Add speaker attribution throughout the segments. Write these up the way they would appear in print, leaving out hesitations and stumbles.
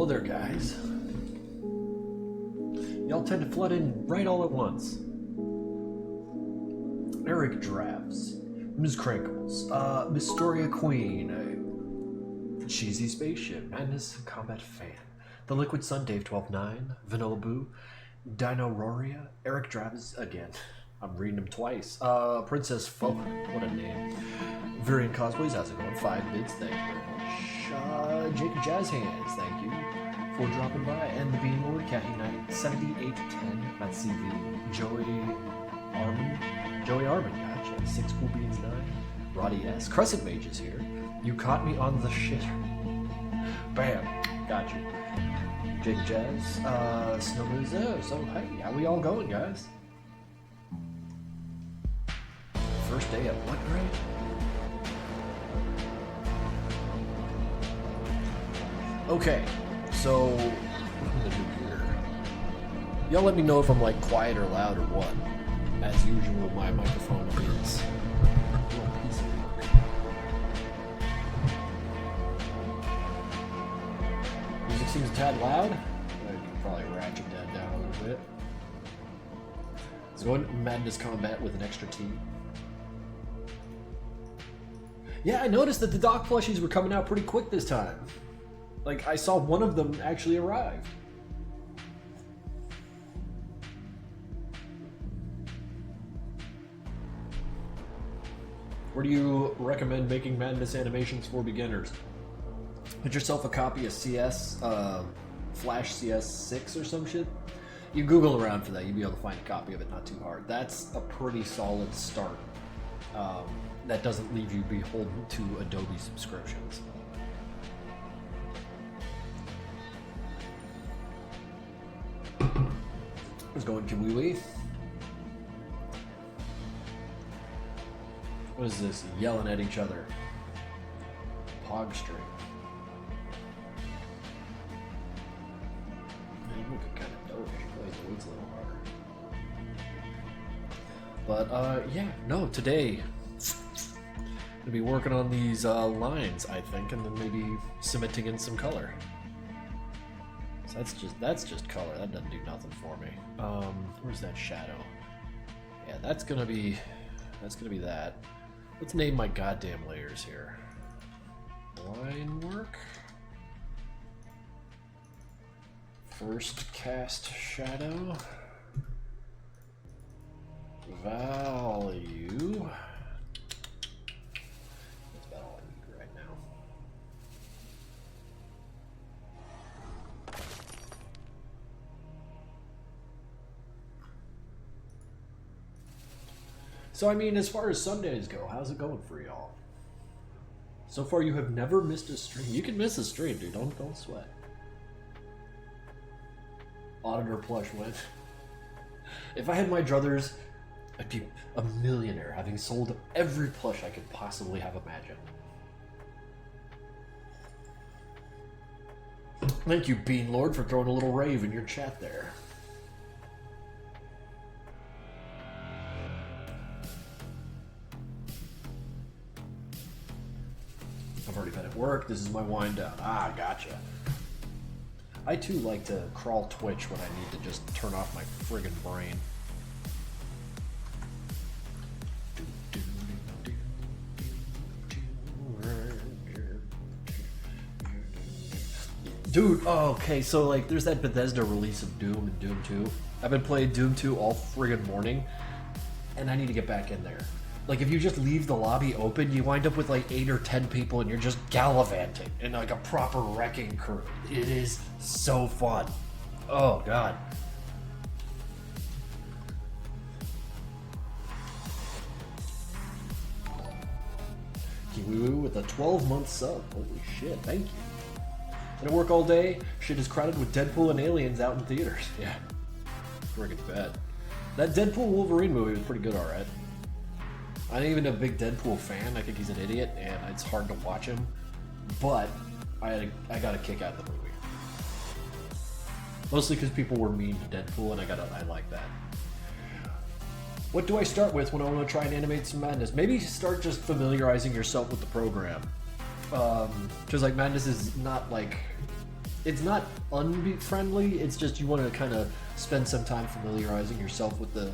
Speaker 1: Hello there, guys. Y'all tend to flood in right all at once. Eric Drabs, Ms. Krinkels, Mystoria Queen, Cheesy Spaceship, Madness Combat Fan, The Liquid Sun, Dave 129, Vanilla Boo, Dino Roria, Eric Drabs again. I'm reading them twice. Princess Folk, what a name. Variant Cosplays, how's it going? 5 bits, thank you very much. Jacob Jazz Hands, thank you for dropping by. And the Bean Lord, Cat Unite, 7810, Matt CV, Joey Armin, gotcha. 6 Cool Beans 9, Roddy S. Crescent Mage is here. You caught me on the shit. Bam, got you. Jacob Jazz, Snowmoose, so hey, how we all going, guys? First day of what grade? Okay, so what am I gonna do here? Y'all let me know if I'm like quiet or loud or what. As usual, my microphone is a little piece of work. Music seems a tad loud. I could probably ratchet that down a little bit. Let's go into Madness Combat with an extra T. Yeah, I noticed that the Doc plushies were coming out pretty quick this time. Like, I saw one of them actually arrive. Where do you recommend making Madness animations for beginners? Get yourself a copy of CS, Flash CS6 or some shit. You Google around for that, you'll be able to find a copy of it, not too hard. That's a pretty solid start. That doesn't leave you beholden to Adobe subscriptions. Let's go in Kiwiwi. What is this? Yelling at each other. Pog string. Man, you could kind of know if she plays the woods a little harder. But, yeah, no, today I'm gonna be working on these lines, I think, and then maybe cementing in some color. So that's just color. That doesn't do nothing for me. Where's that shadow? Yeah, that's gonna be that. Let's name my goddamn layers here. Line work. First cast shadow. Value. That's about all I need right now. So, I mean, as far as Sundays go, how's it going for y'all? So far, you have never missed a stream. You can miss a stream, dude. Don't sweat. Auditor plush went. If I had my druthers, I'd be a millionaire, having sold every plush I could possibly have imagined. Thank you, Bean Lord, for throwing a little rave in your chat there. I've already been at work. This is my wind down. Ah, gotcha. I too like to crawl Twitch when I need to just turn off my friggin' brain. Dude, oh, okay, so like there's that Bethesda release of Doom and Doom 2. I've been playing Doom 2 all friggin' morning, and I need to get back in there. Like, if you just leave the lobby open, you wind up with like 8 or 10 people and you're just gallivanting in like a proper wrecking crew. It is so fun. Oh, God. Kiwiwi with a 12-month sub. Holy shit, thank you. Gonna work all day. Shit is crowded with Deadpool and aliens out in theaters. Yeah. Friggin' bad. That Deadpool Wolverine movie was pretty good, alright. I'm not even a big Deadpool fan. I think he's an idiot, and it's hard to watch him. But I got a kick out of the movie. Mostly because people were mean to Deadpool, and I like that. What do I start with when I want to try and animate some Madness? Maybe start just familiarizing yourself with the program. Because like Madness is not like it's not unfriendly, it's just you want to kind of spend some time familiarizing yourself with the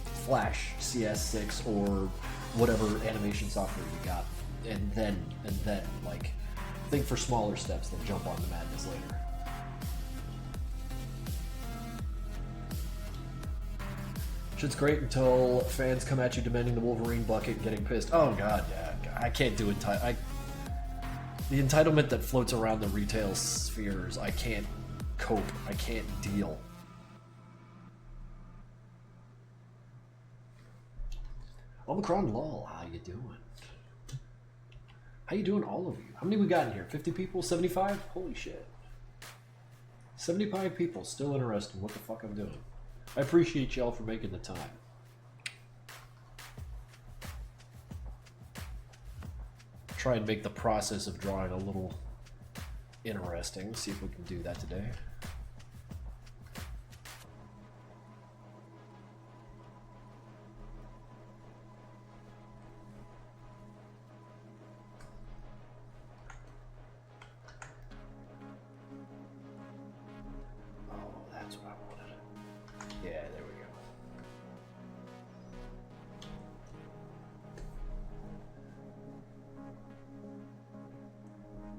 Speaker 1: Flash, CS6, or whatever animation software you got, and then like think for smaller steps, then jump on the madness later. Shit's great until fans come at you demanding the Wolverine bucket and getting pissed. Oh god, yeah, I can't do it. The entitlement that floats around the retail spheres, I can't cope. I can't deal. Omicron lol, how you doing? How you doing, all of you? How many we got in here? 50 people? 75? Holy shit. 75 people still interested in what the fuck I'm doing. I appreciate y'all for making the time. Try and make the process of drawing a little interesting. See if we can do that today.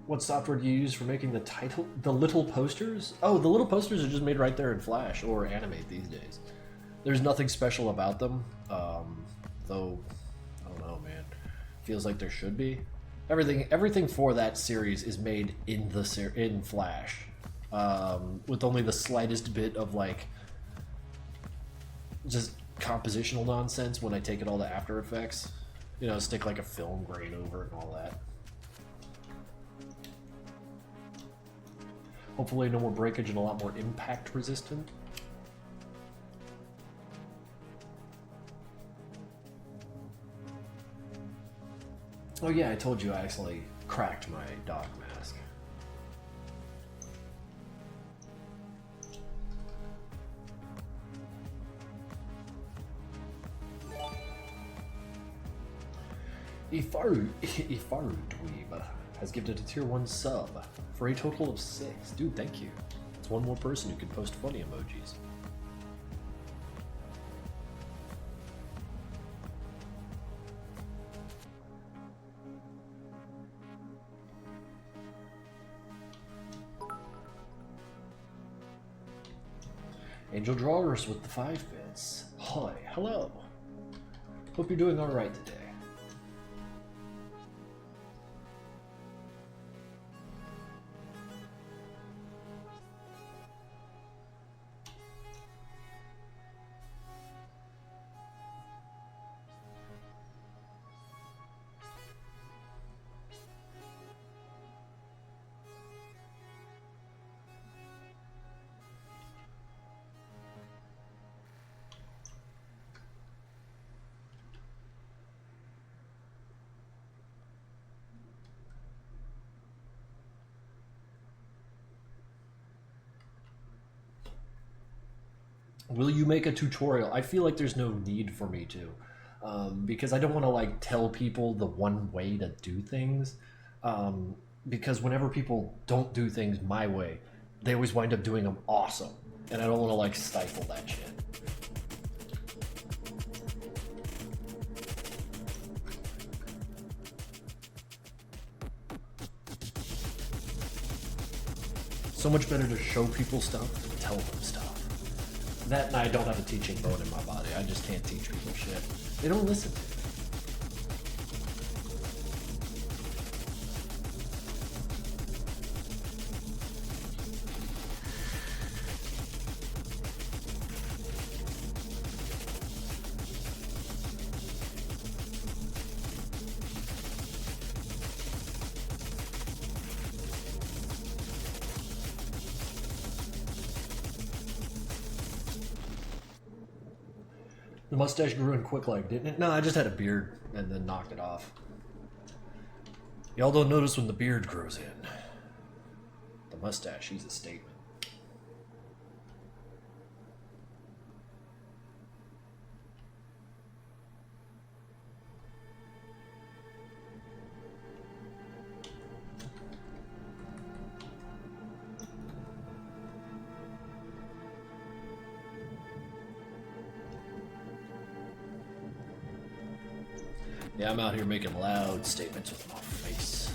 Speaker 1: What software do you use for making the little posters? Oh, the little posters are just made right there in Flash or Animate these days. There's nothing special about them, though. I don't know, man. Feels like there should be. Everything for that series is made in Flash, with only the slightest bit of like just compositional nonsense when I take it all to After Effects. You know, stick like a film grain over it and all that. Hopefully no more breakage and a lot more impact resistant. Oh yeah, I told you I actually cracked my dog mask. Ifaru Dweeb has gifted a tier 1 sub for a total of 6. Dude, thank you. It's one more person who can post funny emojis. Angel Drawers with the 5 bits. Hi, hello. Hope you're doing alright today. Will you make a tutorial? I feel like there's no need for me to, because I don't want to like tell people the one way to do things, because whenever people don't do things my way, they always wind up doing them awesome, and I don't want to like stifle that shit. So much better to show people stuff than tell them stuff. That and I don't have a teaching bone in my body. I just can't teach people shit. They don't listen to me. The mustache grew in quick like, didn't it? No, I just had a beard and then knocked it off. Y'all don't notice when the beard grows in. The mustache, he's a statement. Yeah, I'm out here making loud statements with my face.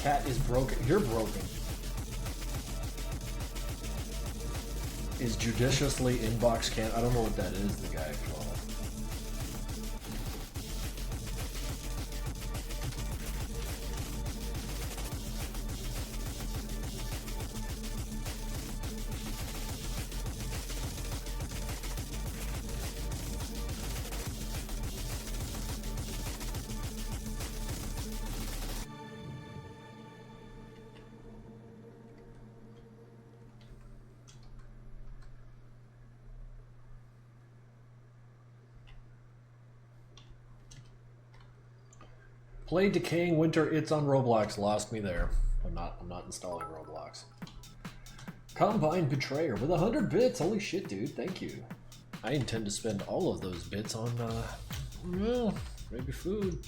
Speaker 1: Cat is broken. You're broken. Is judiciously inbox can. I don't know what that is, the guy called. Play Decaying Winter, it's on Roblox, lost me there. I'm not installing Roblox. Combine Betrayer with 100 bits, holy shit dude, thank you. I intend to spend all of those bits on, well, maybe food.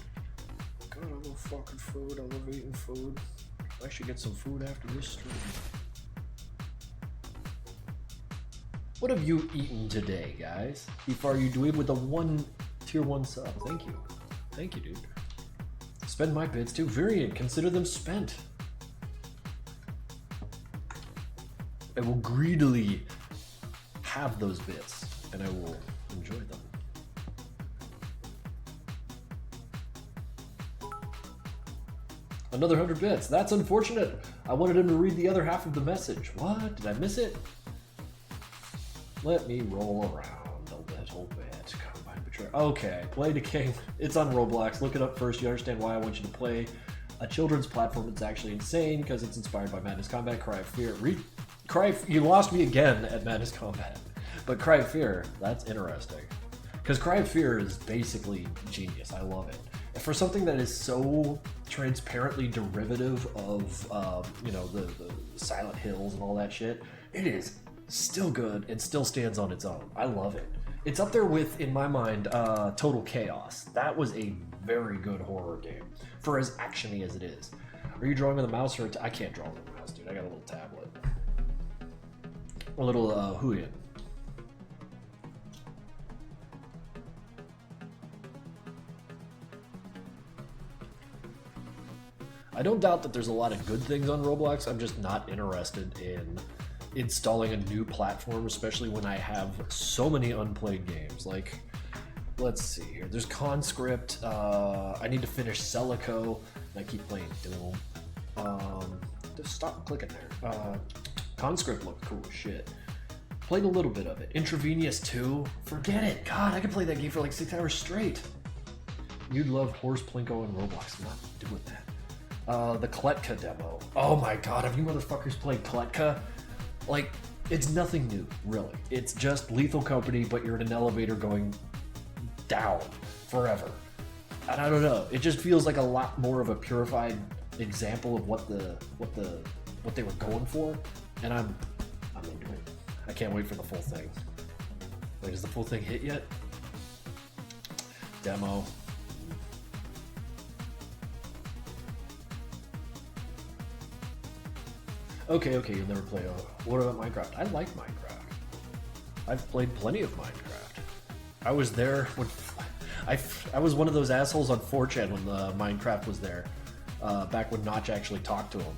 Speaker 1: God, I love fucking food, I love eating food. I should get some food after this stream. What have you eaten today, guys? Ifar you dweeb with a tier 1 sub, thank you. Thank you, dude. Spend my bits too. Variant, consider them spent. I will greedily have those bits, and I will enjoy them. Another 100 bits. That's unfortunate. I wanted him to read the other half of the message. What? Did I miss it? Let me roll around a little bit. Okay, Play Decay. It's on Roblox. Look it up first. You understand why I want you to play a children's platform that's actually insane because it's inspired by Madness Combat. Cry of Fear. You lost me again at Madness Combat. But Cry of Fear, that's interesting. Because Cry of Fear is basically genius. I love it. And for something that is so transparently derivative of, you know, the Silent Hills and all that shit, it is still good and still stands on its own. I love it. It's up there with, in my mind, Total Chaos. That was a very good horror game, for as actiony as it is. Are you drawing with a mouse or I can't draw with a mouse, dude. I got a little tablet. A little Huion. I don't doubt that there's a lot of good things on Roblox. I'm just not interested in installing a new platform, especially when I have so many unplayed games. Like, let's see here. There's Conscript. I need to finish Celico. I keep playing Doom. Just stop clicking there. Conscript looked cool as shit. Played a little bit of it. Intravenous 2. Forget it. God, I could play that game for like 6 hours straight. You'd love Horse Plinko and Roblox. I'm not doing that. The Kletka demo. Oh my god, have you motherfuckers played Kletka? Like, it's nothing new, really. It's just Lethal Company, but you're in an elevator going down forever. And I don't know, it just feels like a lot more of a purified example of what they were going for, and I'm into it. I can't wait for the full thing. Wait, has the full thing hit yet? Demo. Okay, you'll never play. What about Minecraft? I like Minecraft. I've played plenty of Minecraft. I was there when I was one of those assholes on 4chan when Minecraft was there, back when Notch actually talked to him,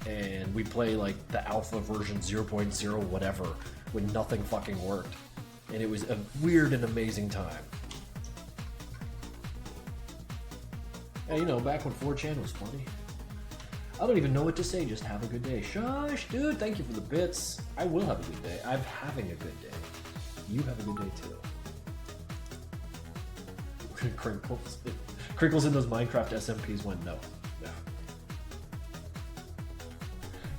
Speaker 1: and we play like the alpha version 0.0 whatever when nothing fucking worked, and it was a weird and amazing time. And you know, back when 4chan was funny. I don't even know what to say, just have a good day. Shush, dude, thank you for the bits. I will have a good day. I'm having a good day. You have a good day too. Krinkels in those Minecraft SMPs went no. Yeah.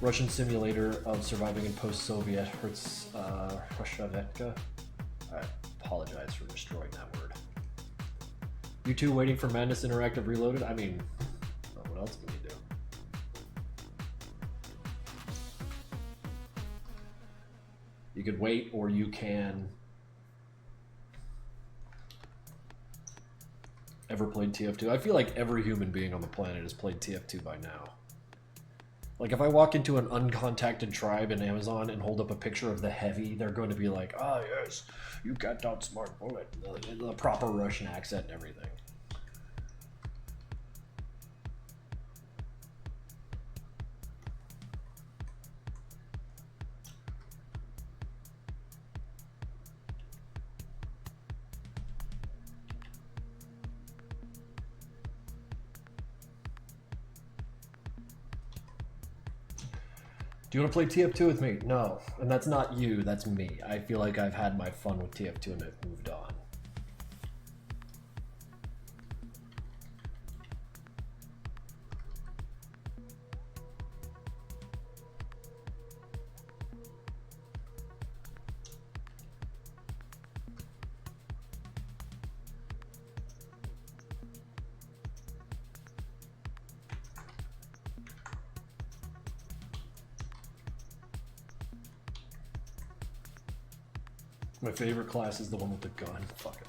Speaker 1: Russian simulator of surviving in post-Soviet Hrshavetka. I apologize for destroying that word. You two waiting for Madness Interactive Reloaded? I mean, what else can you do? You could wait, or you can... Ever played TF2? I feel like every human being on the planet has played TF2 by now. Like, if I walk into an uncontacted tribe in Amazon and hold up a picture of the Heavy, they're going to be like, "Ah, yes, you got that smart bullet." The proper Russian accent and everything. Do you want to play TF2 with me? No. And that's not you, that's me. I feel like I've had my fun with TF2 and I've moved on. My favorite class is the one with the gun. Fucking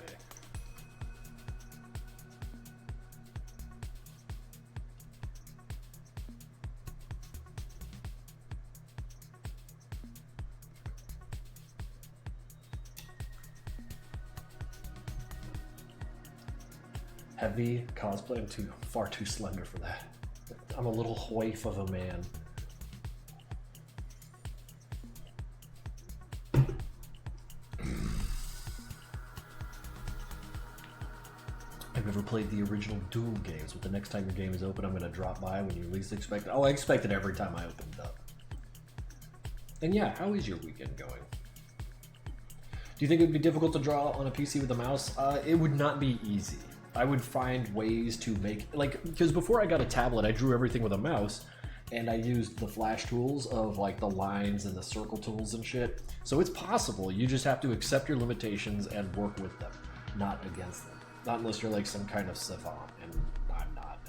Speaker 1: A. Heavy cosplay, I'm far too slender for that. I'm a little waif of a man. I've never played the original Doom games, but the next time your game is open, I'm going to drop by when you least expect it. Oh, I expect it every time I open it up. And yeah, how is your weekend going? Do you think it would be difficult to draw on a PC with a mouse? It would not be easy. I would find ways to make, like, because before I got a tablet, I drew everything with a mouse, and I used the flash tools of, like, the lines and the circle tools and shit. So it's possible. You just have to accept your limitations and work with them, not against them. Not unless you're like some kind of savant, and I'm not.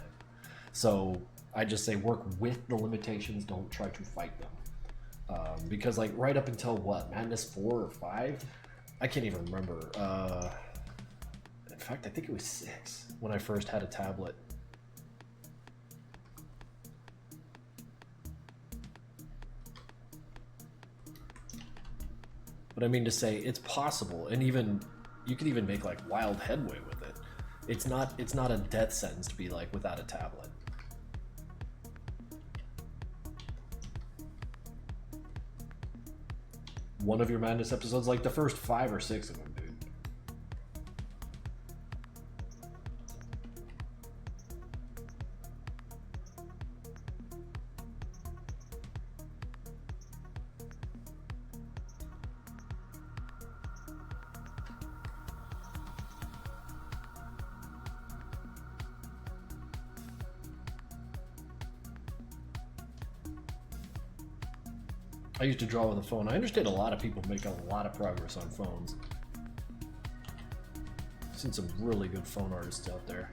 Speaker 1: So I just say work with the limitations, don't try to fight them. Because like right up until what, Madness 4 or 5? I can't even remember. In fact, I think it was 6 when I first had a tablet. But I mean to say, it's possible, and even you can even make like wild headway with it. It's not a death sentence to be like without a tablet. One of your Madness episodes, like the first 5 or 6 of them, dude. I used to draw with a phone. I understand a lot of people make a lot of progress on phones. I've seen some really good phone artists out there.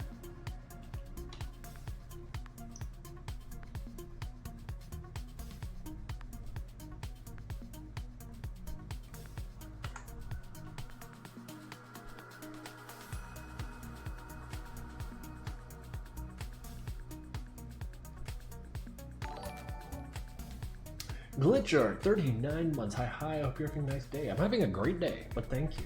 Speaker 1: Glitcher, 39 months. Hi, I hope you're having a nice day. I'm having a great day, but thank you.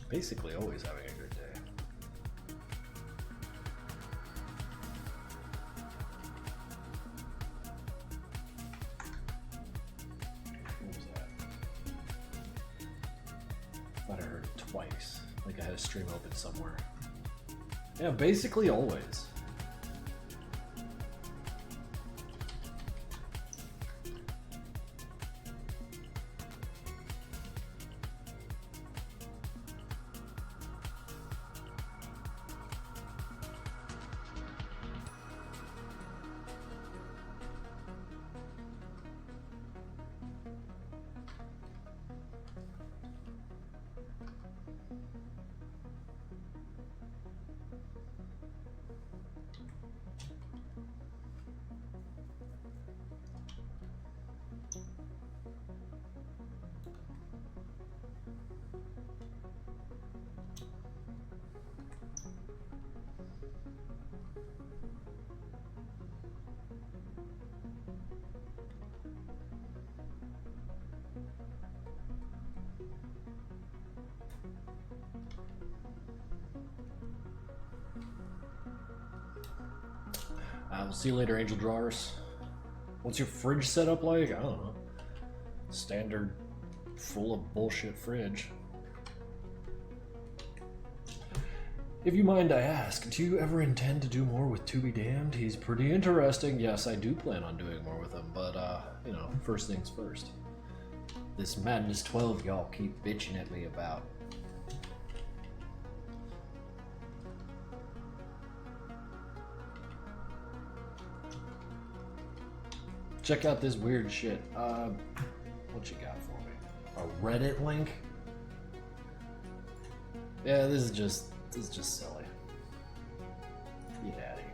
Speaker 1: Basically always having a good day. What was that? I thought I heard it twice. Like I had a stream open somewhere. Yeah, basically always. See you later, Angel Drawers. What's your fridge setup like? I don't know. Standard, full of bullshit fridge. If you mind, I ask, do you ever intend to do more with To Be Damned? He's pretty interesting. Yes, I do plan on doing more with him, but, you know, first things first. This Madness 12 y'all keep bitching at me about. Check out this weird shit. What you got for me? A Reddit link? Yeah, this is just silly. Get out of here.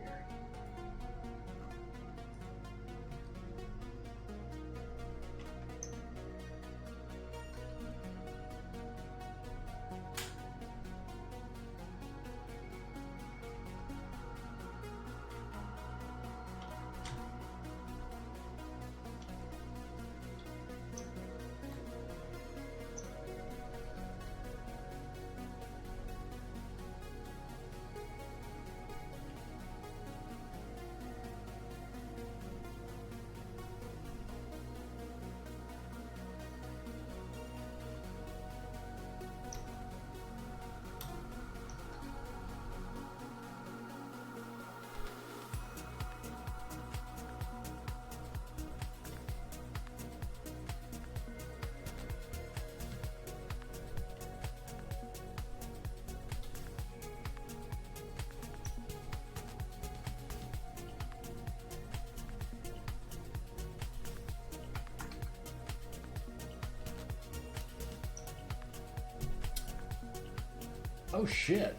Speaker 1: Oh shit.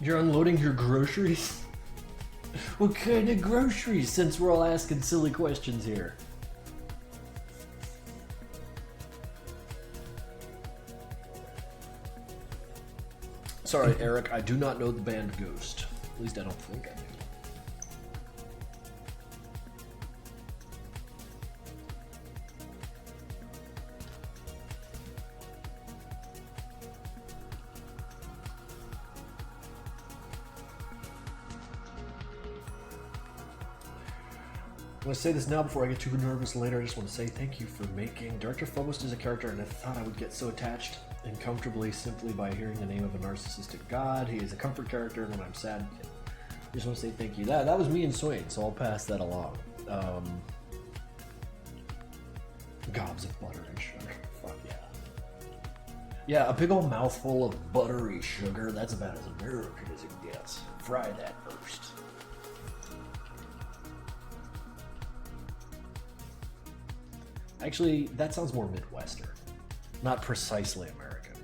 Speaker 1: You're unloading your groceries? What kind of groceries, since we're all asking silly questions here? Sorry, Eric, I do not know the band Ghost. At least I don't think I do. I'm going to say this now before I get too nervous later. I just want to say thank you for making Director Phobos as a character, and I thought I would get so attached and comfortably simply by hearing the name of a narcissistic god. He is a comfort character, and when I'm sad, I just want to say thank you. That was me and Swain, so I'll pass that along. Gobs of butter and sugar. Fuck yeah. Yeah, a big old mouthful of buttery sugar. That's about as American as it gets. Fry that first. Actually, that sounds more Midwestern, not precisely American.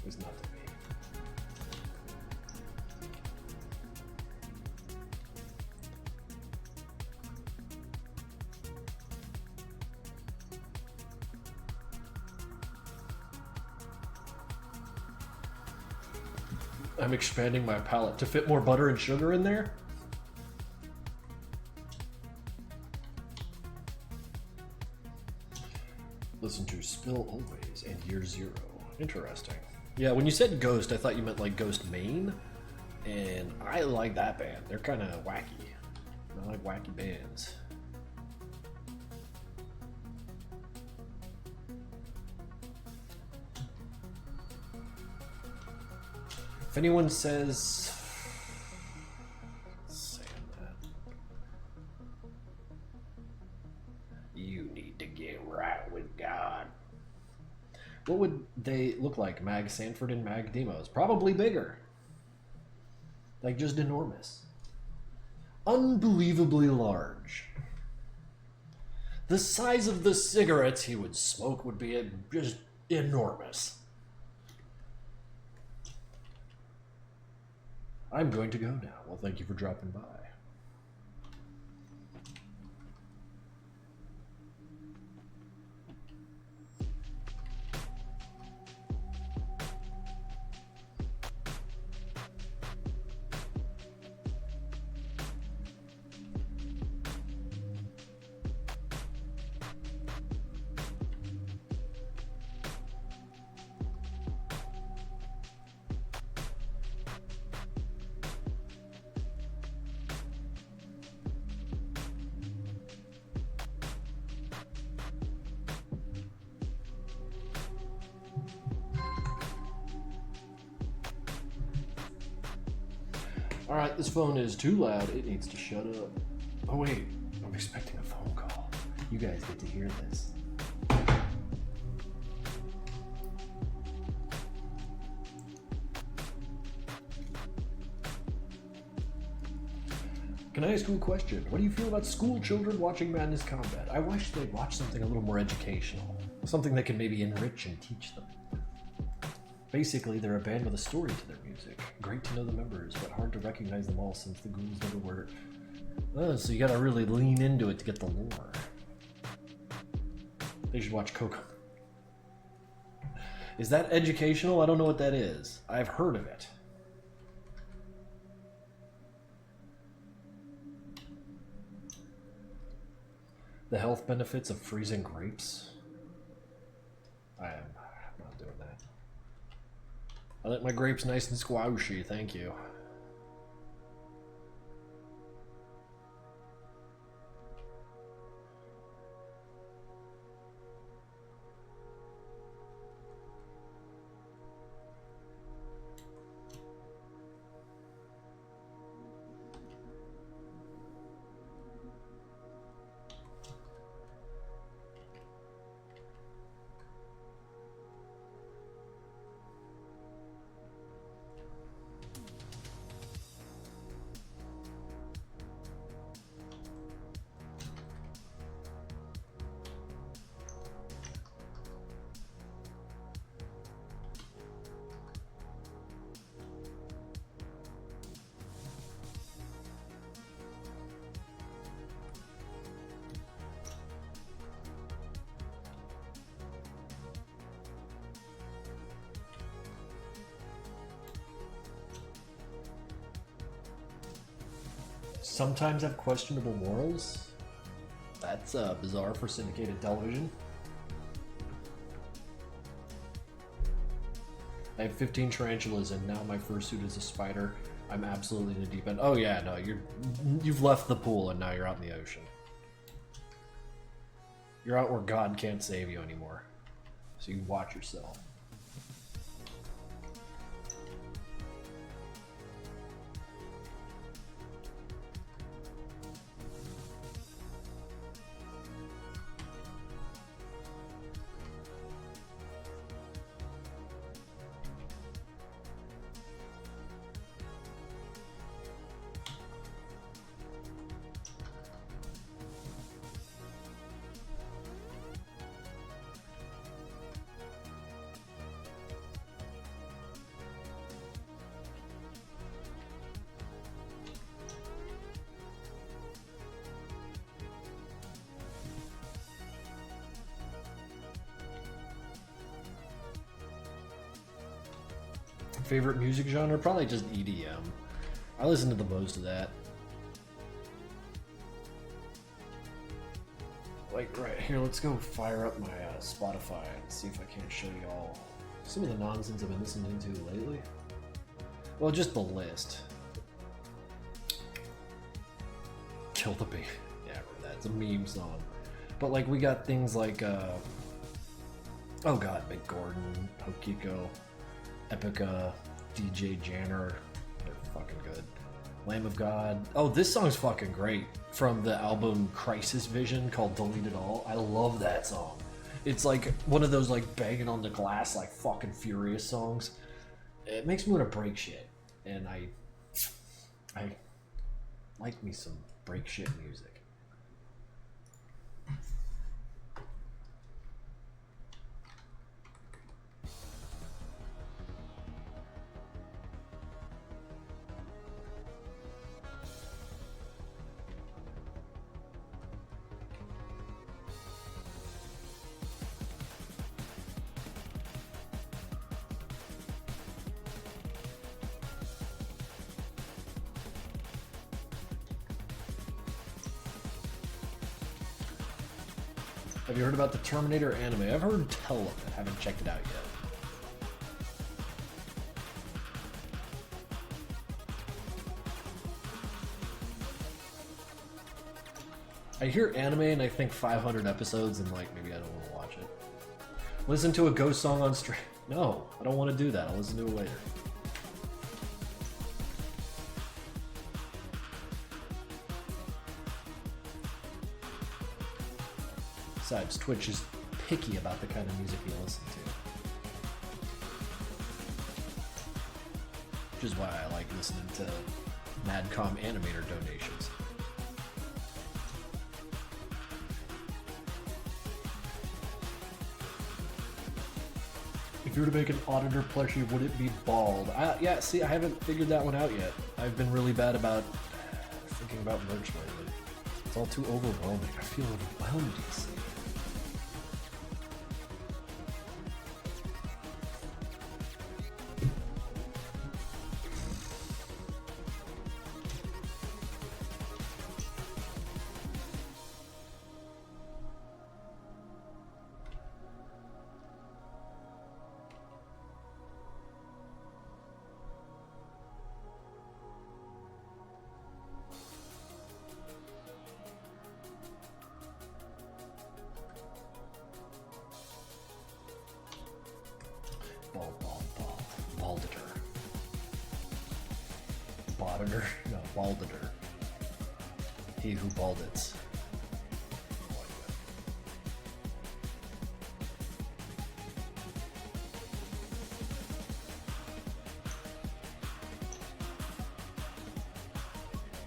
Speaker 1: It's not to me. I'm expanding my palate to fit more butter and sugar in there? Listen to Spill Always and Year Zero. Interesting. Yeah, when you said Ghost, I thought you meant like Ghost Maine, and I like that band. They're kind of wacky. I like wacky bands. If anyone says what would they look like? Mag Sanford and Mag Demos? Probably bigger. Like just enormous. Unbelievably large. The size of the cigarettes he would smoke would be just enormous. I'm going to go now. Well, thank you for dropping by. Alright, this phone is too loud. It needs to shut up. Oh wait, I'm expecting a phone call. You guys get to hear this. Can I ask you a question? What do you feel about school children watching Madness Combat? I wish they'd watch something a little more educational. Something that can maybe enrich and teach them. Basically, they're a band with a story to their music. Great to know the members, but hard to recognize them all since the goons never were. Oh, so you gotta really lean into it to get the lore. They should watch Coco. Is that educational? I don't know what that is. I've heard of it. The health benefits of freezing grapes? I'm not doing that. I like my grapes nice and squashy, thank you. Sometimes have questionable morals? That's bizarre for syndicated television. I have 15 tarantulas and now my fursuit is a spider. I'm absolutely in the deep end. Oh yeah, no, you've left the pool and now you're out in the ocean. You're out where God can't save you anymore. So you watch yourself. Favorite music genre? Probably just EDM. I listen to the most of that. Like, right here, let's go fire up my Spotify and see if I can't show you all some of the nonsense I've been listening to lately. Well, just the list. Kill the Baby. Yeah, that's a meme song. But like, we got things like, oh god, Mick Gordon, Hokiko, Epica, DJ Janner, they're fucking good. Lamb of God. Oh, this song's fucking great. From the album Crisis Vision called Delete It All. I love that song. It's like one of those like banging on the glass, like fucking furious songs. It makes me want to break shit. And I like me some break shit music. Have you heard about the Terminator anime? I've heard tell of it, haven't checked it out yet. I hear anime and I think 500 episodes and like maybe I don't want to watch it. Listen to a ghost song on stream. No, I don't want to do that. I'll listen to it later. Besides, Twitch is picky about the kind of music you listen to. Which is why I like listening to Madcom animator donations. If you were to make an auditor plushie, would it be bald? Yeah, see, I haven't figured that one out yet. I've been really bad about thinking about merch lately. It's all too overwhelming. I feel overwhelmed, you see. Balditor. He who baldits.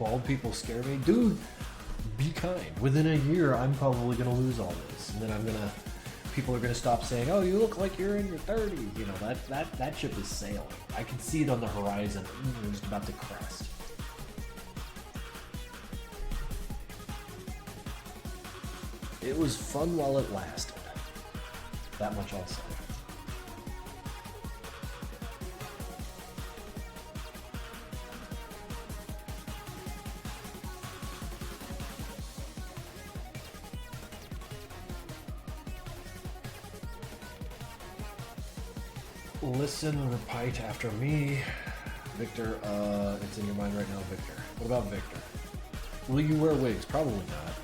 Speaker 1: Bald people scare me. Dude, be kind. Within a year, I'm probably gonna lose all this. And then people are gonna stop saying, oh, you look like you're in your 30s. You know, that ship is sailing. I can see it on the horizon. It's just about to crest. It was fun while it lasted. That much I'll say. Listen, repeat after me. Victor, it's in your mind right now, Victor. What about Victor? Will you wear wigs? Probably not.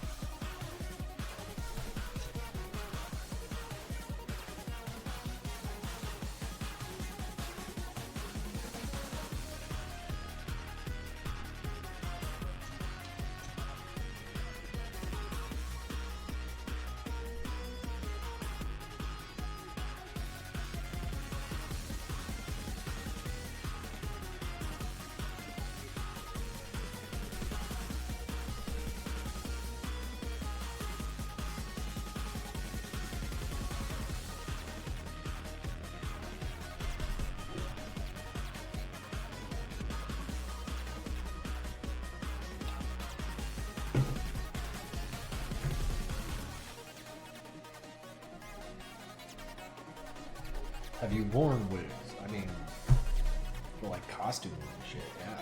Speaker 1: Have you worn wigs? I mean, for like costumes and shit, yeah.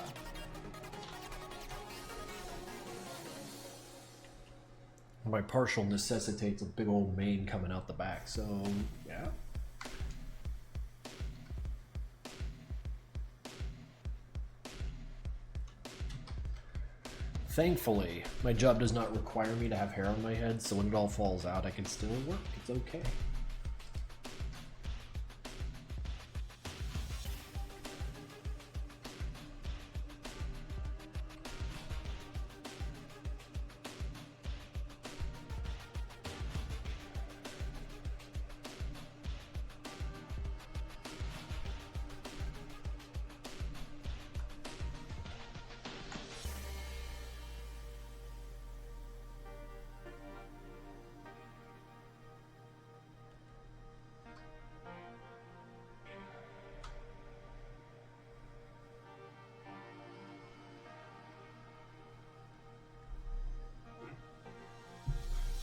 Speaker 1: My partial necessitates a big old mane coming out the back, so yeah. Thankfully, my job does not require me to have hair on my head, so when it all falls out, I can still work. It's okay.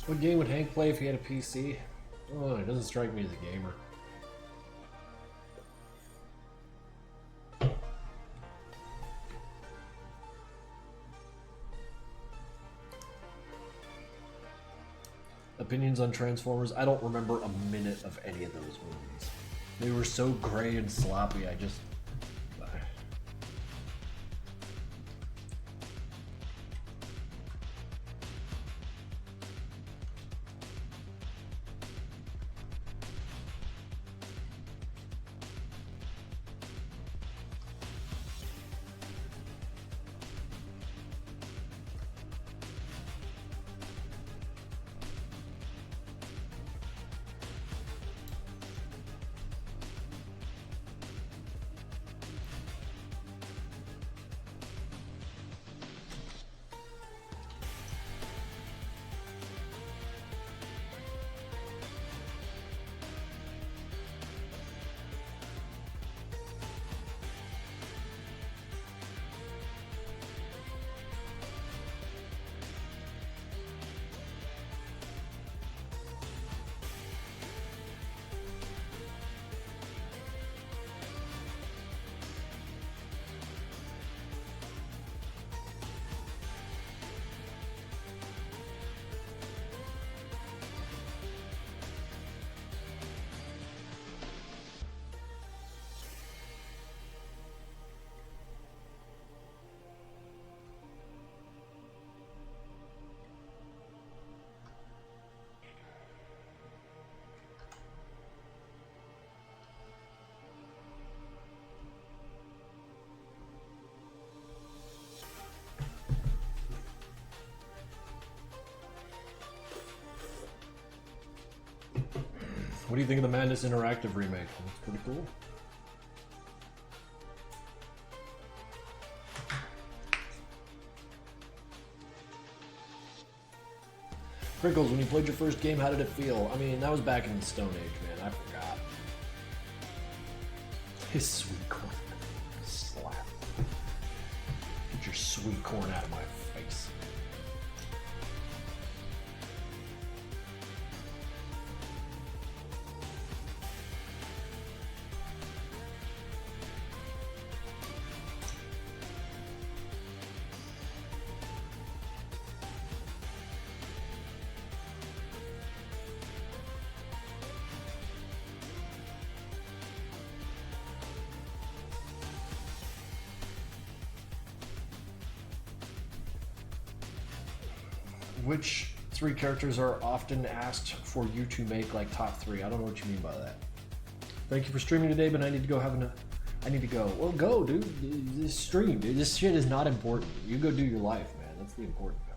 Speaker 1: What game would Hank play if he had a PC? Oh, it doesn't strike me as a gamer. Opinions on Transformers? I don't remember a minute of any of those movies. They were so gray and sloppy, I just... What do you think of the Madness Interactive remake? Looks pretty cool. Krinkels, when you played your first game, how did it feel? I mean, that was back in the Stone Age, man. I forgot. His sweet corn. Slap. Get your sweet corn out of my face. Which 3 characters are often asked for you to make like top 3? I don't know what you mean by that. Thank you for streaming today, but I need to go I need to go. Well, go, dude. This stream, dude. This shit is not important. You go do your life, man. That's the important part.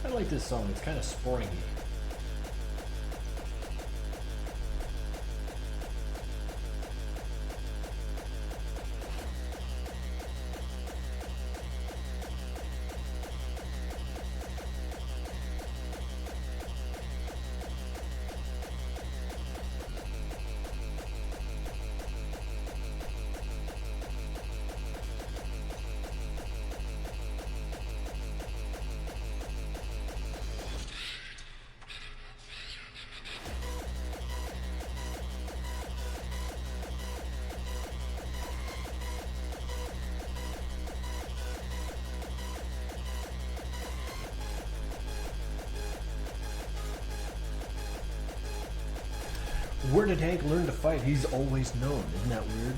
Speaker 1: I like this song. It's kind of springy. Where did Hank learn to fight? He's always known. Isn't that weird?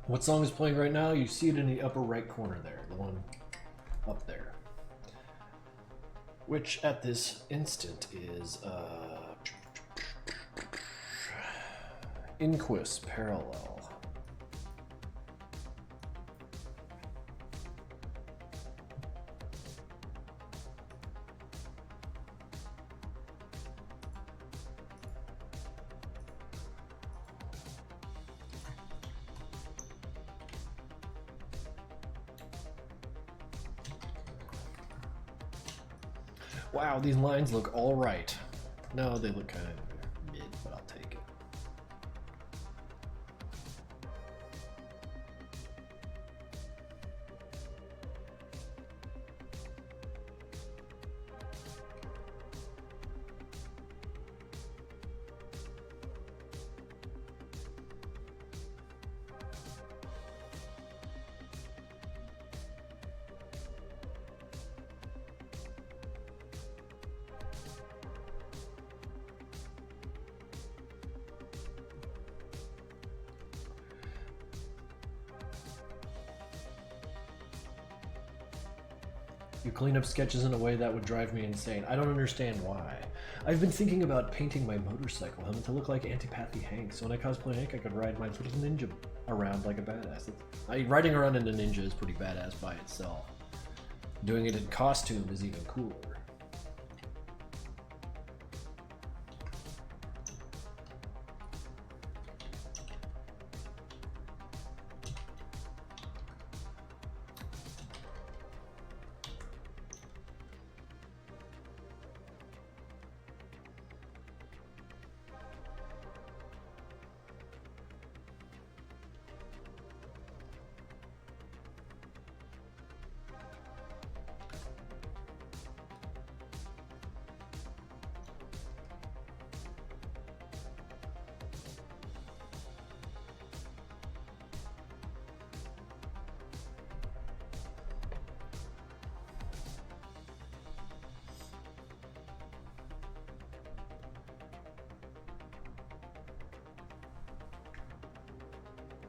Speaker 1: What song is playing right now? You see it in the upper right corner there, the one up there. Which at this instant is Inquis Parallel. Wow, these lines look all right. No, they look kind of mid, but I'll take it. You clean up sketches in a way that would drive me insane. I don't understand why. I've been thinking about painting my motorcycle helmet to look like Antipathy Hank, so when I cosplay Hank, I could ride my little ninja around like a badass. Riding around in a ninja is pretty badass by itself. Doing it in costume is even cooler.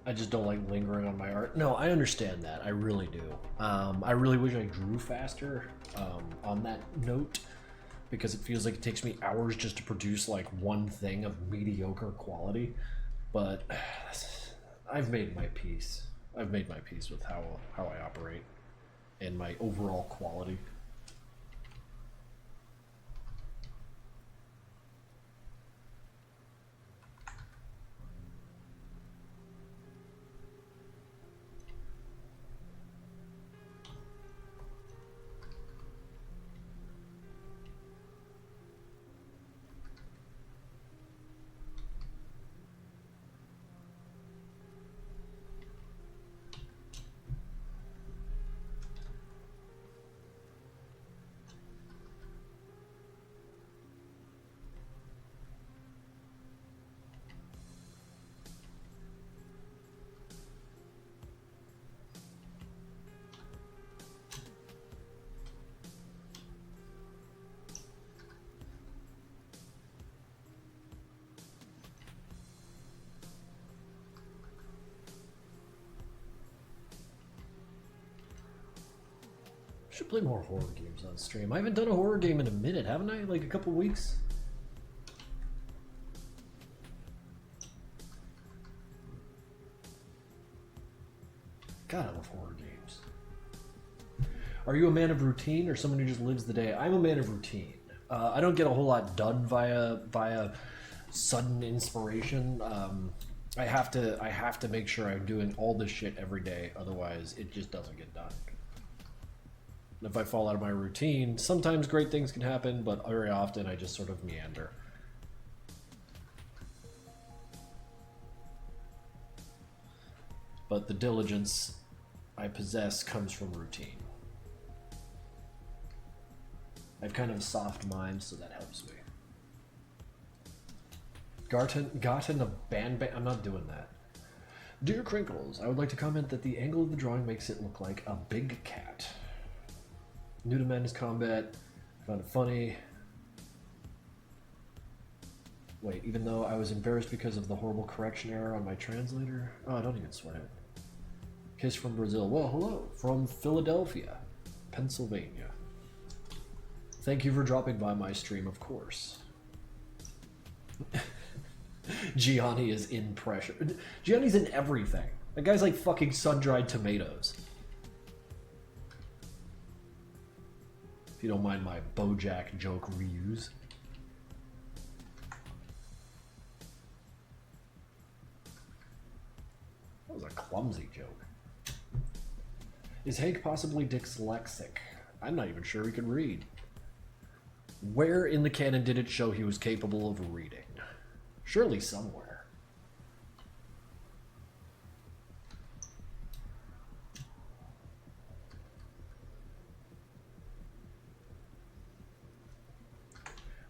Speaker 1: I just don't like lingering on my art. No, I understand that. I really do. I really wish I drew faster on that note, because it feels like it takes me hours just to produce like one thing of mediocre quality. But I've made my peace. I've made my peace with how I operate and my overall quality. Should play more horror games on stream. I haven't done a horror game in a minute, haven't I? Like a couple weeks? God, I love horror games. Are you a man of routine or someone who just lives the day? I'm a man of routine. I don't get a whole lot done via sudden inspiration. I have to make sure I'm doing all this shit every day, otherwise it just doesn't get done. If I fall out of my routine, sometimes great things can happen, but very often I just sort of meander. But the diligence I possess comes from routine. I've kind of a soft mind, so that helps me. Gotten a band. I'm not doing that. Dear Krinkels, I would like to comment that the angle of the drawing makes it look like a big cat. New to Madness Combat, I found it funny. Wait, even though I was embarrassed because of the horrible correction error on my translator? Oh, don't even sweat it. Kiss from Brazil. Well, hello, from Philadelphia, Pennsylvania. Thank you for dropping by my stream, of course. Gianni is in pressure. Gianni's in everything. That guy's like fucking sun-dried tomatoes. If you don't mind my BoJack joke reuse. That was a clumsy joke. Is Hank possibly dyslexic? I'm not even sure he could read. Where in the canon did it show he was capable of reading? Surely somewhere.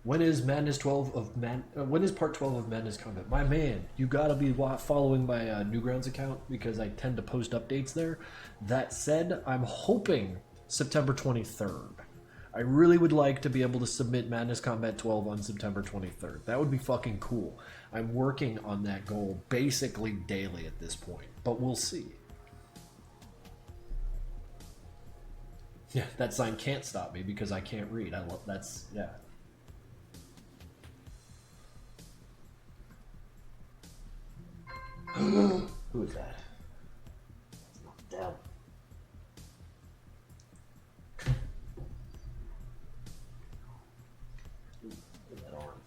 Speaker 1: When is Madness 12 of when is part 12 of Madness Combat? My man, you gotta be following my Newgrounds account because I tend to post updates there. That said, I'm hoping September 23rd. I really would like to be able to submit Madness Combat 12 on September 23rd. That would be fucking cool. I'm working on that goal basically daily at this point, but we'll see. Yeah, that sign can't stop me because I can't read. I love that's yeah. Who is that? It's not down. That arm.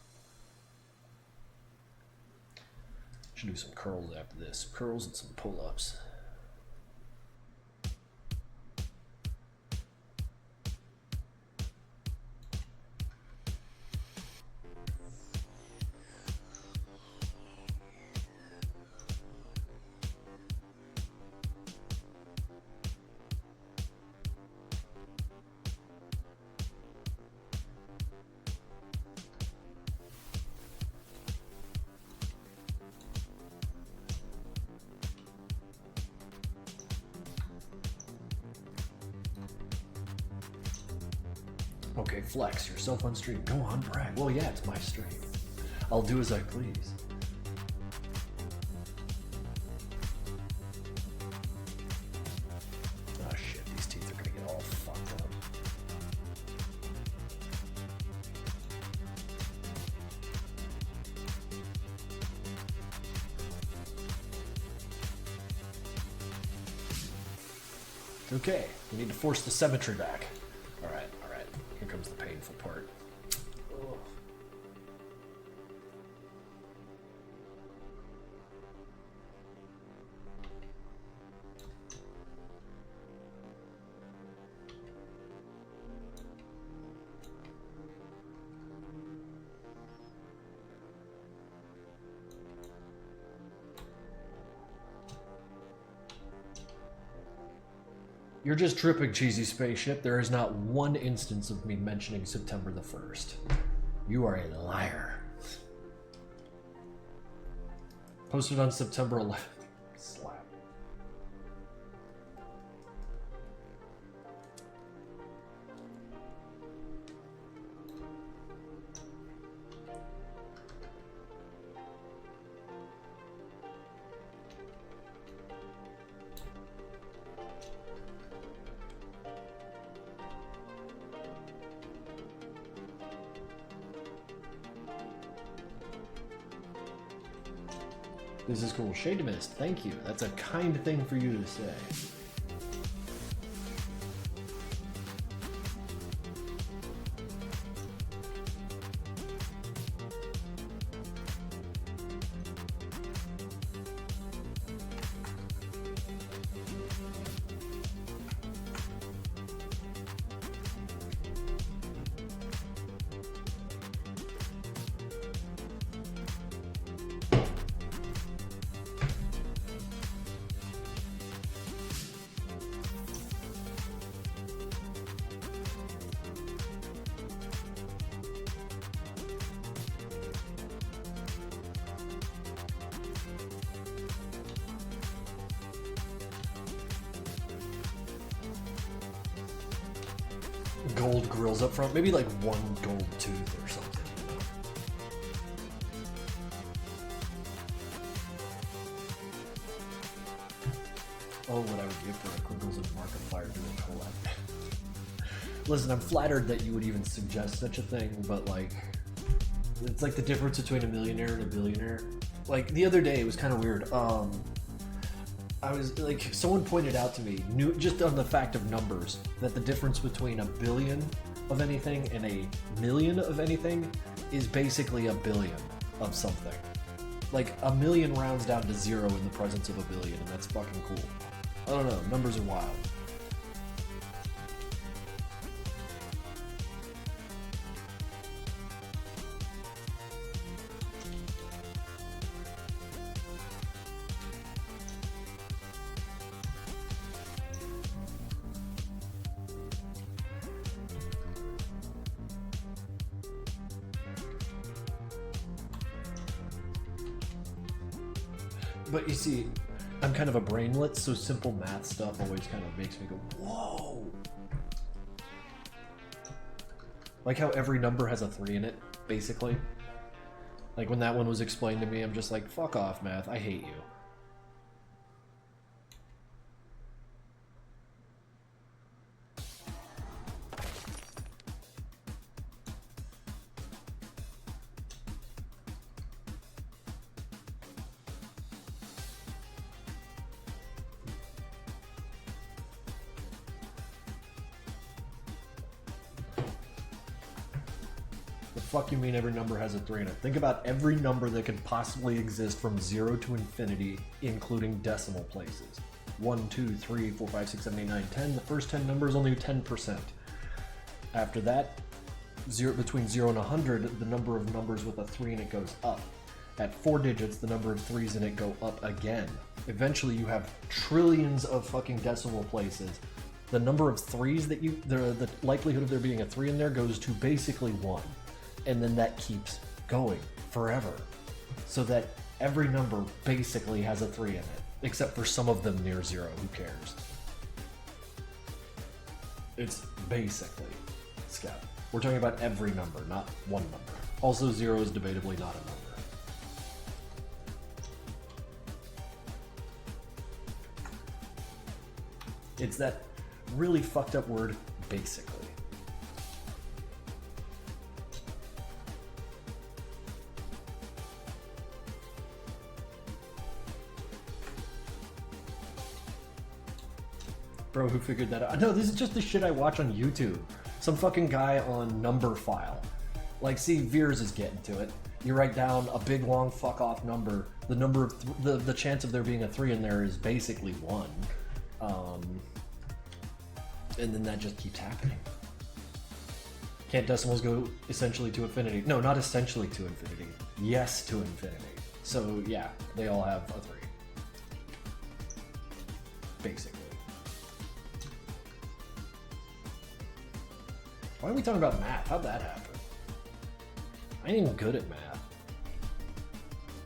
Speaker 1: Should do some curls after this. Some curls and some pull-ups. Okay, flex yourself on stream. Go on, brag. Well, yeah, it's my stream. I'll do as I please. Oh shit, these teeth are gonna get all fucked up. Okay, we need to force the symmetry back. Alright. Here comes the painful part. Ugh. You're just tripping, Cheesy Spaceship. There is not one instance of me mentioning September the 1st. You are a liar. Posted on September 11th. Slap. This is cool. Shade Mist, thank you. That's a kind thing for you to say. Gold grills up front, maybe like one gold tooth or something. Oh, what I would give for a Krinkels and Markiplier doing a collab. Listen, I'm flattered that you would even suggest such a thing, but like, it's like the difference between a millionaire and a billionaire. Like the other day, it was kind of weird. I was like, someone pointed out to me, just on the fact of numbers, that the difference between a billion of anything and a million of anything is basically a billion of something. Like, a million rounds down to zero in the presence of a billion, and that's fucking cool. I don't know, numbers are wild. But you see, I'm kind of a brainlet, so simple math stuff always kind of makes me go, whoa! Like how every number has a 3 in it, basically. Like when that one was explained to me, I'm just like, fuck off, math, I hate you. fuck you mean every number has a 3 in it? Think about every number that could possibly exist from 0 to infinity, including decimal places. 1, 2, 3, 4, 5, 6, 7, 8, 9, 10. The first 10 numbers only 10%. After that, between 0 and 100, the number of numbers with a 3 in it goes up. At 4 digits, the number of 3s in it go up again. Eventually, you have trillions of fucking decimal places. The number of 3s that the likelihood of there being a 3 in there goes to basically 1. And then that keeps going forever. So that every number basically has a 3 in it. Except for some of them near 0, who cares? It's basically scout. We're talking about every number, not one number. Also, 0 is debatably not a number. It's that really fucked up word, basically. Bro, who figured that out? No, this is just the shit I watch on YouTube. Some fucking guy on number file. Like, see, Veers is getting to it. You write down a big long fuck off number. The number of the chance of there being a 3 in there is basically 1. And then that just keeps happening. Can't decimals go essentially to infinity? No, not essentially to infinity. Yes to infinity. So yeah, they all have a 3. Basically. Why are we talking about math? How'd that happen? I ain't even good at math.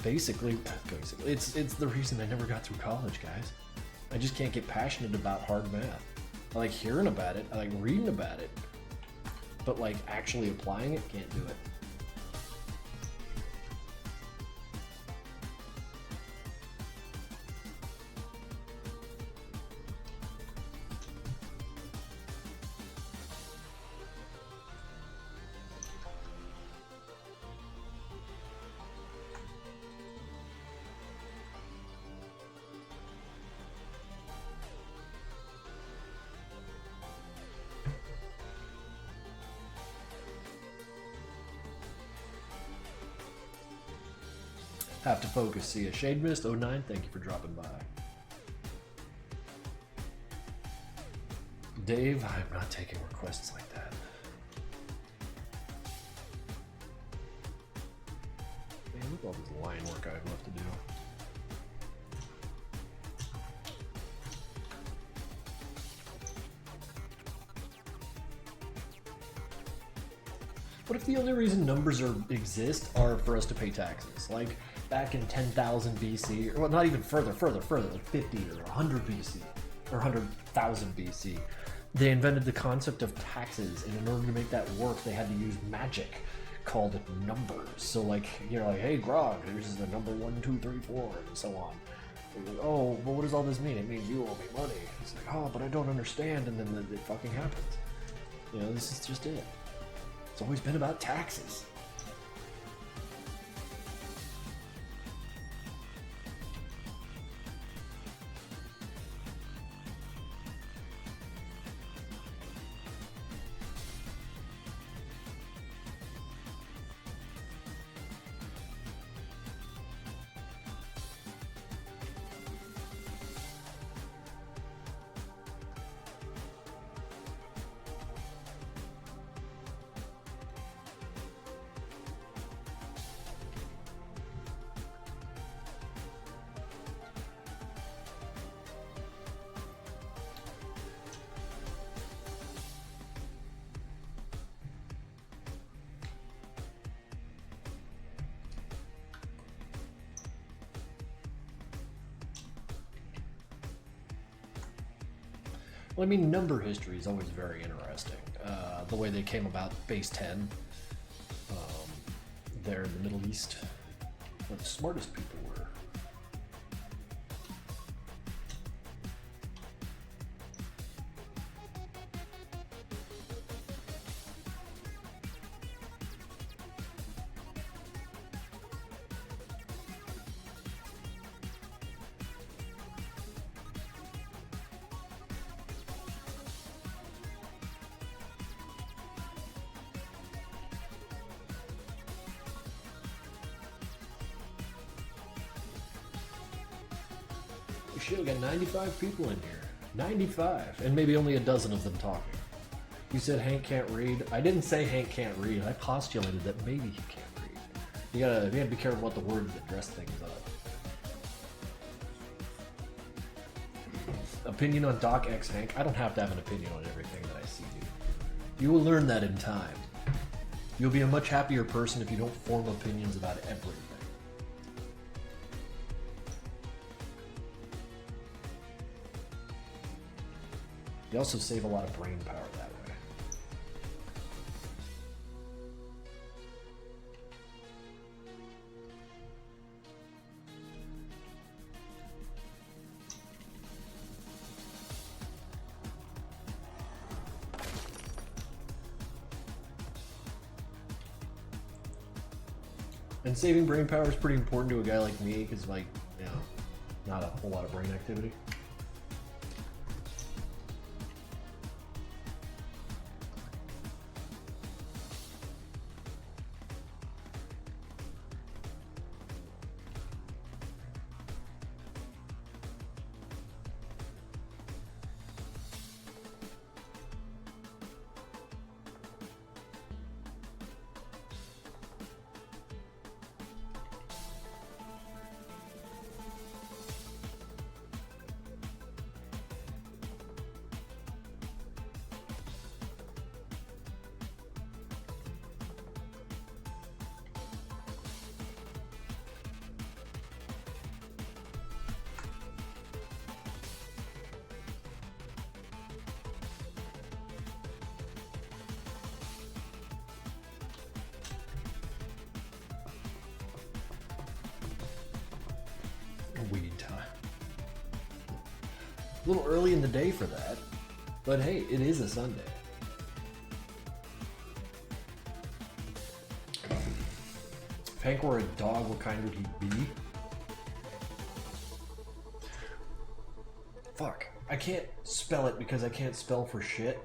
Speaker 1: Basically, it's the reason I never got through college, guys. I just can't get passionate about hard math. I like hearing about it, I like reading about it, but like actually applying it, can't do it. Have to focus. See ya. Shade Mist 09, thank you for dropping by. Dave, I'm not taking requests like that. Man, look at all this line work I have left to do. What if the only reason numbers exist are for us to pay taxes? Like back in 10,000 BC, or well, not even further, like 50 or 100 BC, or 100,000 BC, they invented the concept of taxes, and in order to make that work, they had to use magic called numbers. So like, you're like, hey Grog, here's the number 1, 2, 3, 4, and so on. Like, oh, well, what does all this mean? It means you owe me money. It's like, oh, but I don't understand, and then it fucking happens. You know, this is just it. It's always been about taxes. Well, I mean, number history is always very interesting. The way they came about base 10 there in the Middle East, where the smartest people were. shit, we got 95 people in here. 95, and maybe only a dozen of them talking. You said Hank can't read. I didn't say Hank can't read. I postulated that maybe he can't read. You gotta be careful about the words that dress things up. Opinion on Doc X Hank? I don't have to have an opinion on everything that I see, dude. You will learn that in time. You'll be a much happier person if you don't form opinions about everything. You also save a lot of brain power that way. And saving brain power is pretty important to a guy like me, because, like, you know, not a whole lot of brain activity. Weed time. A little early in the day for that, but hey, it is a Sunday. If Hank were a dog, what kind would he be? Fuck, I can't spell it because I can't spell for shit.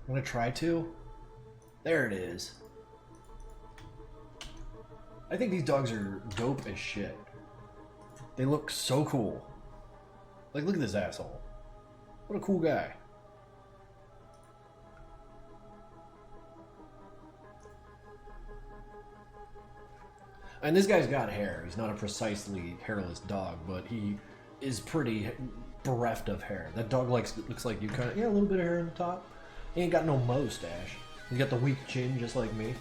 Speaker 1: I'm gonna try to. There it is. I think these dogs are dope as shit. They look so cool. Like, look at this asshole. What a cool guy. And this guy's got hair. He's not a precisely hairless dog, but he is pretty bereft of hair. That dog looks like you kind of, yeah, a little bit of hair on the top. He ain't got no mustache. He's got the weak chin just like me.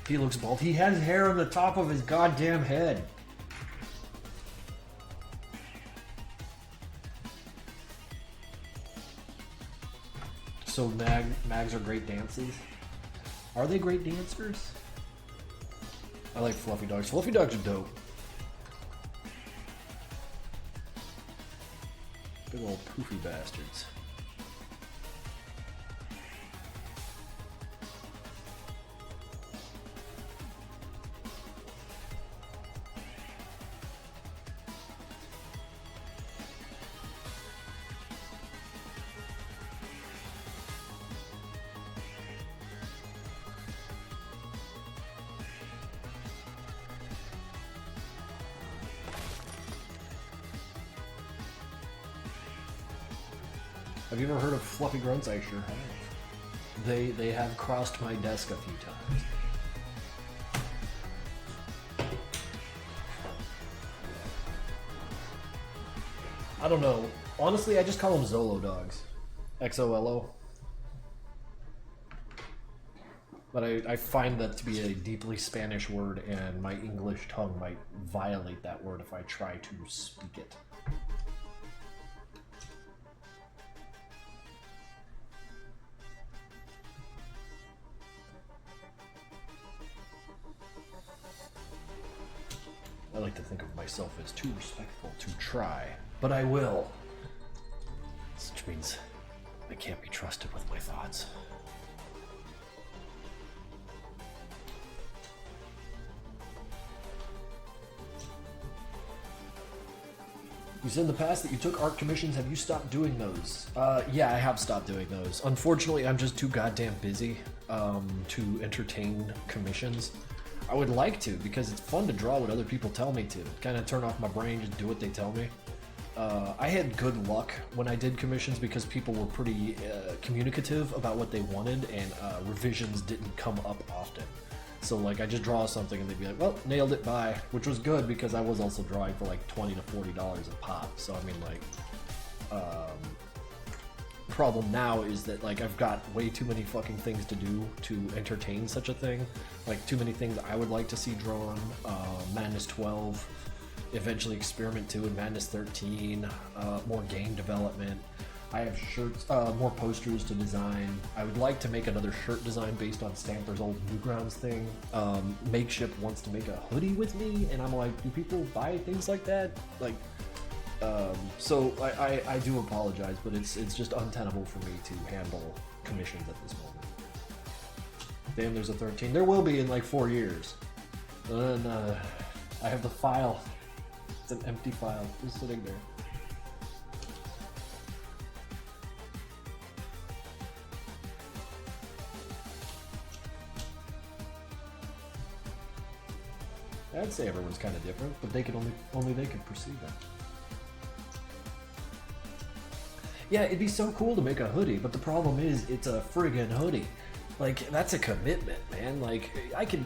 Speaker 1: He looks bald. He has hair on the top of his goddamn head. So mags are great dancers? Are they great dancers? I like fluffy dogs. Fluffy dogs are dope. Big old poofy bastards. Have you ever heard of fluffy grunts? I sure have. They have crossed my desk a few times. I don't know. Honestly, I just call them Zolo dogs. XOLO. But I find that to be a deeply Spanish word, and my English tongue might violate that word if I try to speak it. I like to think of myself as too respectful to try, but I will. Which means I can't be trusted with my thoughts. You said in the past that you took art commissions. Have you stopped doing those? Yeah, I have stopped doing those. Unfortunately, I'm just too goddamn busy to entertain commissions. I would like to, because it's fun to draw what other people tell me to. Kind of turn off my brain, just do what they tell me. I had good luck when I did commissions because people were pretty communicative about what they wanted, and revisions didn't come up often. So like I just draw something and they'd be like, well, nailed it, bye, which was good because I was also drawing for like $20 to $40 a pop. So I mean, like, problem now is that like I've got way too many fucking things to do to entertain such a thing. Like too many things I would like to see drawn. Madness 12, eventually Experiment 2 and Madness 13, more game development. I have shirts, more posters to design. I would like to make another shirt design based on Stamper's old Newgrounds thing. Makeshift wants to make a hoodie with me, and I'm like, do people buy things like that? Like, so I do apologize, but it's just untenable for me to handle commissions at this moment. Damn, there's a 13. There will be in like 4 years. And I have the file. It's an empty file just sitting there. I'd say everyone's kind of different, but they could only they could perceive it. Yeah, it'd be so cool to make a hoodie, but the problem is it's a friggin' hoodie. Like, that's a commitment, man. Like, I could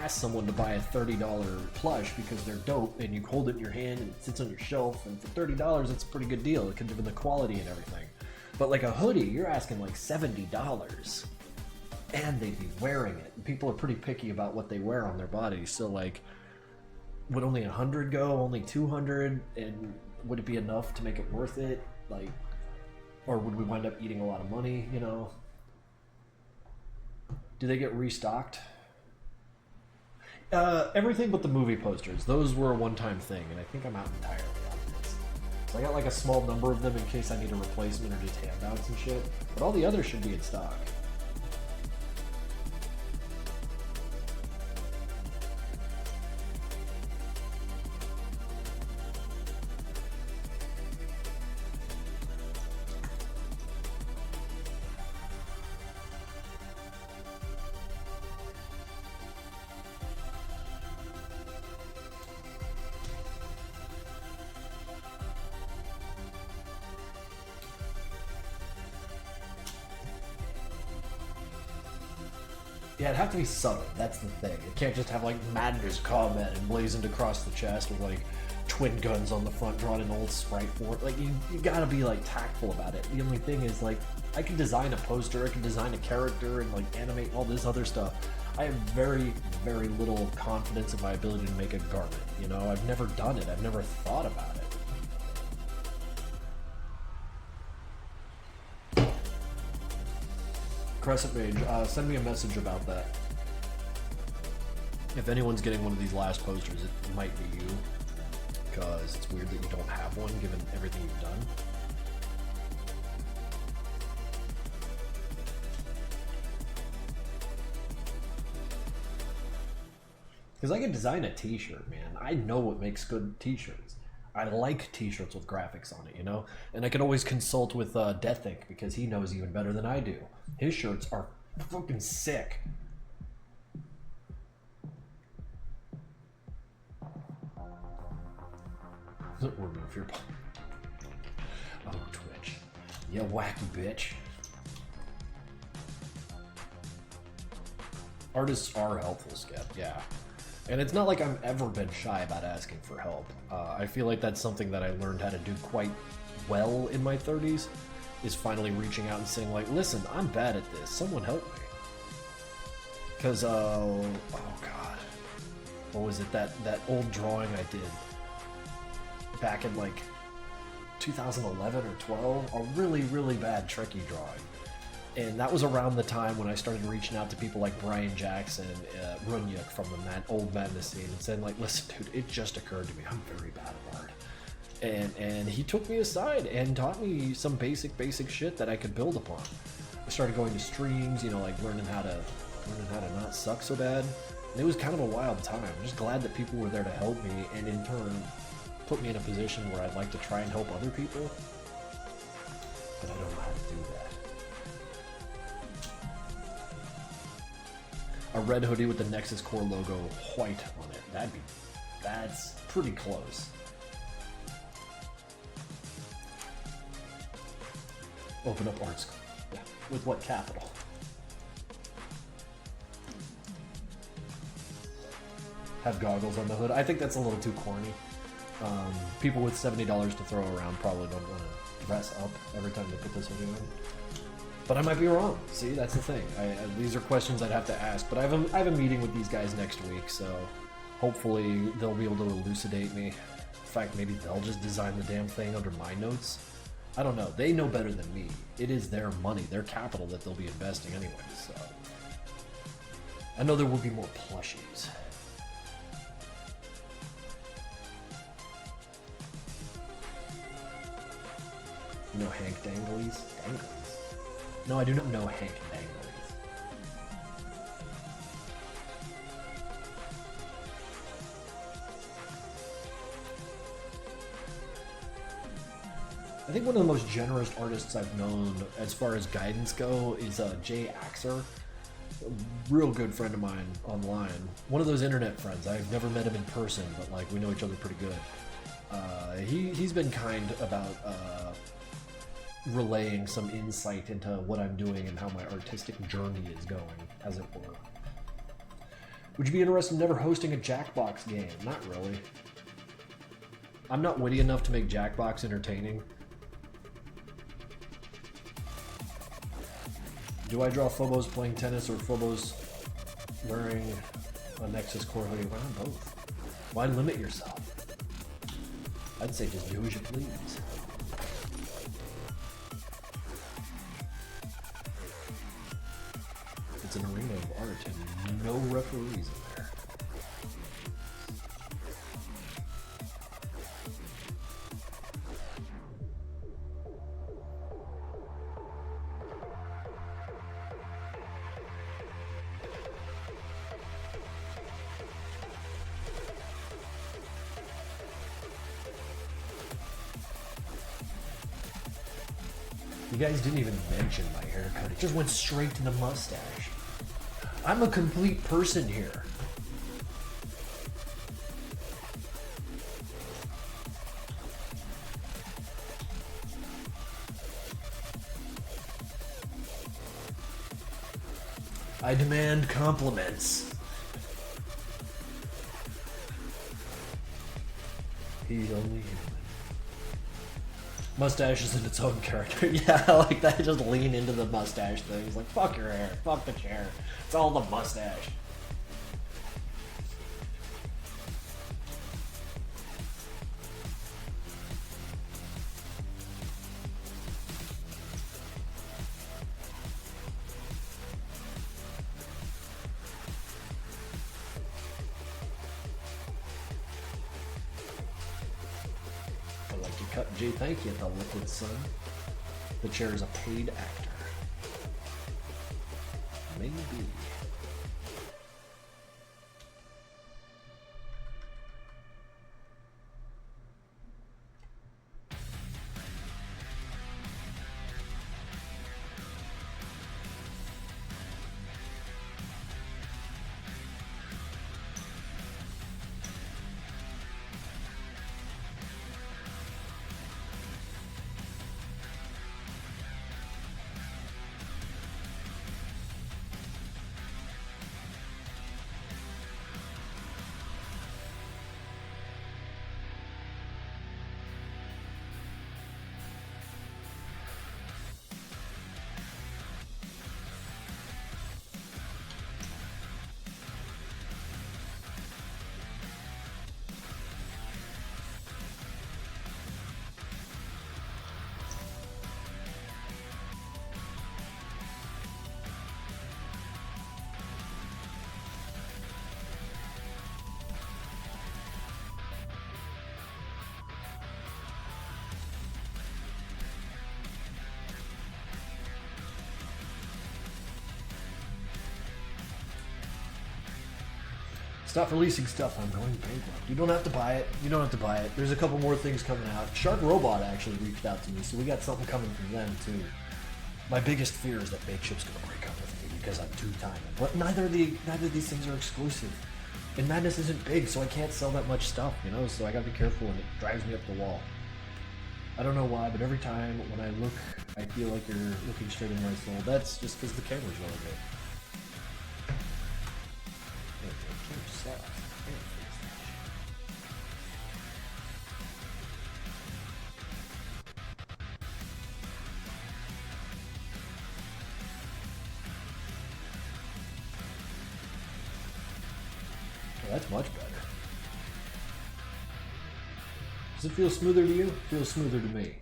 Speaker 1: ask someone to buy a $30 plush because they're dope, and you hold it in your hand and it sits on your shelf, and for $30, it's a pretty good deal, given the quality and everything. But like a hoodie, you're asking like $70, and they'd be wearing it. And people are pretty picky about what they wear on their bodies, so like, would only 100 go? Only 200? And would it be enough to make it worth it? Like, or would we wind up eating a lot of money, you know? Do they get restocked? Everything but the movie posters. Those were a one-time thing, and I think I'm out entirely on this. So I got like a small number of them in case I need a replacement or just handouts and shit. But all the others should be in stock. Yeah, it'd have to be subtle, that's the thing. It can't just have like Madness Combat emblazoned across the chest with like twin guns on the front drawn in old sprite for it. Like, you gotta be like tactful about it. The only thing is, like, I can design a poster, I can design a character and like animate all this other stuff. I have very, very little confidence in my ability to make a garment, you know? I've never done it, I've never thought about it. Crescent Mage, send me a message about that. If anyone's getting one of these last posters, it might be you, because it's weird that you don't have one given everything you've done. Because I can design a t-shirt, man. I know what makes good t-shirts. I like t-shirts with graphics on it, you know? And I can always consult with Death Ink because he knows even better than I do. His shirts are fucking sick. Remove your... Oh, Twitch. You wacky bitch. Artists are helpful, Skep, yeah. And it's not like I've ever been shy about asking for help. I feel like that's something that I learned how to do quite well in my 30s, is finally reaching out and saying, like, listen, I'm bad at this, someone help me. Because, oh god, what was it, that old drawing I did back in like 2011 or 12, a really, really bad Trekkie drawing. And that was around the time when I started reaching out to people like Brian Jackson and Runyuk from the old Madness scene and saying, like, listen, dude, it just occurred to me, I'm very bad at art. And he took me aside and taught me some basic shit that I could build upon. I started going to streams, you know, like learning how to not suck so bad. And it was kind of a wild time. I'm just glad that people were there to help me and in turn put me in a position where I'd like to try and help other people. But I don't know how to do that. A red hoodie with the Nexus Core logo white on it. That's pretty close. Open up art school. Yeah. With what capital? Have goggles on the hood. I think that's a little too corny. People with $70 to throw around probably don't want to dress up every time they put this hoodie on. But I might be wrong. See, that's the thing. These are questions I'd have to ask. But I have a meeting with these guys next week, so hopefully they'll be able to elucidate me. In fact, maybe they'll just design the damn thing under my notes. I don't know. They know better than me. It is their money, their capital that they'll be investing anyway, so... I know there will be more plushies. You know Hank Danglies? Danglies? No, I do not know Hank Danglies. I think one of the most generous artists I've known as far as guidance go is Jay Axer. A real good friend of mine online. One of those internet friends. I've never met him in person, but like we know each other pretty good. He's been kind about relaying some insight into what I'm doing and how my artistic journey is going, as it were. Would you be interested in never hosting a Jackbox game? Not really. I'm not witty enough to make Jackbox entertaining. Do I draw Phobos playing tennis or Phobos wearing a Nexus Core hoodie? Why not both? Why limit yourself? I'd say just do as you please. It's an arena of art and no referees in there. You guys didn't even mention my haircut. It just went straight to the mustache. I'm a complete person here. I demand compliments. He's only human. Mustache is in its own character. Yeah, like that. Just lean into the mustache thing. He's like, fuck your hair, fuck the chair. It's all the mustache. Jay, thank you, the Liquid Sun. The chair is a paid actor. Maybe. Stop releasing stuff. I'm going bankrupt. You don't have to buy it. You don't have to buy it. There's a couple more things coming out. Shark Robot actually reached out to me, so we got something coming from them too. My biggest fear is that Big Ship's gonna break up with me. because I'm two-timing. But neither of these things are exclusive. And Madness isn't big, so I can't sell that much stuff, you know? So I gotta be careful, and it drives me up the wall. I don't know why, but every time when I look, I feel like you're looking straight into my soul. That's just because the camera's really good. Hey, the camera sucks. I can't fix that shit. Oh, that's much better. Does it feel smoother to you? It feels smoother to me.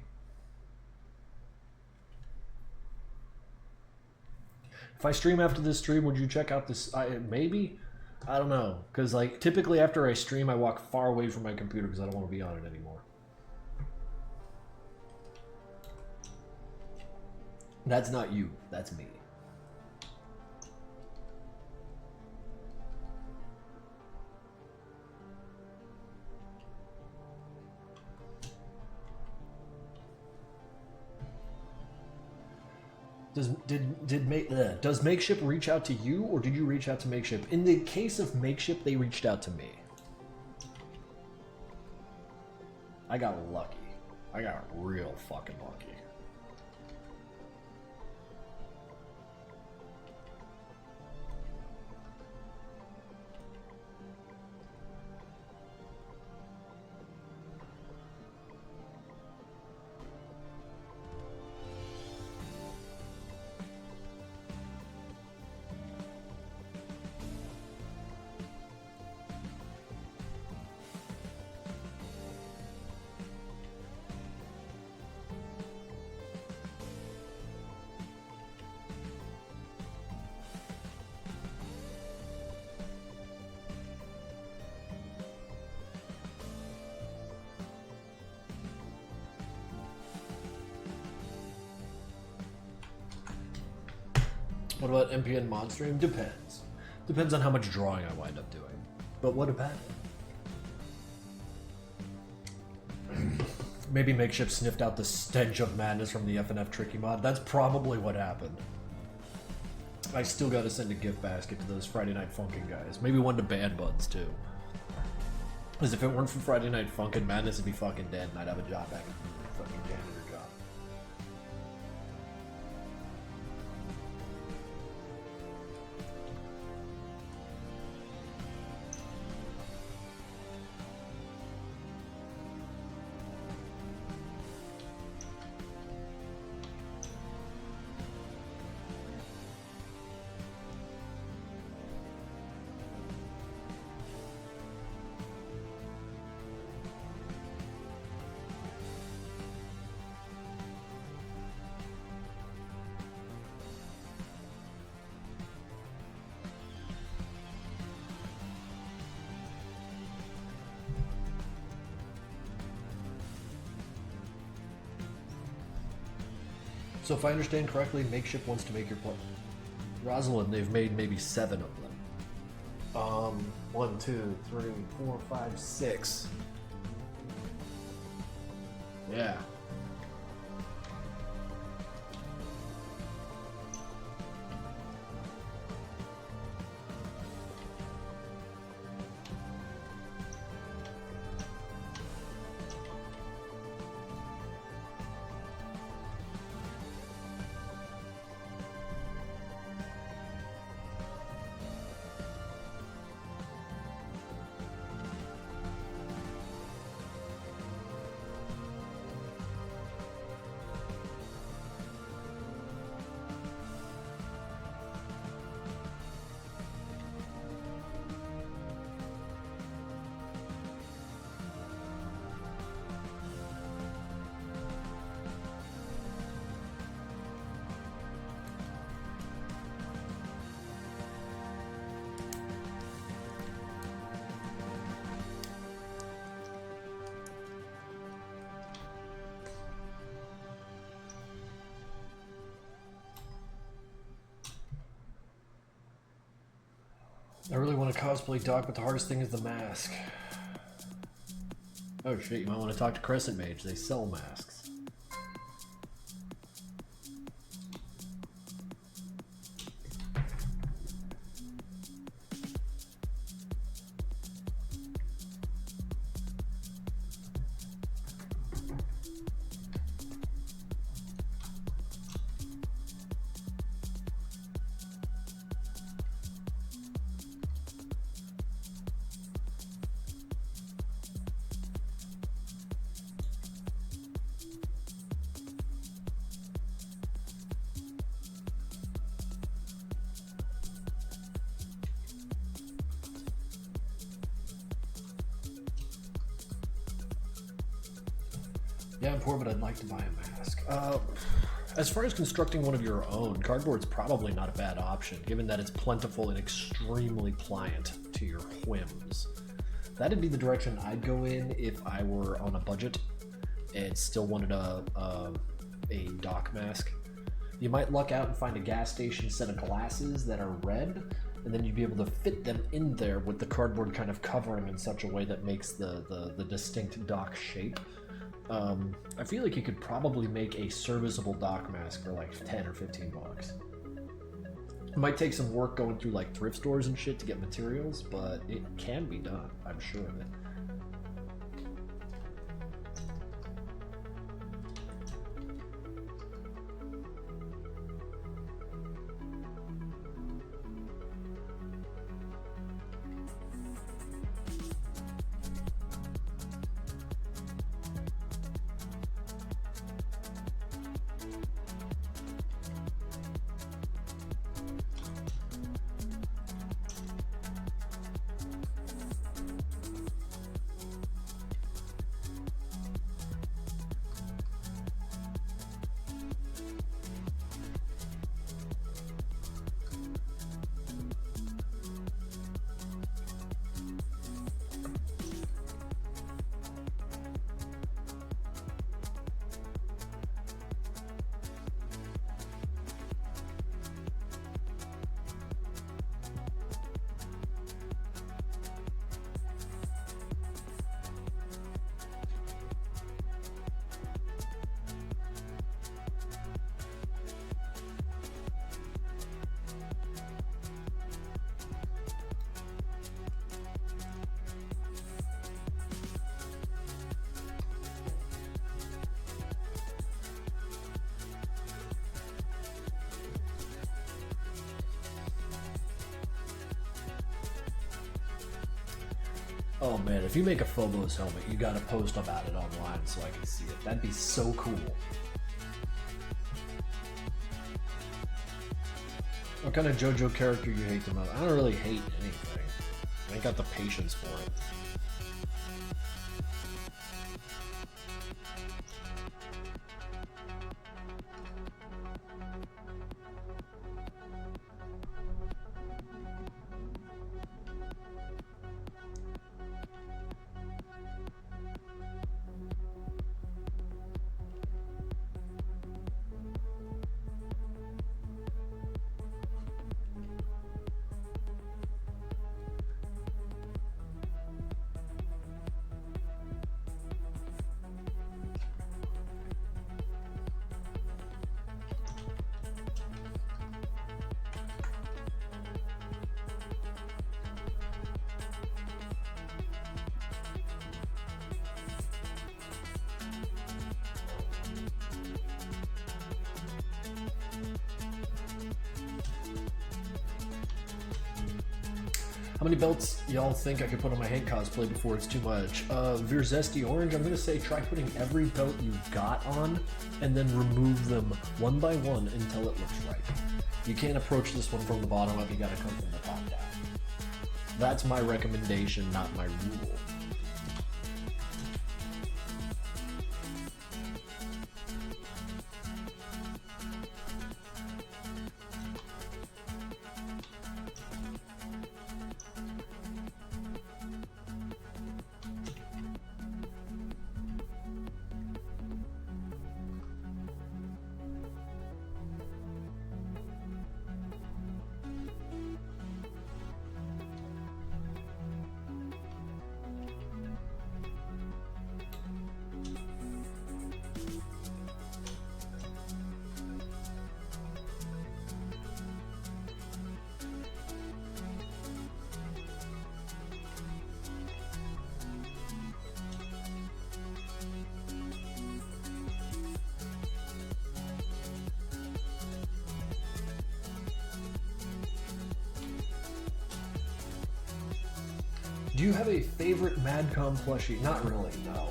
Speaker 1: If I stream after this stream, would you check out this? Maybe? I don't know. Because, like, typically after I stream, I walk far away from my computer because I don't want to be on it anymore. That's not you. That's me. Does Makeship reach out to you, or did you reach out to Makeship? In the case of Makeship, they reached out to me. I got lucky. I got real fucking lucky. What about MPN mod stream? Depends. Depends on how much drawing I wind up doing. But what about it? Maybe Makeship sniffed out the stench of madness from the FNF Tricky mod. That's probably what happened. I still gotta send a gift basket to those Friday Night Funkin' guys. Maybe one to Bad Buds too. Because if it weren't for Friday Night Funkin', Madness would be fucking dead and I'd have a job back in the fucking janitor job. So if I understand correctly, Makeship wants to make your play. Rosalind, they've made maybe 7 of them. 1, 2, 3, 4, 5, 6. Yeah. I really want to cosplay Doc, but the hardest thing is the mask. Oh shit, you might want to talk to Crescent Mage. They sell masks. Yeah, I'm poor, but I'd like to buy a mask. As far as constructing one of your own, cardboard's probably not a bad option, given that it's plentiful and extremely pliant to your whims. That'd be the direction I'd go in if I were on a budget and still wanted a dock mask. You might luck out and find a gas station set of glasses that are red, and then you'd be able to fit them in there with the cardboard kind of covering in such a way that makes the distinct dock shape. I feel like you could probably make a serviceable dock mask for like 10 or 15 bucks. It might take some work going through like thrift stores and shit to get materials, but it can be done, I'm sure of it. Oh man, if you make a Phobos helmet, you gotta post about it online so I can see it. That'd be so cool. What kind of JoJo character you hate the most? I don't really hate anything. I ain't got the patience for it. How many belts y'all think I could put on my Hank cosplay before it's too much? Virzesti Orange, I'm gonna say try putting every belt you've got on and then remove them one by one until it looks right. You can't approach this one from the bottom up, you gotta come from the top down. That's my recommendation, not my rule. Do you have a favorite Madcom plushie? Not really, no.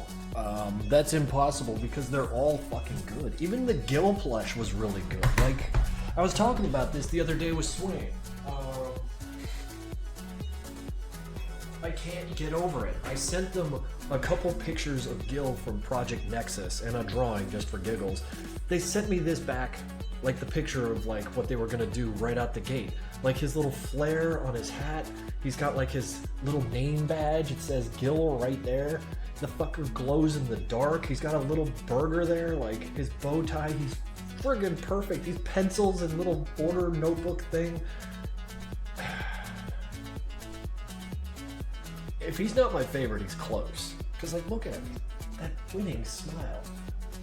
Speaker 1: That's impossible because they're all fucking good. Even the Gil plush was really good. Like, I was talking about this the other day with Swain. I can't get over it. I sent them a couple pictures of Gil from Project Nexus and a drawing just for giggles. They sent me this back, like the picture of like what they were gonna do right out the gate. Like his little flare on his hat. He's got like his little name badge. It says Gil right there. The fucker glows in the dark. He's got a little burger there, like his bow tie. He's friggin' perfect. These pencils and little border notebook thing. If he's not my favorite, he's close. Because, like, look at him. That winning smile.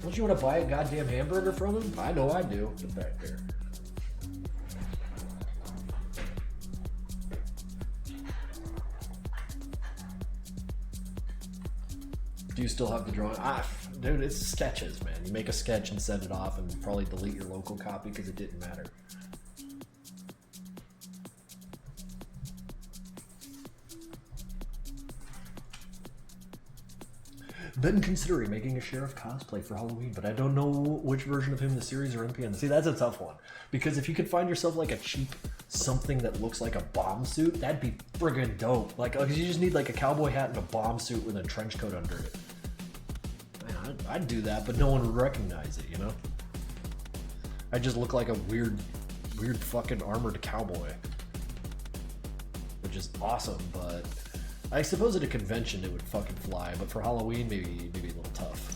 Speaker 1: Don't you want to buy a goddamn hamburger from him? I know I do. Get back there. Do you still have the drawing? Dude, it's sketches, man. You make a sketch and send it off and probably delete your local copy because it didn't matter. Been considering making a Sheriff cosplay for Halloween, but I don't know which version of him, the series or NPN. See, that's a tough one. Because if you could find yourself like a cheap something that looks like a bomb suit, that'd be friggin' dope. Like, cause you just need like a cowboy hat and a bomb suit with a trench coat under it. Man, I'd do that, but no one would recognize it, you know? I'd just look like a weird fucking armored cowboy. Which is awesome, but I suppose at a convention it would fucking fly, but for Halloween, maybe a little tough.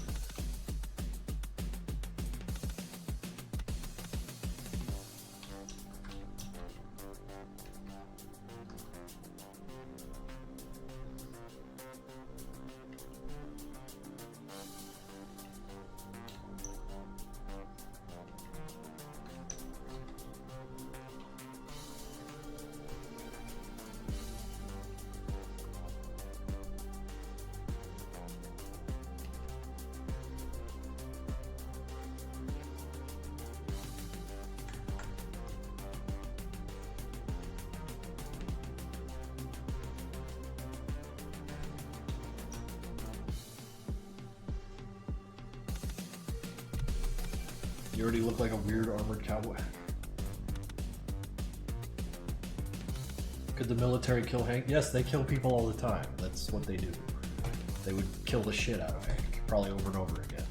Speaker 1: You already look like a weird armored cowboy. Could the military kill Hank? Yes, they kill people all the time. That's what they do. They would kill the shit out of Hank, probably over and over again.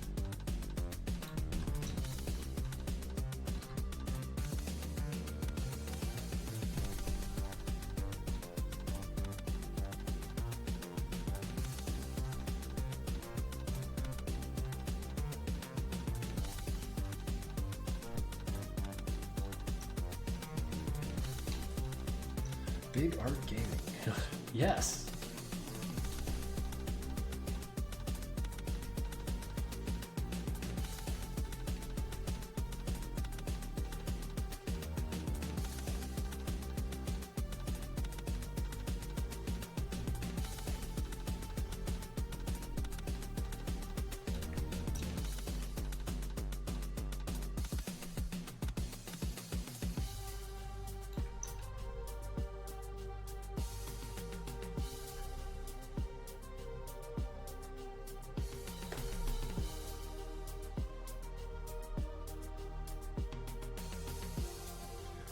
Speaker 1: Big art gaming. Yes.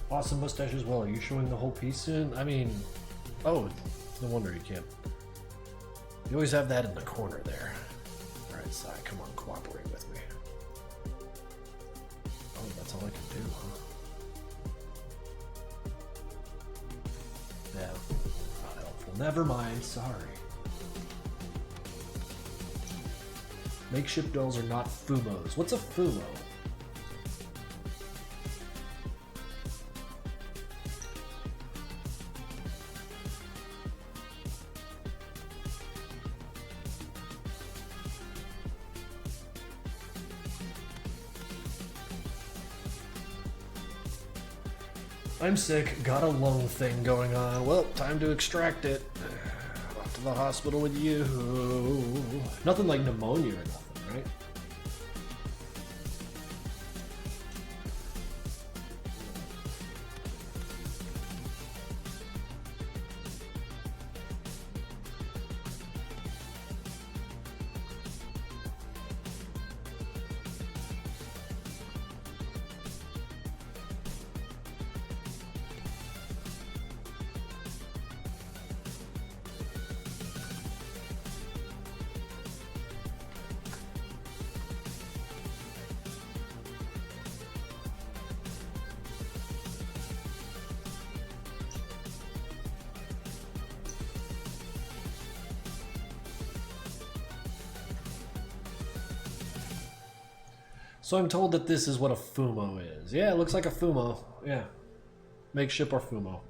Speaker 1: Awesome mustache as well. Are you showing the whole piece soon? I mean, oh, no wonder you can't. You always have that in the corner there. All right, Sai, come on, cooperate with me. Oh, that's all I can do, huh? Yeah, not helpful. Never mind, sorry. Makeshift dolls are not fumos. What's a fumo? I'm sick, got a lung thing going on. Well, time to extract it. Off to the hospital with you. Nothing like pneumonia or nothing, right? So I'm told that this is what a fumo is. Yeah, it looks like a fumo. Yeah. Makeshift or fumo.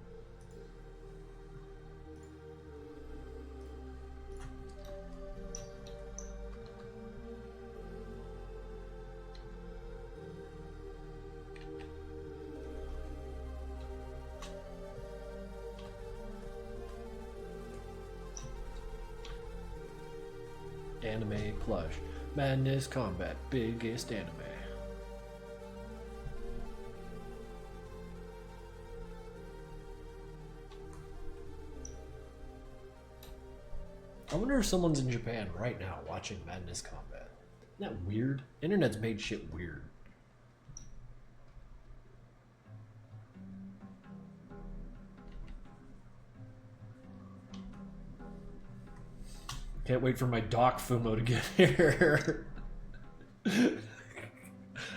Speaker 1: Anime plush. Madness Combat. Biggest anime. I wonder if someone's in Japan right now watching Madness Combat. Isn't that weird? Internet's made shit weird. Can't wait for my Doc Fumo to get here.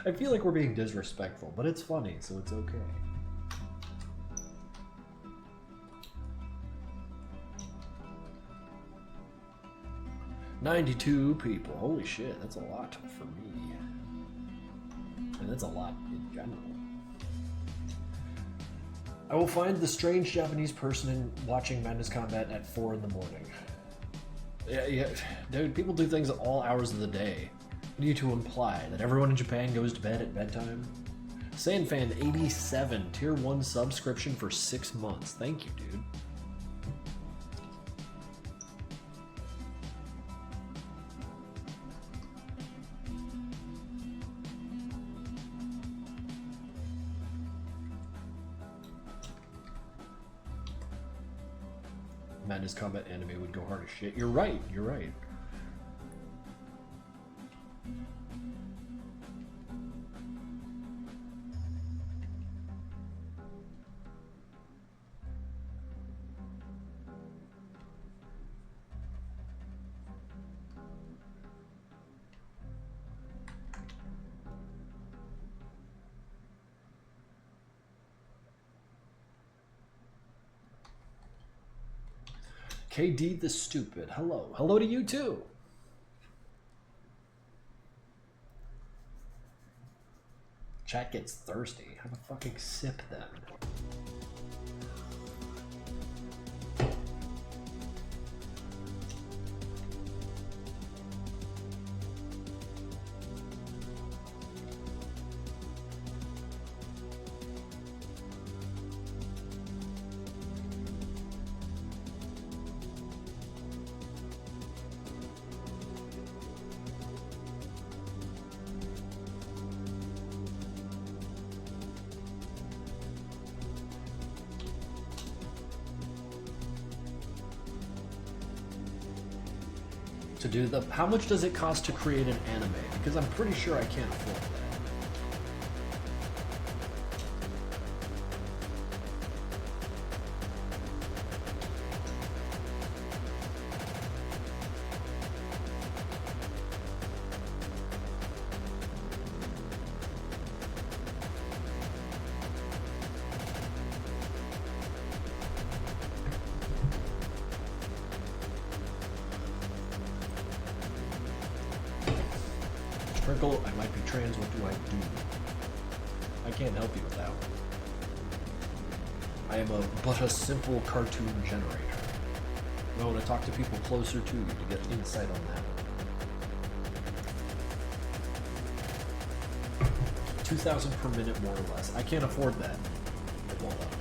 Speaker 1: I feel like we're being disrespectful, but it's funny, so it's okay. "92 people. Holy shit, that's a lot for me. And that's a lot in general. I will find the strange Japanese person watching Madness Combat at 4 in the morning. Yeah, dude, people do things at all hours of the day. What are you to imply? That everyone in Japan goes to bed at bedtime? Sandfan87, tier 1 subscription for 6 months. Thank you, dude. Madness Combat anime would go hard as shit. You're right, you're right. KD the Stupid. Hello. Hello to you too. Chat gets thirsty. Have a fucking sip then. To do the, how much does it cost to create an anime? Because I'm pretty sure I can't afford that. Krinkle, I might be trans, what do I do? I can't help you with that one. I am but a simple cartoon generator. I want to talk to people closer to you to get insight on that. 2,000 per minute, more or less. I can't afford that. It won't let me.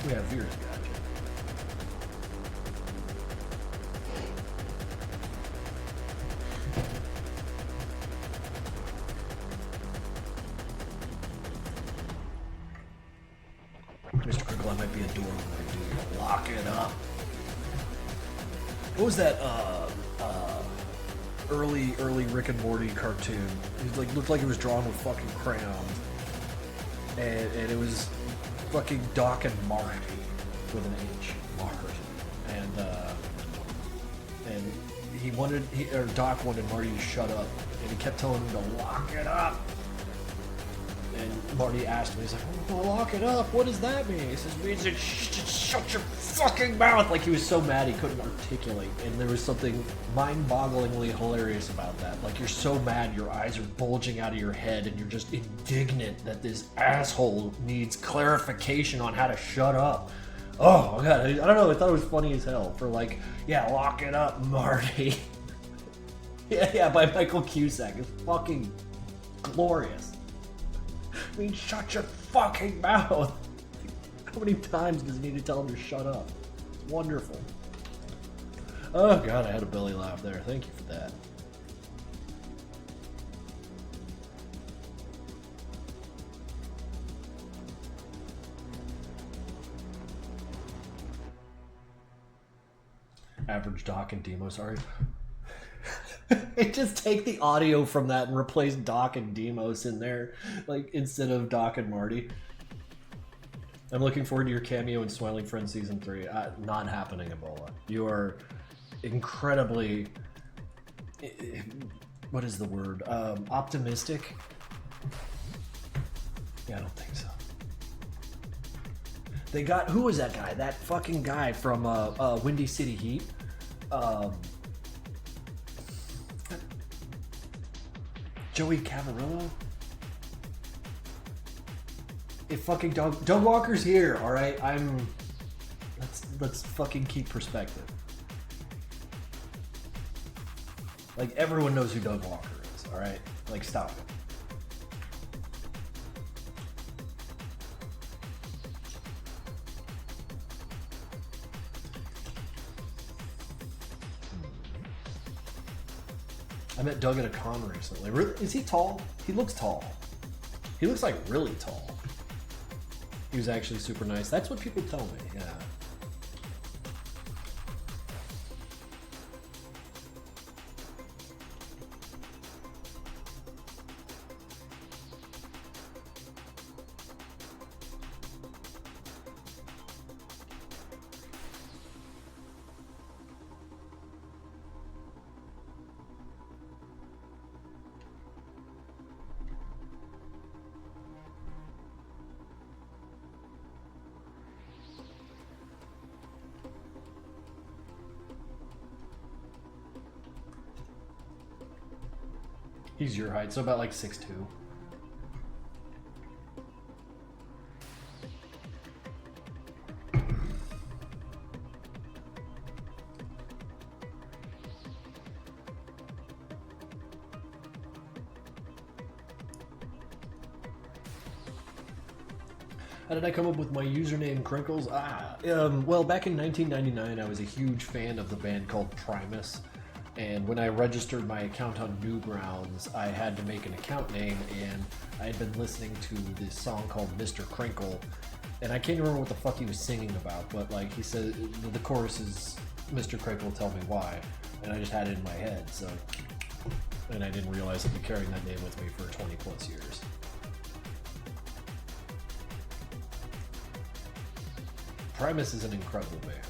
Speaker 1: Yeah, Veer's got you. Mr. Krinkle, I might be adorable when I do. Lock it up. What was that, early Rick and Morty cartoon? It like looked like it was drawn with fucking crayons. and it was fucking Doc and Marty with an H, Marty, and Doc wanted Marty to shut up, and he kept telling him to lock it up. And Marty asked him, he's like, oh, lock it up, what does that mean? He says, it means it shut your fucking mouth. Like, he was so mad he couldn't articulate, and there was something mind-bogglingly hilarious about that. Like, you're so mad your eyes are bulging out of your head, and you're just indignant that this asshole needs clarification on how to shut up. Oh, God, I don't know, I thought it was funny as hell for like, yeah, lock it up, Marty. yeah, by Michael Cusack. It's fucking glorious. I mean, shut your fucking mouth. How many times does he need to tell him to shut up? It's wonderful. Oh, God, I had a belly laugh there. Thank you for that. Average Doc and Demo, sorry. Just take the audio from that and replace Doc and Demos in there, like, instead of Doc and Marty. I'm looking forward to your cameo in Smiling Friends Season 3. Not happening, Ebola. You are incredibly... What is the word? Optimistic? Yeah, I don't think so. They got... Who was that guy? That fucking guy from Windy City Heat? Joey Cavarillo? If fucking Doug Walker's here, alright? Let's fucking keep perspective. Like, everyone knows who Doug Walker is, alright? Like, stop it. I met Doug at a con recently. Is he tall? He looks tall. He looks like really tall. He was actually super nice. That's what people tell me, yeah. He's your height, so about like 6'2". How did I come up with my username Krinkels? Well, back in 1999, I was a huge fan of the band called Primus. And when I registered my account on Newgrounds, I had to make an account name, and I had been listening to this song called Mr. Krinkle, and I can't remember what the fuck he was singing about, but like he said, the chorus is Mr. Krinkle, tell me why, and I just had it in my head, so, and I didn't realize I'd be carrying that name with me for 20 plus years. Primus is an incredible band.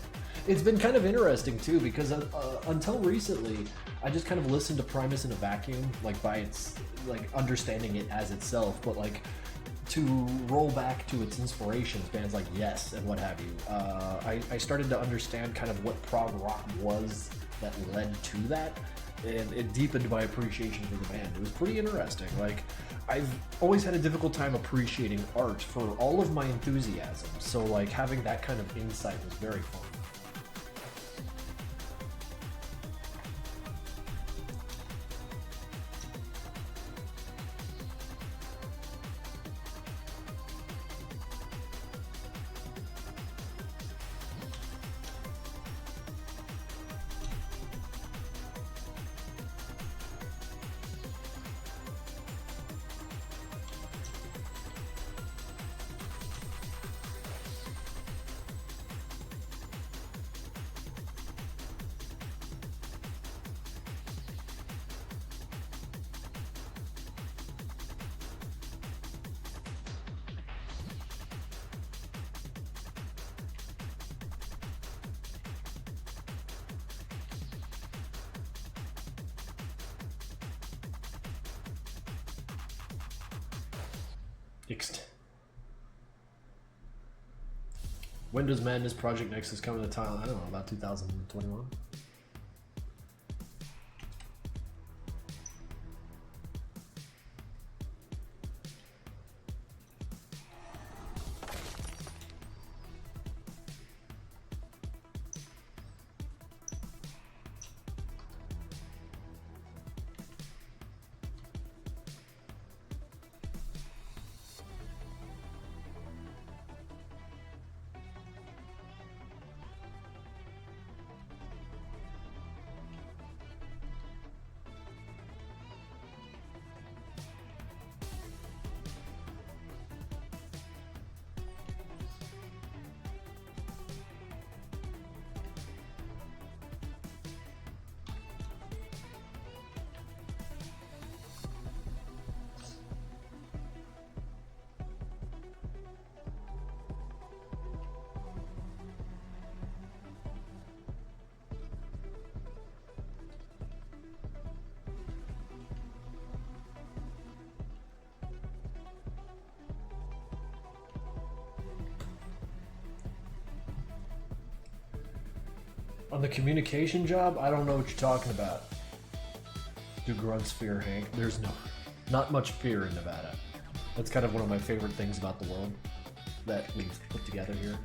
Speaker 1: It's been kind of interesting too, because until recently, I just kind of listened to Primus in a vacuum, like by its, like understanding it as itself, but like to roll back to its inspirations, bands like Yes and what have you, I started to understand kind of what prog rock was that led to that, and it deepened my appreciation for the band. It was pretty interesting. Like, I've always had a difficult time appreciating art for all of my enthusiasm, so like having that kind of insight was very fun. When does Madness Project Nexus come to Thailand? I don't know, about 2021. On the communication job, I don't know what you're talking about. Do grunts fear Hank? There's not much fear in Nevada. That's kind of one of my favorite things about the world that we've put together here.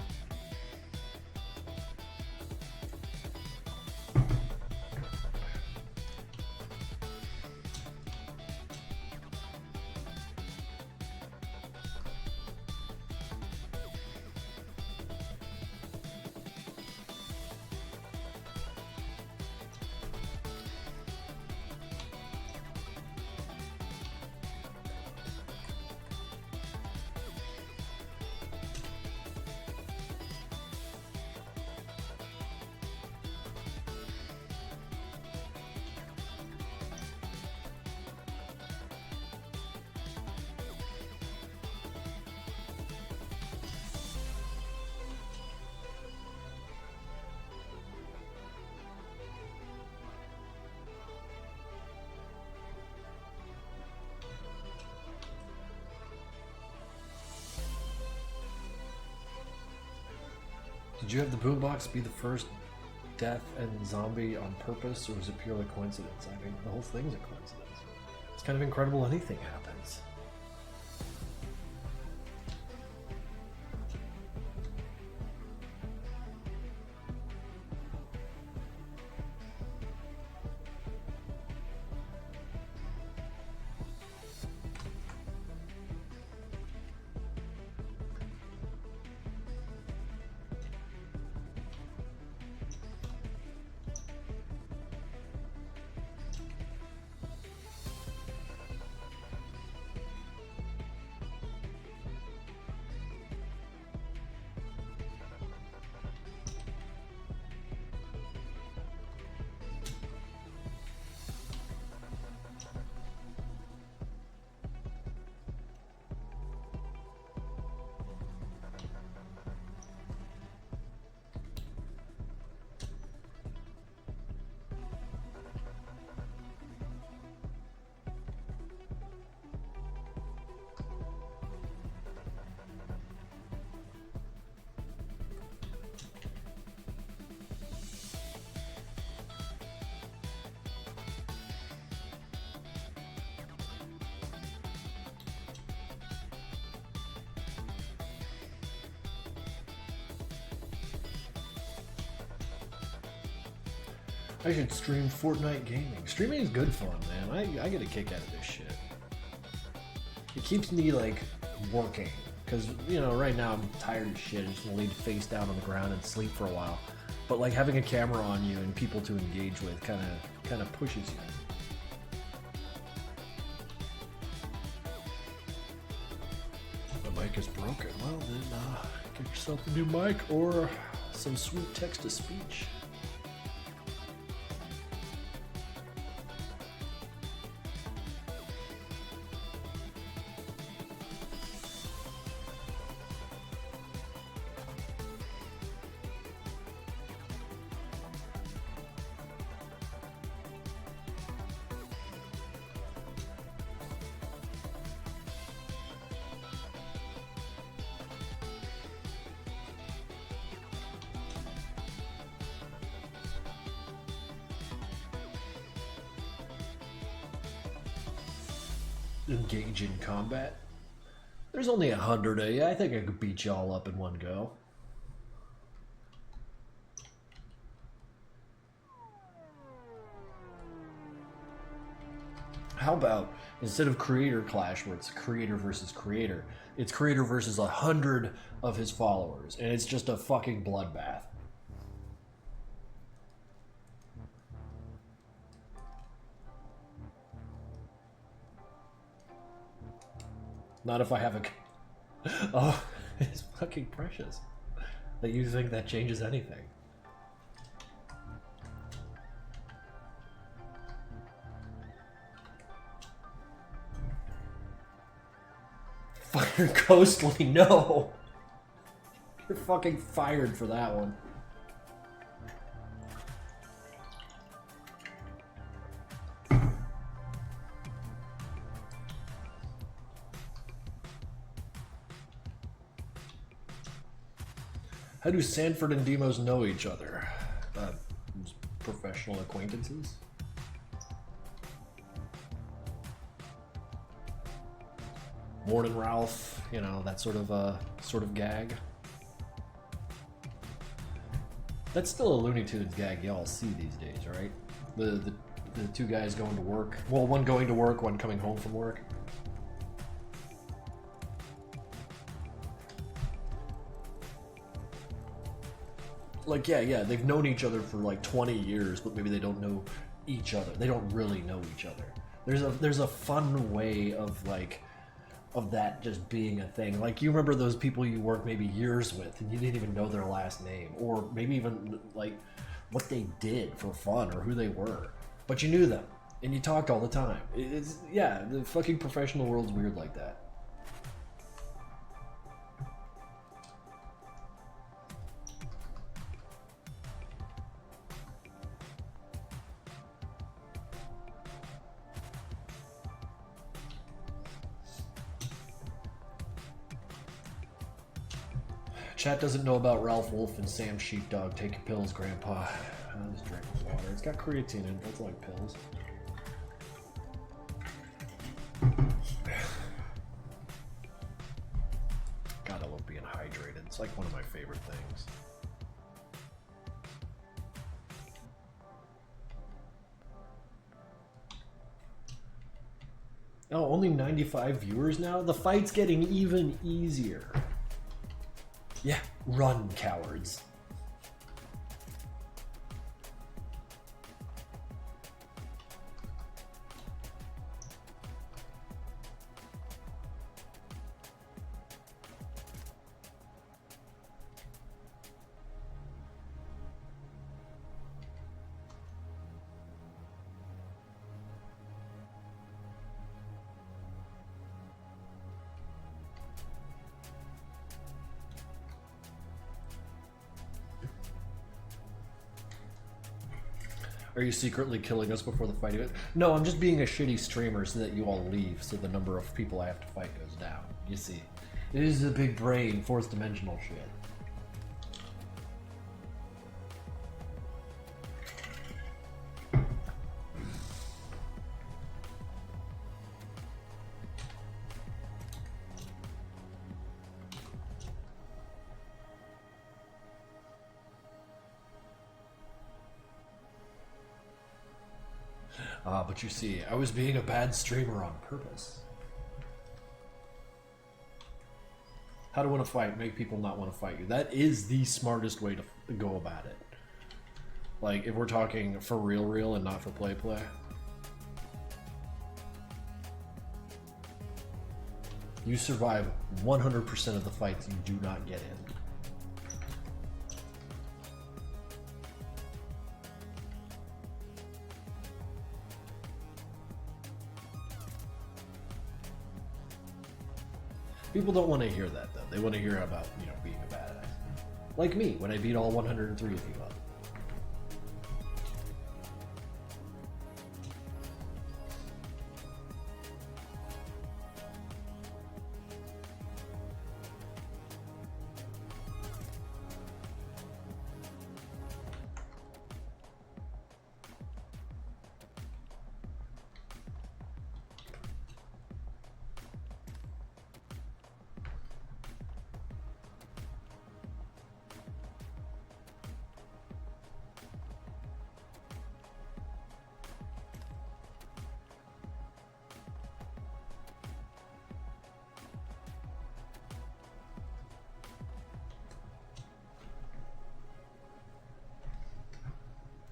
Speaker 1: Did you have the boombox be the first death and zombie on purpose, or was it purely coincidence? I mean, the whole thing's a coincidence. It's kind of incredible anything happens. I should stream Fortnite gaming. Streaming is good fun, man. I get a kick out of this shit. It keeps me, like, working. Because, you know, right now I'm tired as shit. I just want to lay face down on the ground and sleep for a while. But, like, having a camera on you and people to engage with kind of pushes you. The mic is broken. Well, then, get yourself a new mic or some sweet text-to-speech. engage in combat. There's only 100 of you. I think I could beat y'all up in one go. How about, instead of creator clash where it's creator versus creator, it's creator versus 100 of his followers, and it's just a fucking bloodbath. Not if I have a... Oh, it's fucking precious. That you think that changes anything. Fire Ghostly, no! You're fucking fired for that one. How do Sanford and Demos know each other? Professional acquaintances? Morning Ralph, you know, that sort of gag. That's still a Looney Tunes gag y'all see these days, right? The two guys going to work. Well, one going to work, one coming home from work. Like, yeah, they've known each other for like 20 years, but maybe they don't know each other. They don't really know each other. There's a fun way of like, of that just being a thing. Like, you remember those people you worked maybe years with and you didn't even know their last name, or maybe even like what they did for fun or who they were, but you knew them and you talked all the time. Yeah, the fucking professional world's weird like that. Chat doesn't know about Ralph Wolf and Sam Sheepdog. Take your pills, Grandpa. I'll just drink water. It's got creatine in it. It's like pills. God, I love being hydrated. It's like one of my favorite things. Oh, only 95 viewers now? The fight's getting even easier. Yeah, run, cowards. Are you secretly killing us before the fight event? No, I'm just being a shitty streamer so that you all leave, so the number of people I have to fight goes down. You see, it is a big brain, fourth dimensional shit. But you see, I was being a bad streamer on purpose. How to win a fight, make people not want to fight you. That is the smartest way to go about it. Like, if we're talking for real and not for play. You survive 100% of the fights you do not get in. People don't want to hear that, though. They want to hear about, you know, being a badass. Like me, when I beat all 103 of you up.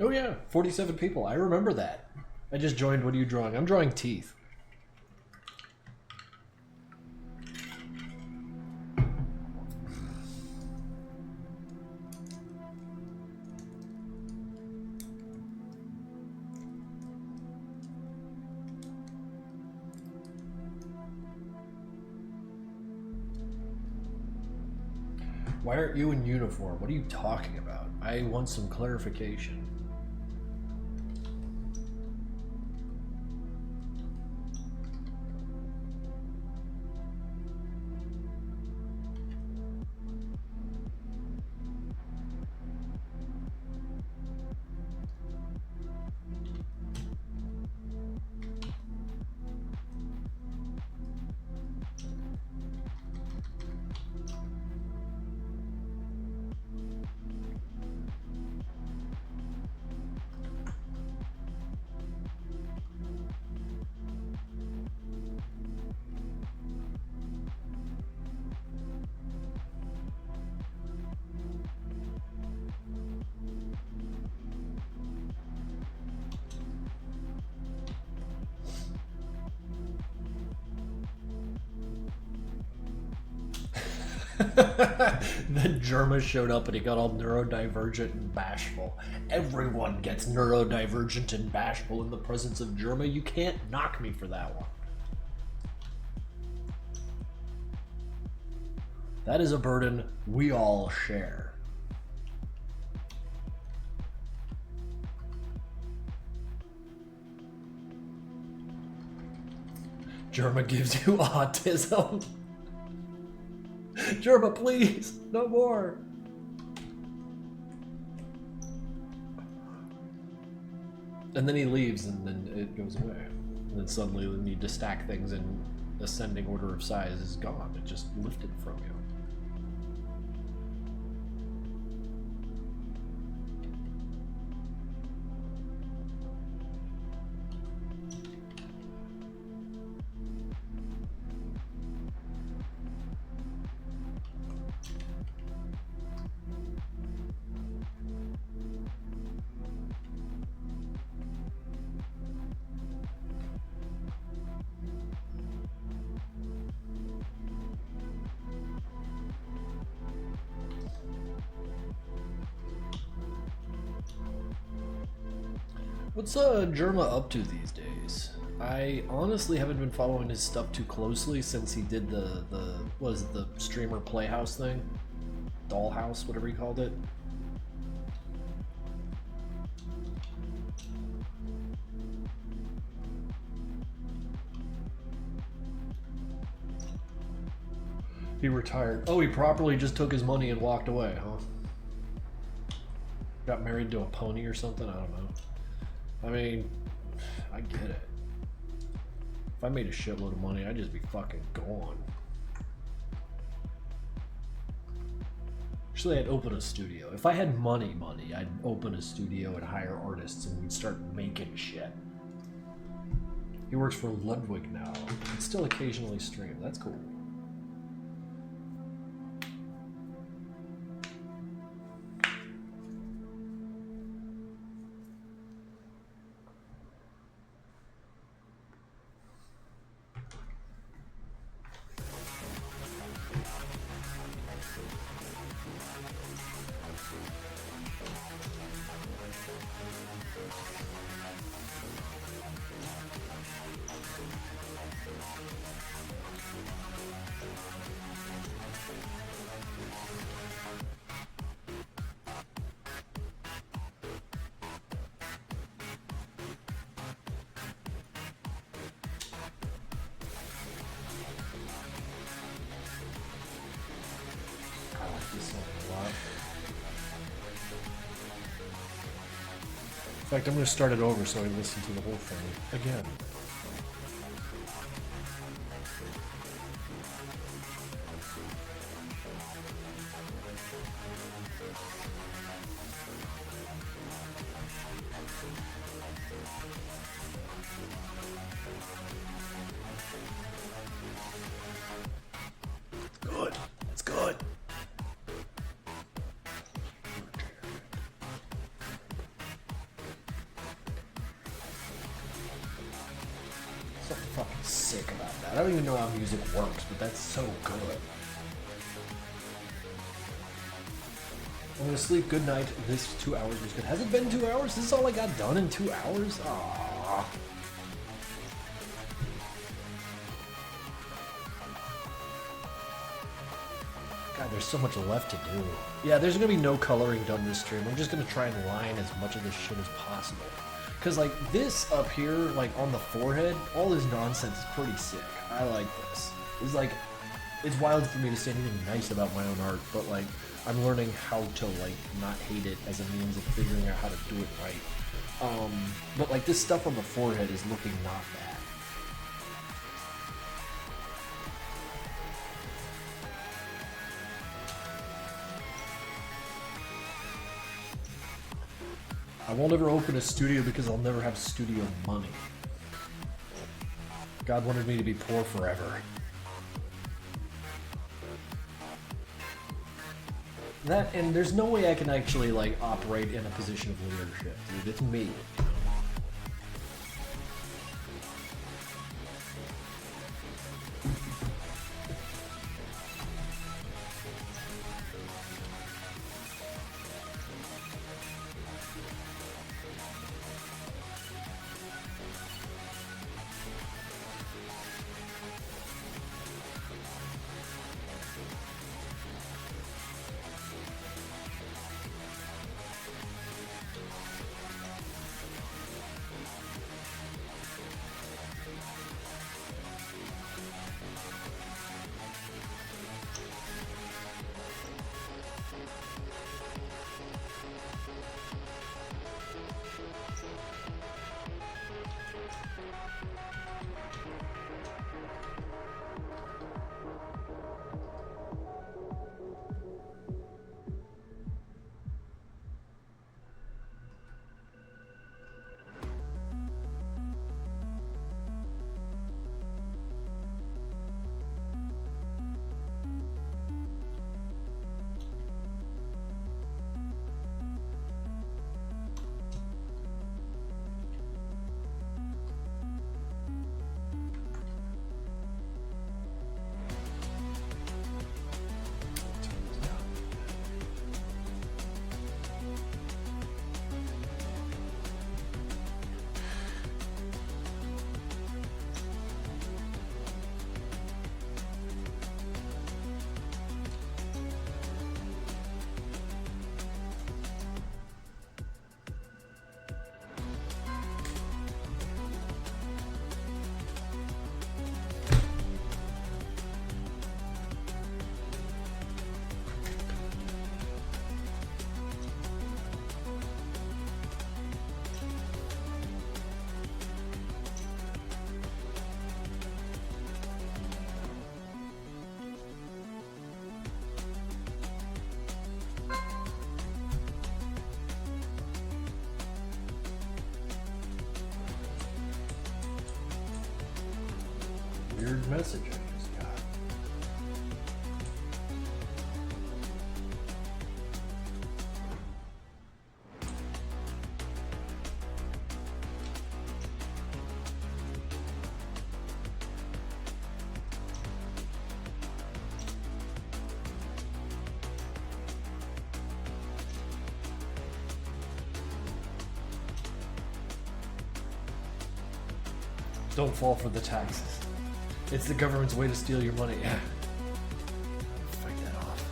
Speaker 1: Oh yeah, 47 people. I remember that. I just joined. What are you drawing? I'm drawing teeth. Why aren't you in uniform? What are you talking about? I want some clarification. Then Germa showed up and he got all neurodivergent and bashful. Everyone gets neurodivergent and bashful in the presence of Germa. You can't knock me for that one. That is a burden we all share. Germa gives you autism. Germa, please, no more. And then he leaves, and then it goes away. And then suddenly the need to stack things in ascending order of size is gone. It just lifted from you. What's Germa up to these days? I honestly haven't been following his stuff too closely since he did the what is it, the streamer playhouse thing? Dollhouse, whatever he called it. He retired. Oh, he properly just took his money and walked away, huh? Got married to a pony or something? I don't know. I mean, I get it. If I made a shitload of money, I'd just be fucking gone. Actually, I'd open a studio. If I had money, I'd open a studio and hire artists and we'd start making shit. He works for Ludwig now. He'd still occasionally stream. That's cool. In fact, I'm going to start it over so I listen to the whole thing again. Good. It's good. sick about that. I don't even know how music works, but that's so good. I'm gonna sleep. Good night. This 2 hours was good. Has it been 2 hours? This is all I got done in 2 hours? Aww. God, there's so much left to do. Yeah, there's gonna be no coloring done this stream. I'm just gonna try and line as much of this shit as possible. Cause like this up here, like on the forehead, all this nonsense is pretty sick. I like this. It's like, it's wild for me to say anything nice about my own art, but like, I'm learning how to like not hate it as a means of figuring out how to do it right. But like this stuff on the forehead is looking not bad. I won't ever open a studio because I'll never have studio money. God wanted me to be poor forever. That, and there's no way I can actually like operate in a position of leadership, dude. It's me. Weird message I just got. Don't fall for the taxes. It's the government's way to steal your money. Yeah. Fight that off.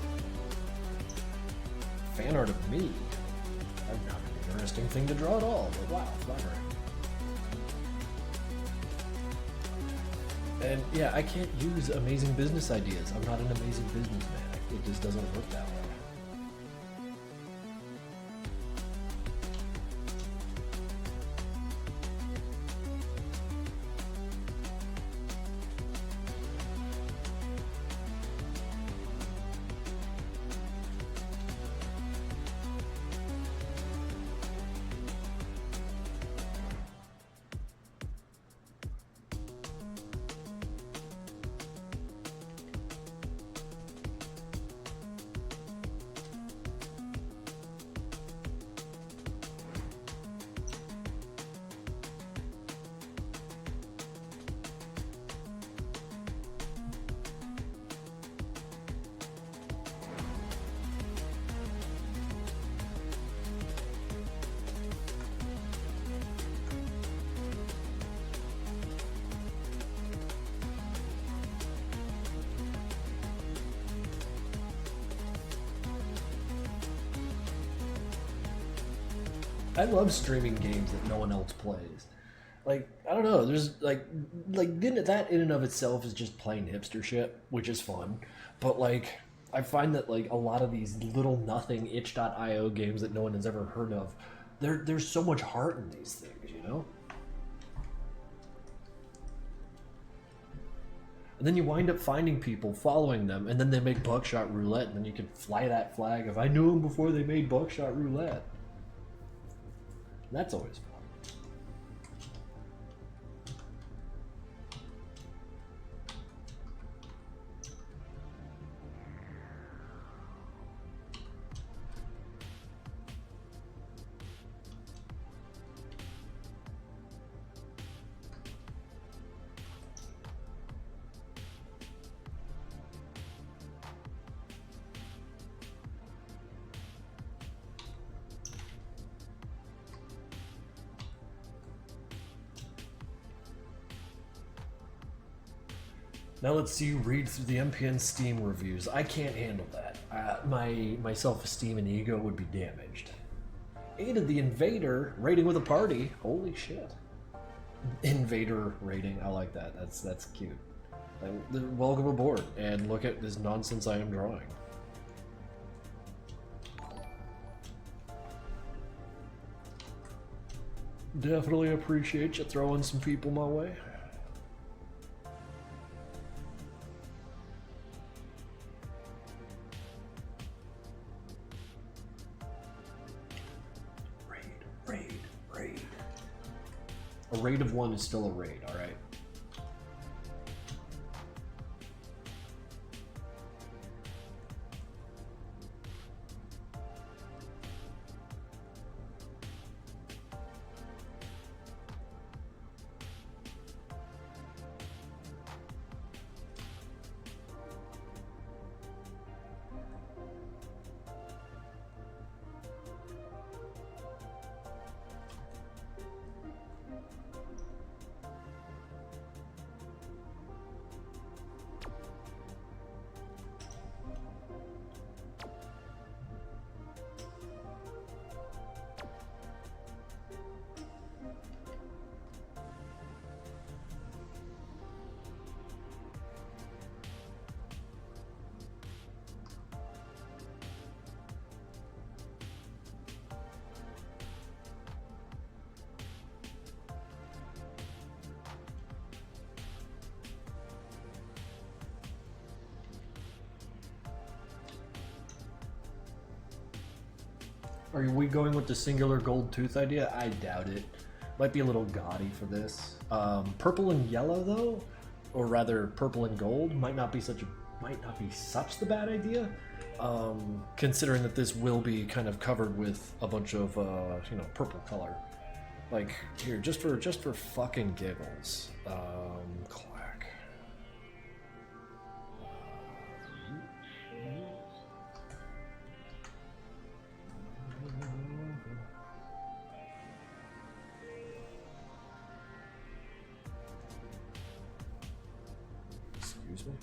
Speaker 1: Fan art of me? That'd not be an interesting thing to draw at all, but wow, flattering. And yeah, I can't use amazing business ideas. I'm not an amazing businessman. It just doesn't work that way. I love streaming games that no one else plays. Like, I don't know, there's like that in and of itself is just plain hipster shit, which is fun. But like, I find that like a lot of these little nothing itch.io games that no one has ever heard of, there's so much heart in these things, you know? And then you wind up finding people, following them, and then they make Buckshot Roulette, and then you can fly that flag of, I knew them before they made Buckshot Roulette. And that's always fun. Now let's see you read through the MPN Steam reviews. I can't handle that. My self-esteem and ego would be damaged. Aided the Invader rating with a party. Holy shit. Invader rating. I like that. That's cute. Welcome aboard, and look at this nonsense I am drawing. Definitely appreciate you throwing some people my way. Raid. A raid of one is still a raid, alright? Are we going with the singular gold tooth idea? I doubt it. Might be a little gaudy for this. Purple and yellow though, or rather purple and gold, might not be such the bad idea. Considering that this will be kind of covered with a bunch of purple color. Like here, just for fucking giggles. Clack. Excuse me.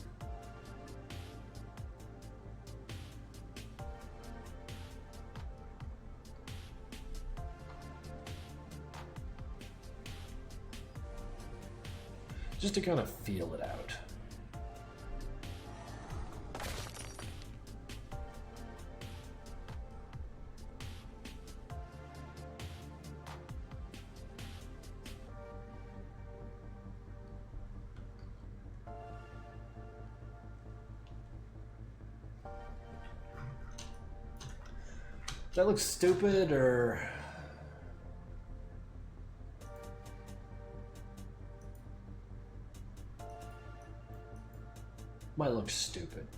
Speaker 1: Just to kind of feel it out. That looks stupid, or might look stupid.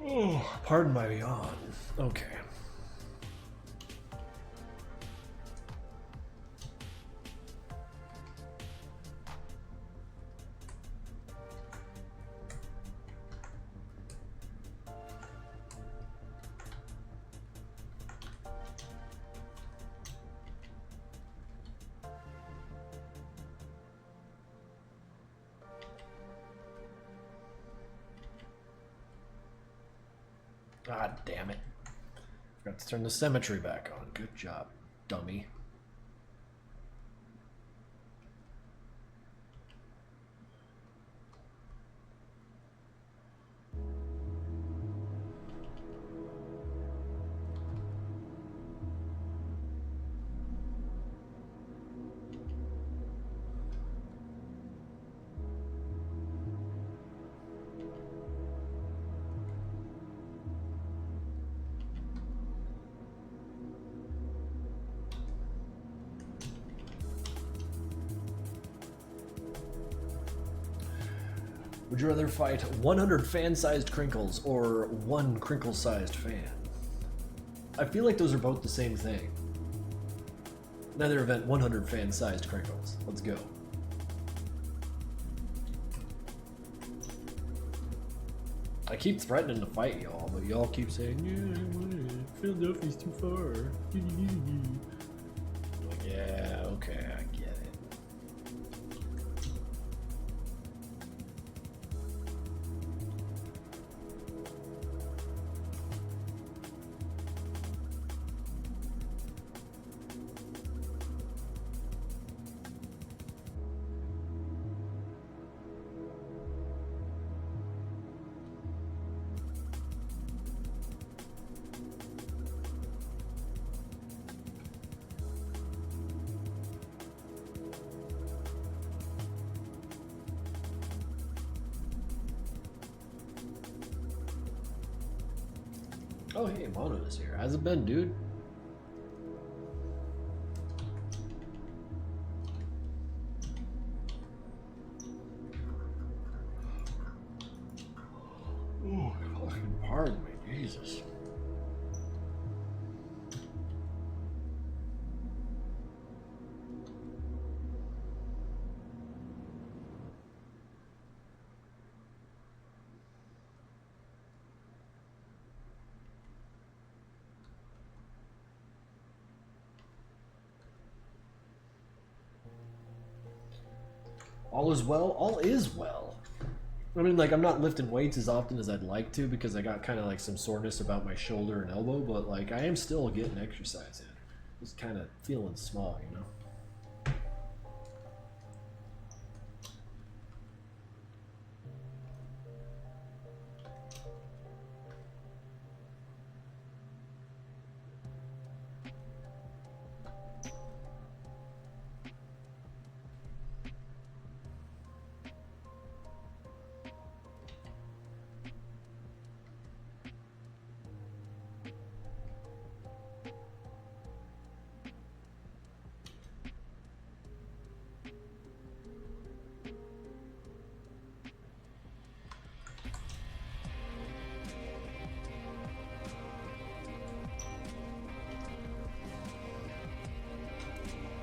Speaker 1: Oh, pardon my yawn. Okay. God damn it. Forgot to turn the symmetry back on. Good job, dummy. Would you rather fight 100 fan-sized Krinkles or one Krinkle-sized fan? I feel like those are both the same thing. Neither event 100 fan-sized Krinkles. Let's go. I keep threatening to fight y'all, but y'all keep saying, yeah, Philadelphia's too far. Like, yeah, okay, I get it. Oh, hey, Mono is here. How's it been, dude? Oh, fucking pardon me, Jesus. All is well? All is well. I mean, like, I'm not lifting weights as often as I'd like to because I got kind of like some soreness about my shoulder and elbow, but like, I am still getting exercise in. Just kind of feeling small, you know?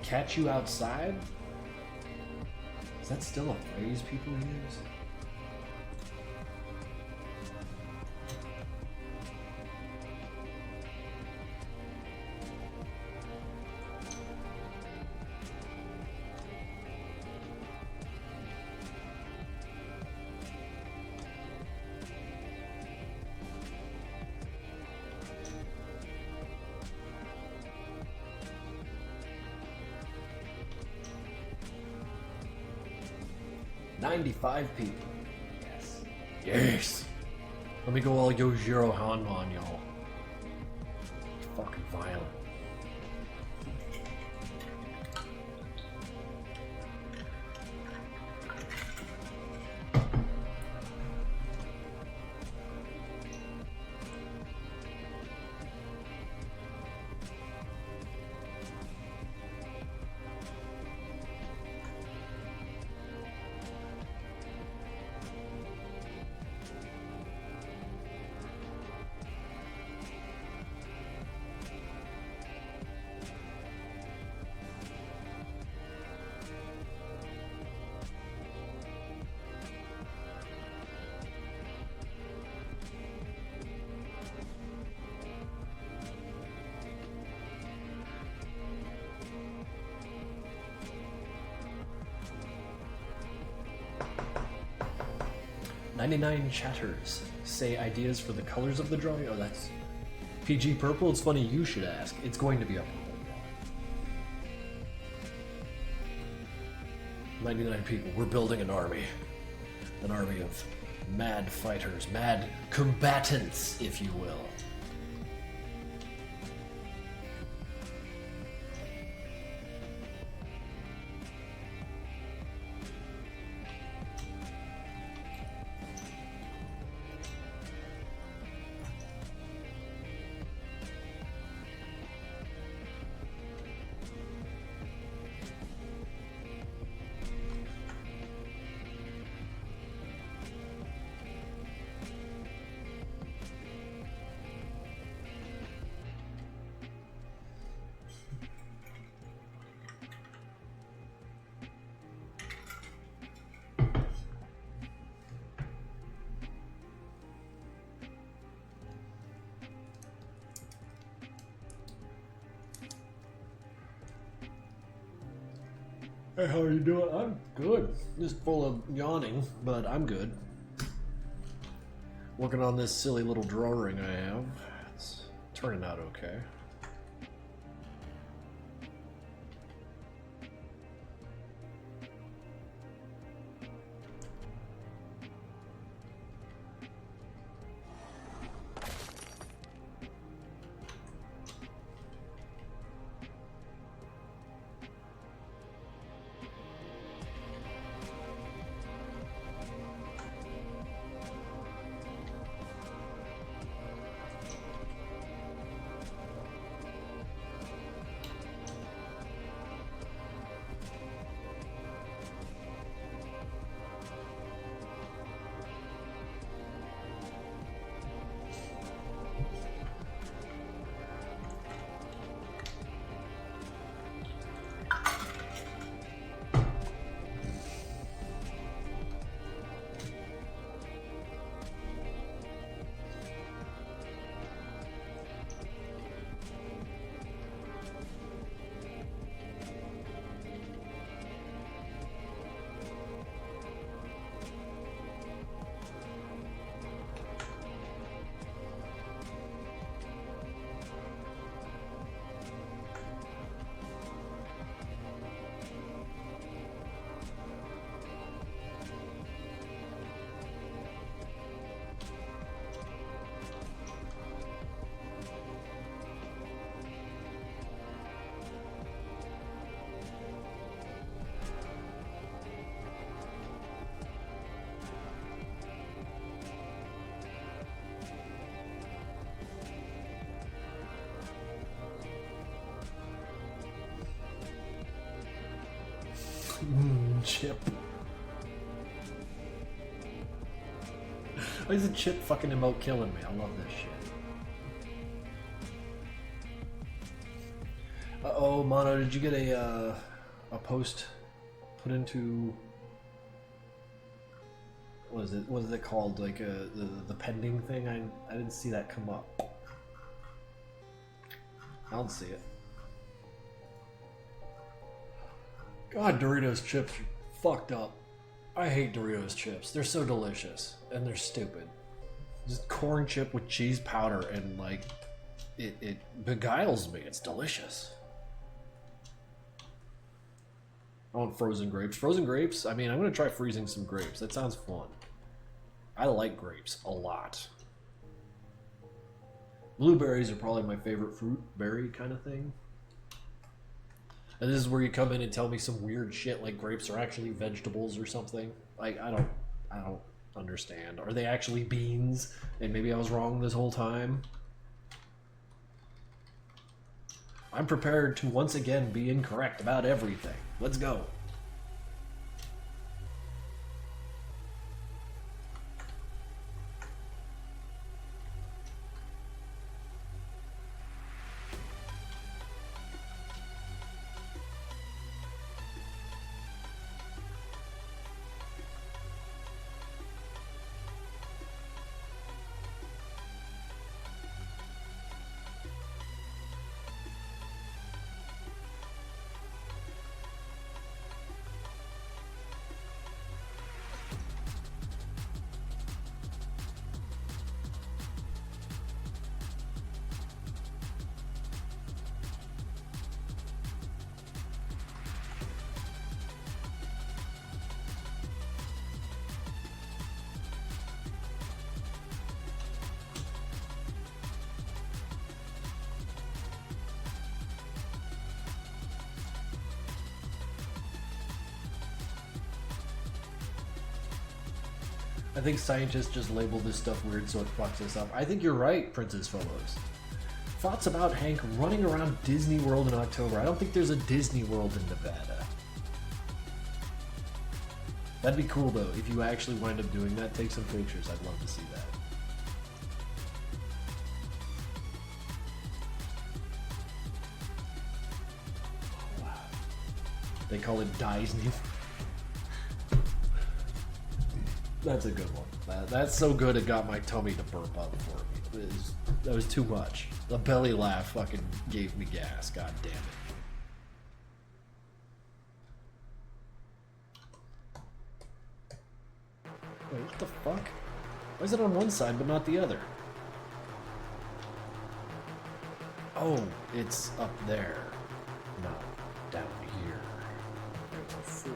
Speaker 1: Catch you outside? Is that still a phrase people use? Five people. Yes. Yes. Let me go all Yo Zero Han on y'all. Fucking violent. 99 chatters say ideas for the colors of the drawing. Oh, that's PG purple. It's funny you should ask. It's going to be a purple drawing. 99 people. We're building an army of mad fighters, mad combatants, if you will. Hey, how are you doing? I'm good. Just full of yawning, but I'm good. Working on this silly little drawing I have. It's turning out okay. Chip. Why is the chip fucking emote killing me? I love this shit. Uh-oh, Mono, did you get a post put into... What is it called? Like the pending thing? I didn't see that come up. I don't see it. God, Doritos chips are fucked up. I hate Doritos chips. They're so delicious. And they're stupid. Just corn chip with cheese powder and like... It beguiles me. It's delicious. I want frozen grapes. Frozen grapes? I mean, I'm going to try freezing some grapes. That sounds fun. I like grapes a lot. Blueberries are probably my favorite fruit, berry kind of thing. And this is where you come in and tell me some weird shit like grapes are actually vegetables or something. Like, I don't understand. Are they actually beans? And maybe I was wrong this whole time. I'm prepared to once again be incorrect about everything. Let's go. I think scientists just label this stuff weird so it fucks us up. I think you're right, Princess Fellows. Thoughts about Hank running around Disney World in October. I don't think there's a Disney World in Nevada. That'd be cool though, if you actually wind up doing that, take some pictures. I'd love to see that. Oh, wow. They call it Disney. That's a good one. That's so good it got my tummy to burp up for me. That was too much. The belly laugh fucking gave me gas. God damn it. Wait, what the fuck? Why is it on one side but not the other? Oh, it's up there. Not down here. Four.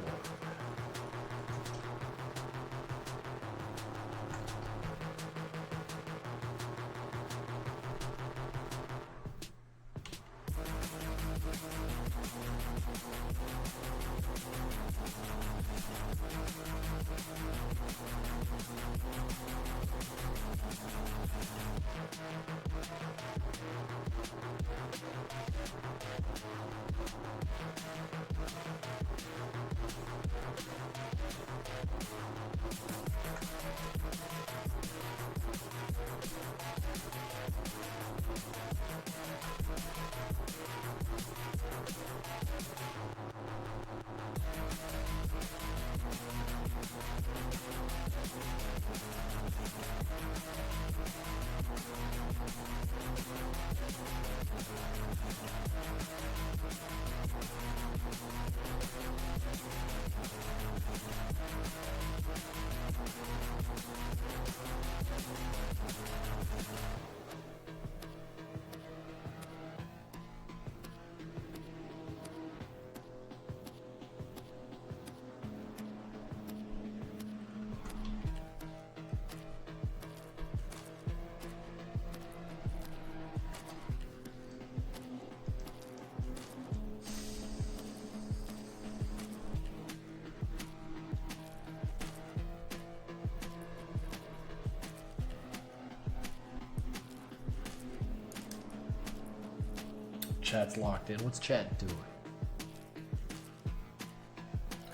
Speaker 1: Chat's locked in. What's chat doing?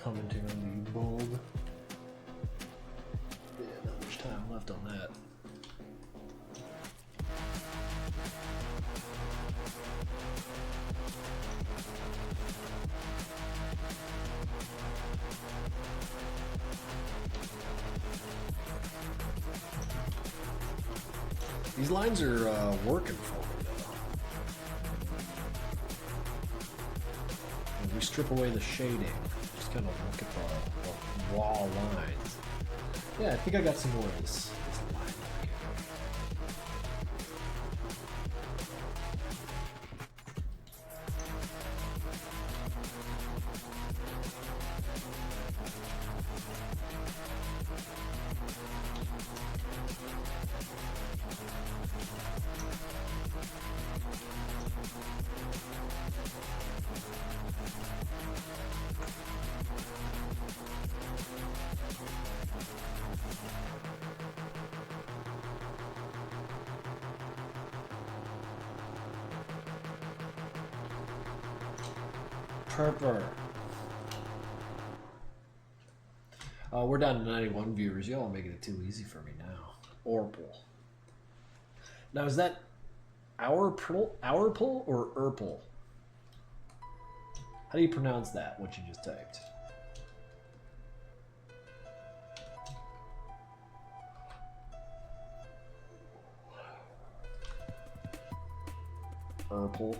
Speaker 1: Commenting on the bulb. Yeah, not much time left on that. These lines are working for me. We strip away the shading, just kind of look at the wall lines. Yeah, I think I got some more of this line. Purple. We're down to 91 viewers. Y'all are making it too easy for me now. Orple. Now is that Ourple or Urple? How do you pronounce that, what you just typed? Urple.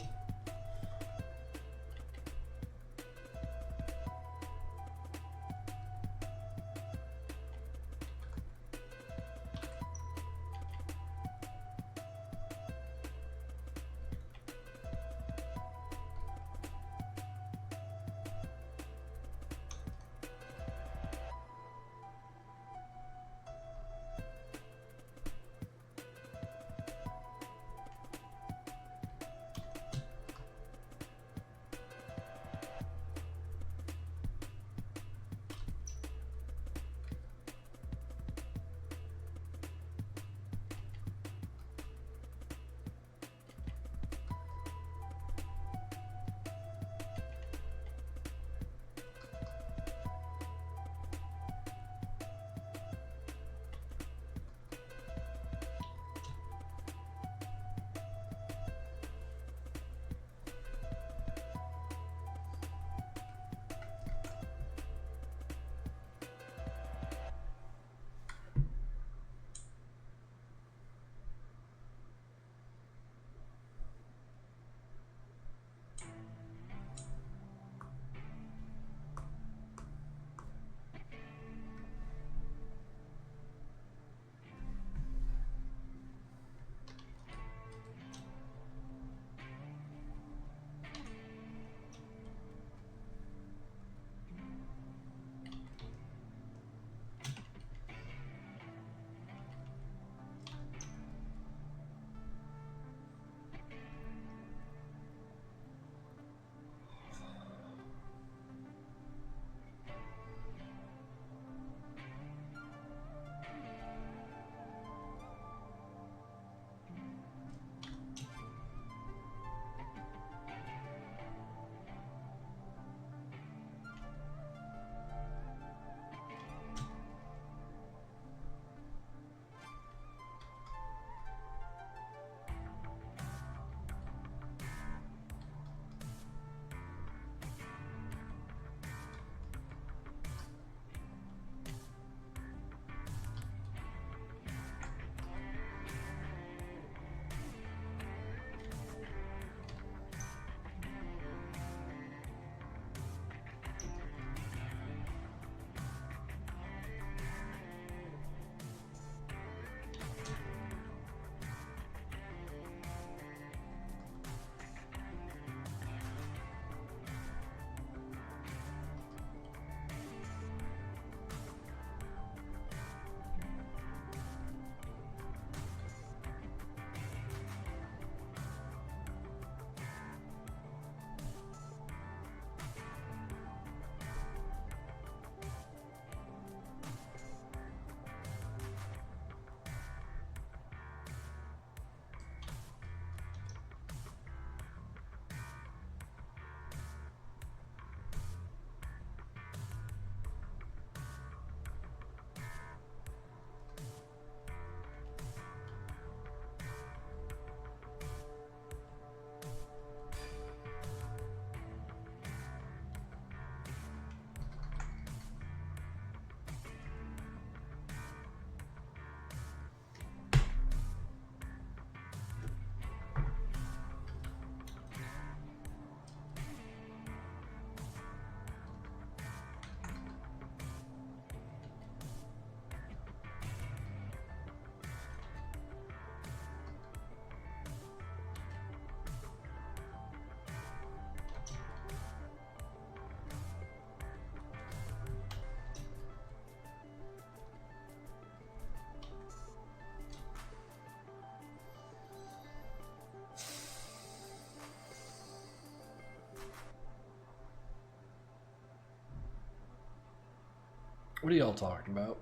Speaker 1: What are y'all talking about?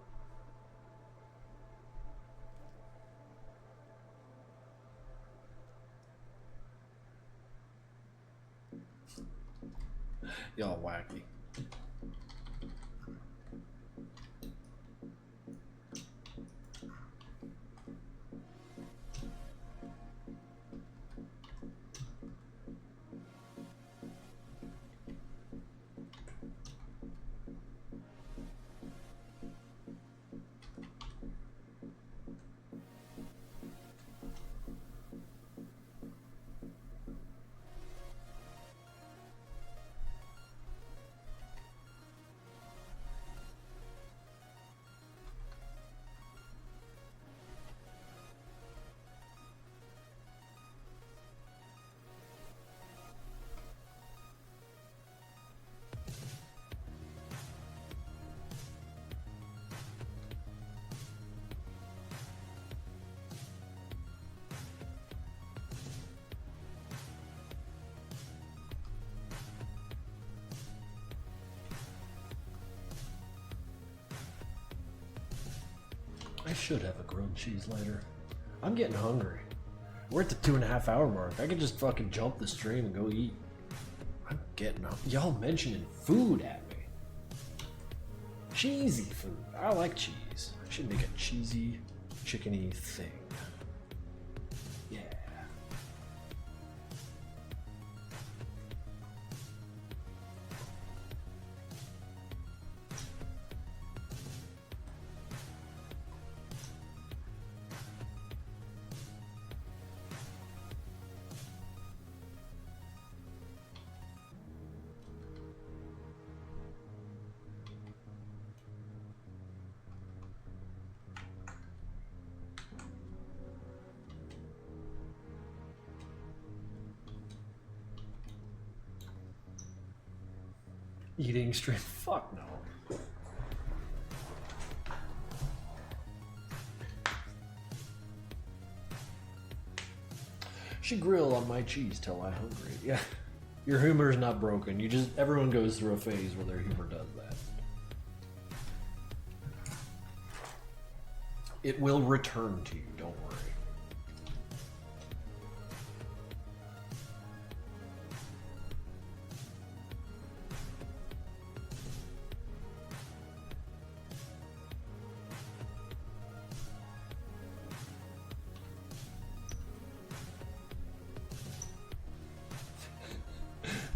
Speaker 1: Y'all wacky. I should have a grilled cheese later. I'm getting hungry. We're at the 2.5 hour mark. I could just fucking jump the stream and go eat. I'm getting up. Y'all mentioning food at me. Cheesy food. I like cheese. I should make a cheesy, chickeny thing. Yeah. Eating stream? Fuck no. Should grill on my cheese till I'm hungry. Yeah. Your humor is not broken. Everyone goes through a phase where their humor does that. It will return to you, don't worry.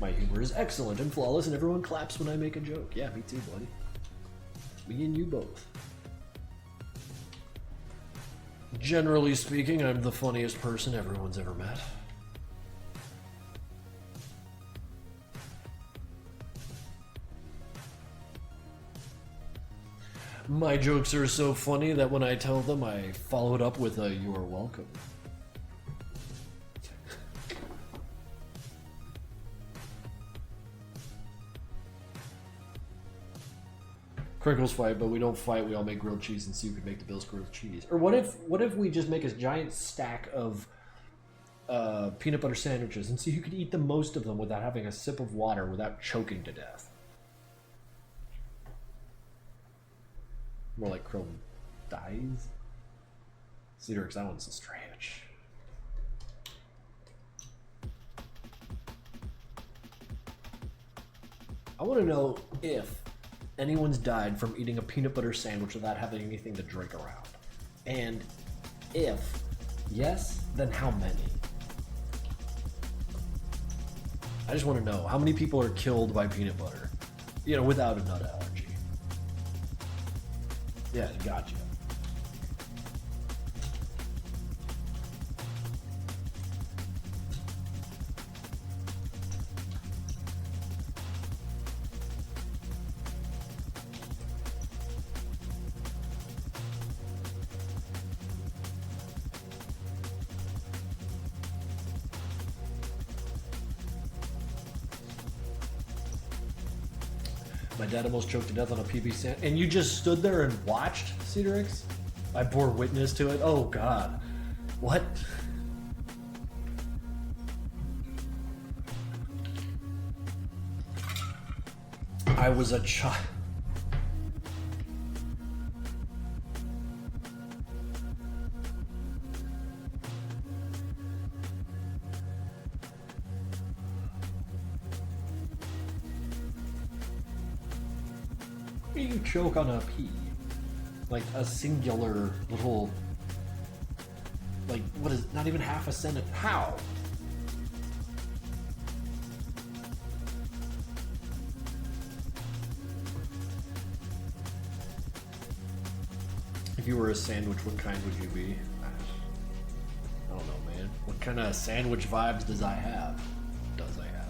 Speaker 1: My humor is excellent and flawless, and everyone claps when I make a joke. Yeah, me too, buddy. Me and you both. Generally speaking, I'm the funniest person everyone's ever met. My jokes are so funny that when I tell them, I follow it up with a "you're welcome." Krinkels fight, but we don't fight. We all make grilled cheese and see who can make the Bill's grilled cheese. Or what if we just make a giant stack of peanut butter sandwiches and see who could eat the most of them without having a sip of water, without choking to death? More like Chrome dies. Cedric's, that one's a stretch. I want to know if anyone's died from eating a peanut butter sandwich without having anything to drink around. And if yes, then how many? I just want to know how many people are killed by peanut butter, you know, without a nut allergy. Yeah, gotcha. My dad almost choked to death on a PB sandwich. And you just stood there and watched, Cedrix? I bore witness to it? Oh, God. What? I was a child. You choke on a P. Like a singular little... Like, what is... Not even half a sentence. How? If you were a sandwich, what kind would you be? I don't know, man. What kind of sandwich vibes does I have? Does I have?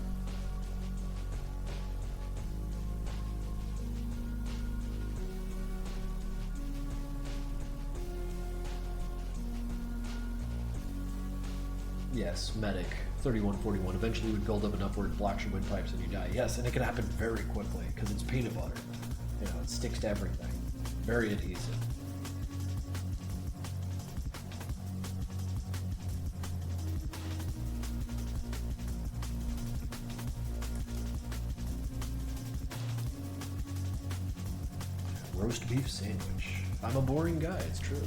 Speaker 1: Yes, medic. 3141. Eventually you would build up enough where it blocks your windpipes and you die. Yes, and it can happen very quickly because it's peanut butter. You know, it sticks to everything. Very adhesive. Roast beef sandwich. I'm a boring guy, it's true.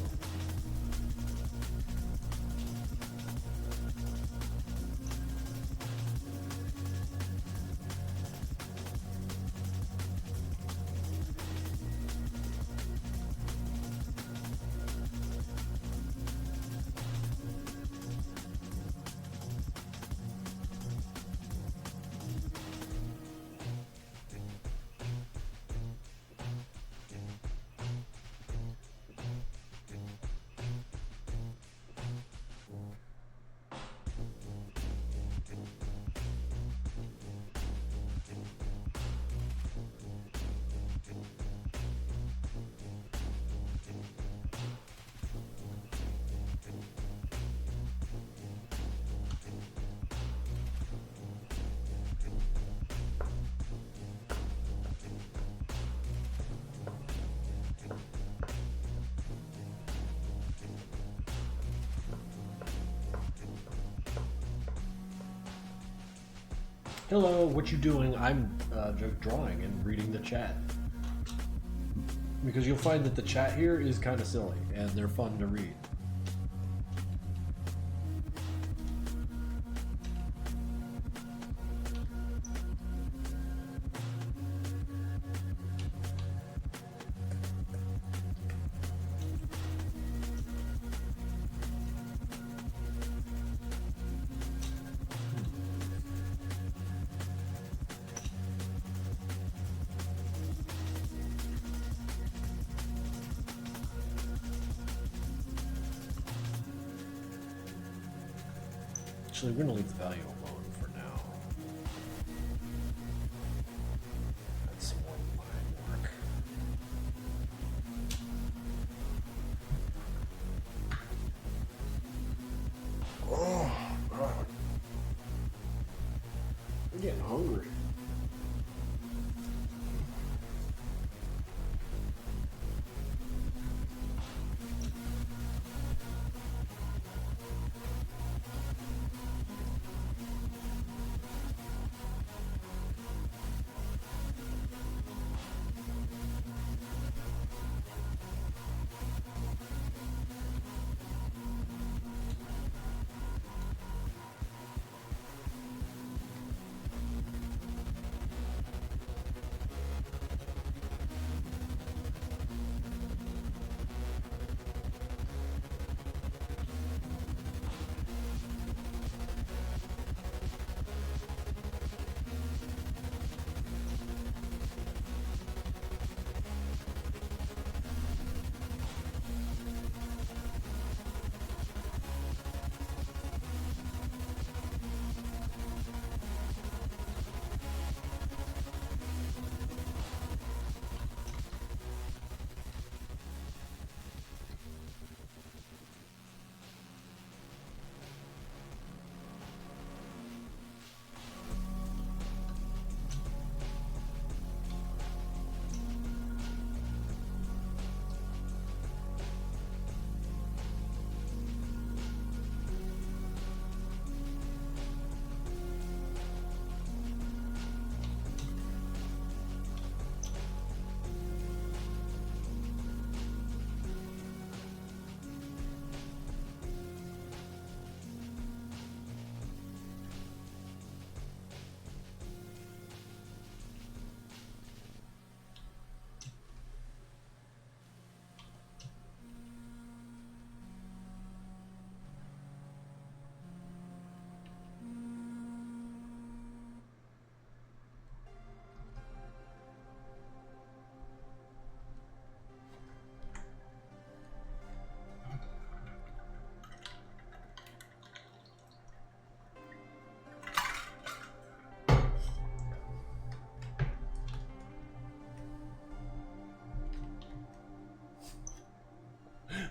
Speaker 1: Hello, what you doing? I'm just drawing and reading the chat. Because you'll find that the chat here is kind of silly, and they're fun to read. Actually, we're going to leave the value alone for now. That's some more line work. Oh, God. I'm getting hungry.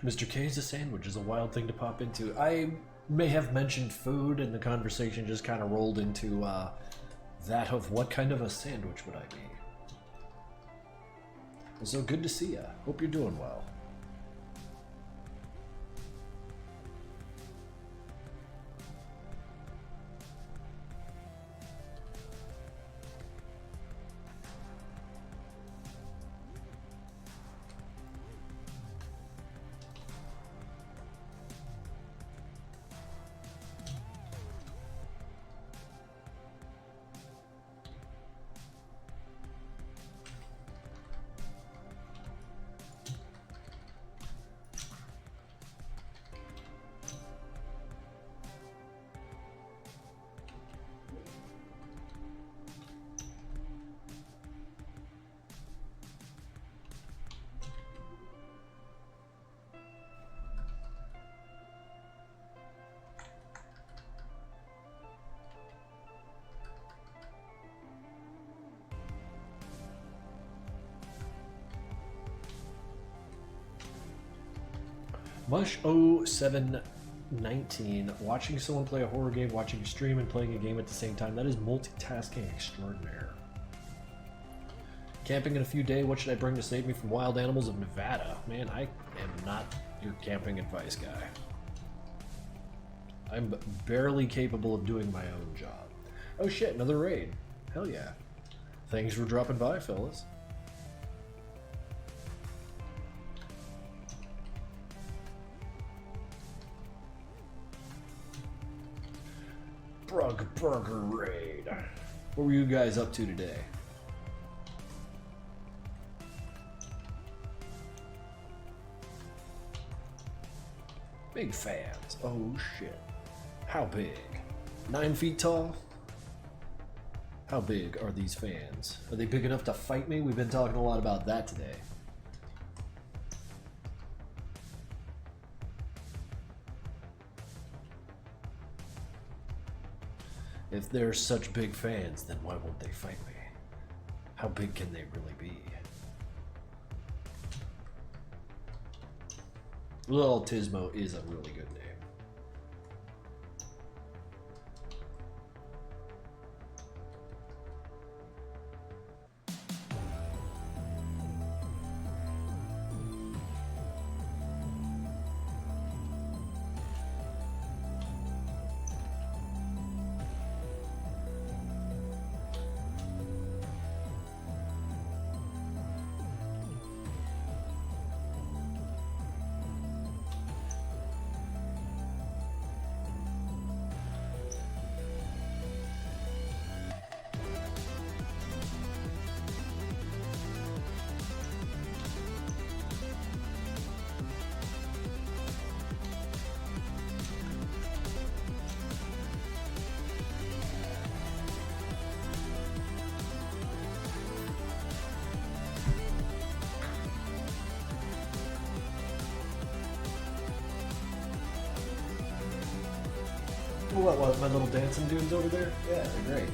Speaker 1: Mr. K's a sandwich is a wild thing to pop into. I may have mentioned food, and the conversation just kind of rolled into that of what kind of a sandwich would I be. So good to see ya. Hope you're doing well. Mush0719, watching someone play a horror game, watching a stream, and playing a game at the same time. That is multitasking extraordinaire. Camping in a few days, what should I bring to save me from wild animals of Nevada? Man, I am not your camping advice guy. I'm barely capable of doing my own job. Oh shit, another raid. Hell yeah. Thanks for dropping by, fellas. Burger raid. What were you guys up to today? Big fans. Oh shit. How big? 9 feet tall? How big are these fans? Are they big enough to fight me? We've been talking a lot about that today. If they're such big fans, then why won't they fight me? How big can they really be? Little Tismo is a really good name. What, my little dancing dudes over there? Yeah, they're great.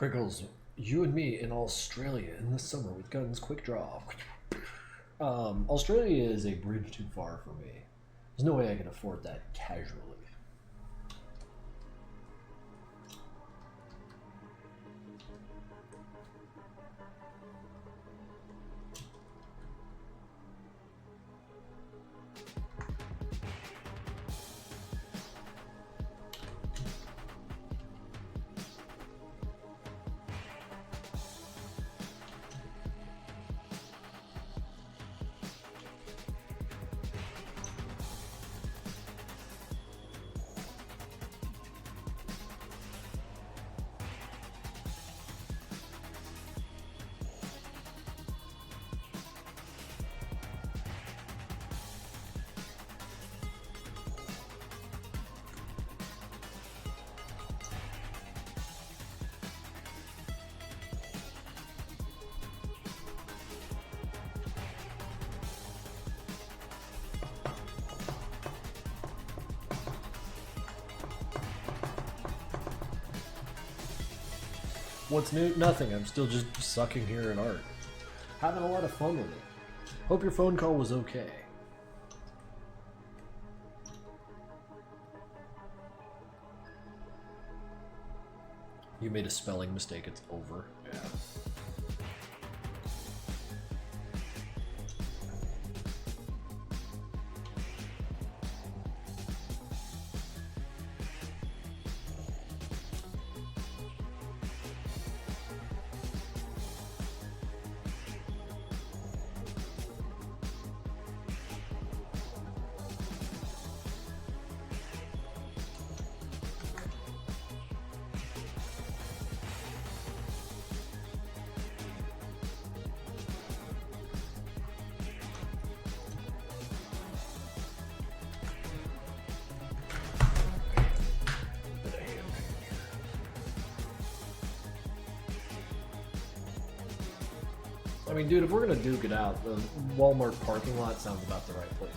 Speaker 1: Krinkels, you and me in Australia in the summer with guns, quick draw. Australia is a bridge too far for me. There's no way I can afford that casually. What's new? Nothing. I'm still just sucking here at art. Having a lot of fun with it. Hope your phone call was okay. You made a spelling mistake. It's over. Yeah. I mean, dude, if we're gonna duke it out, the Walmart parking lot sounds about the right place.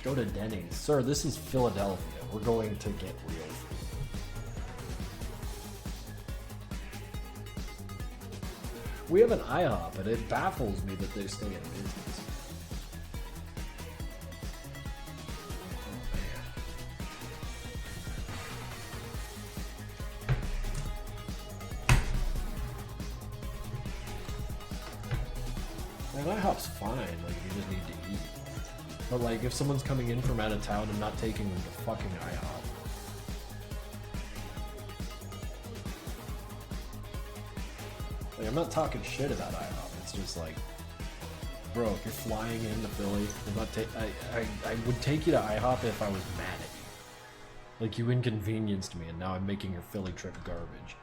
Speaker 1: Go to Denny's. Sir, this is Philadelphia. We're going to get real food. We have an IHOP, and it baffles me that they stay in business. Man, IHOP's fine, like, you just need to eat. But, like, if someone's coming in from out of town, I'm not taking them to fucking IHOP. Like, I'm not talking shit about IHOP. It's just like, bro, if you're flying into Philly, I'm not I would take you to IHOP if I was mad at you. Like, you inconvenienced me, and now I'm making your Philly trip garbage.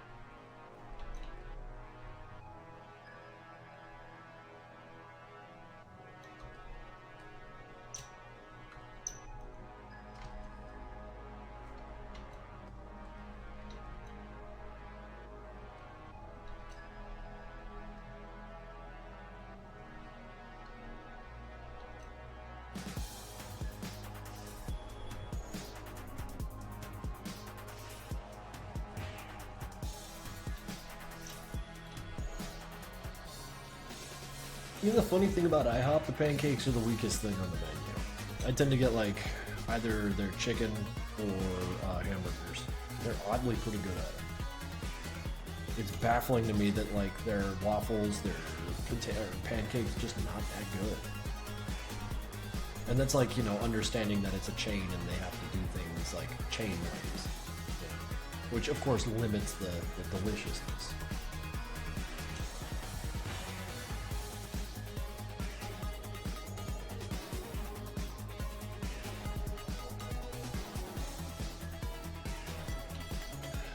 Speaker 1: You know the funny thing about IHOP, the pancakes are the weakest thing on the menu. I tend to get like either their chicken or hamburgers. They're oddly pretty good at it. It's baffling to me that like their waffles, their pancakes just not that good. And that's like, you know, understanding that it's a chain and they have to do things like chain ways. Yeah. Which of course limits the deliciousness.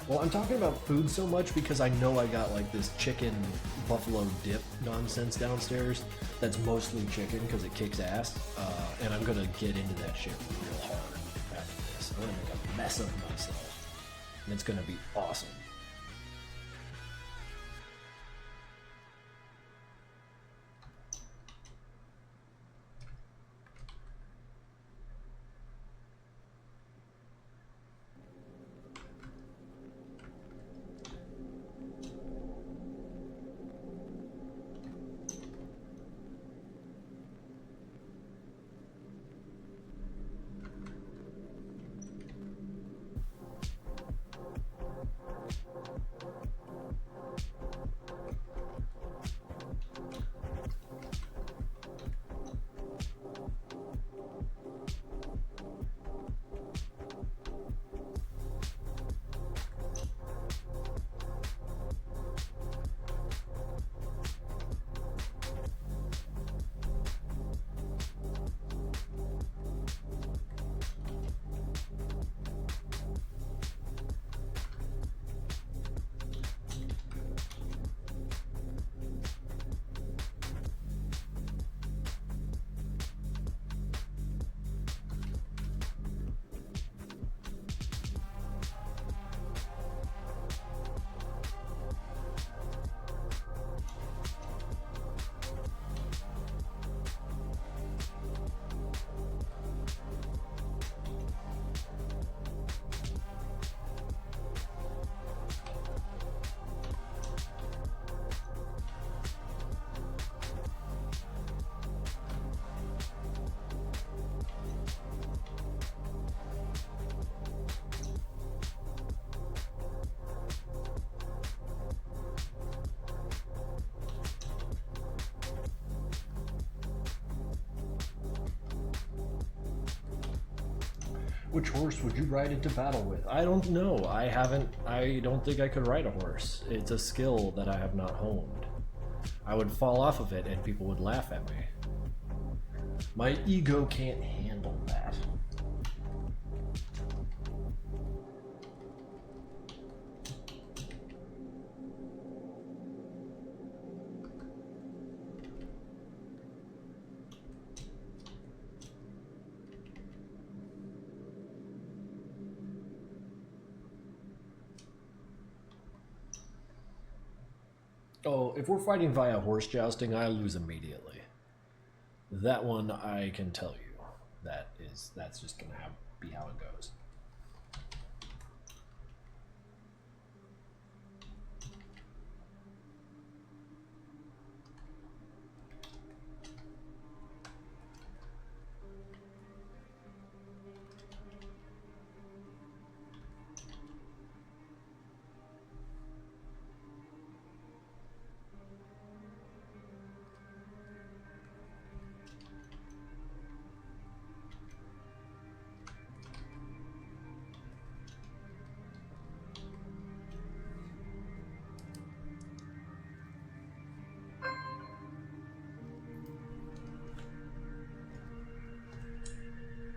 Speaker 1: Well, I'm talking about food so much because I know I got like this chicken buffalo dip nonsense downstairs that's mostly chicken because it kicks ass, and I'm gonna get into that shit real hard after this. I'm gonna make a mess of myself, and it's gonna be awesome. Which horse would you ride into battle with? I don't know. I don't think I could ride a horse. It's a skill that I have not honed. I would fall off of it and people would laugh at me. My ego can't handle that. Oh, if we're fighting via horse jousting, I lose immediately. That one I can tell you. That's just gonna be how it goes.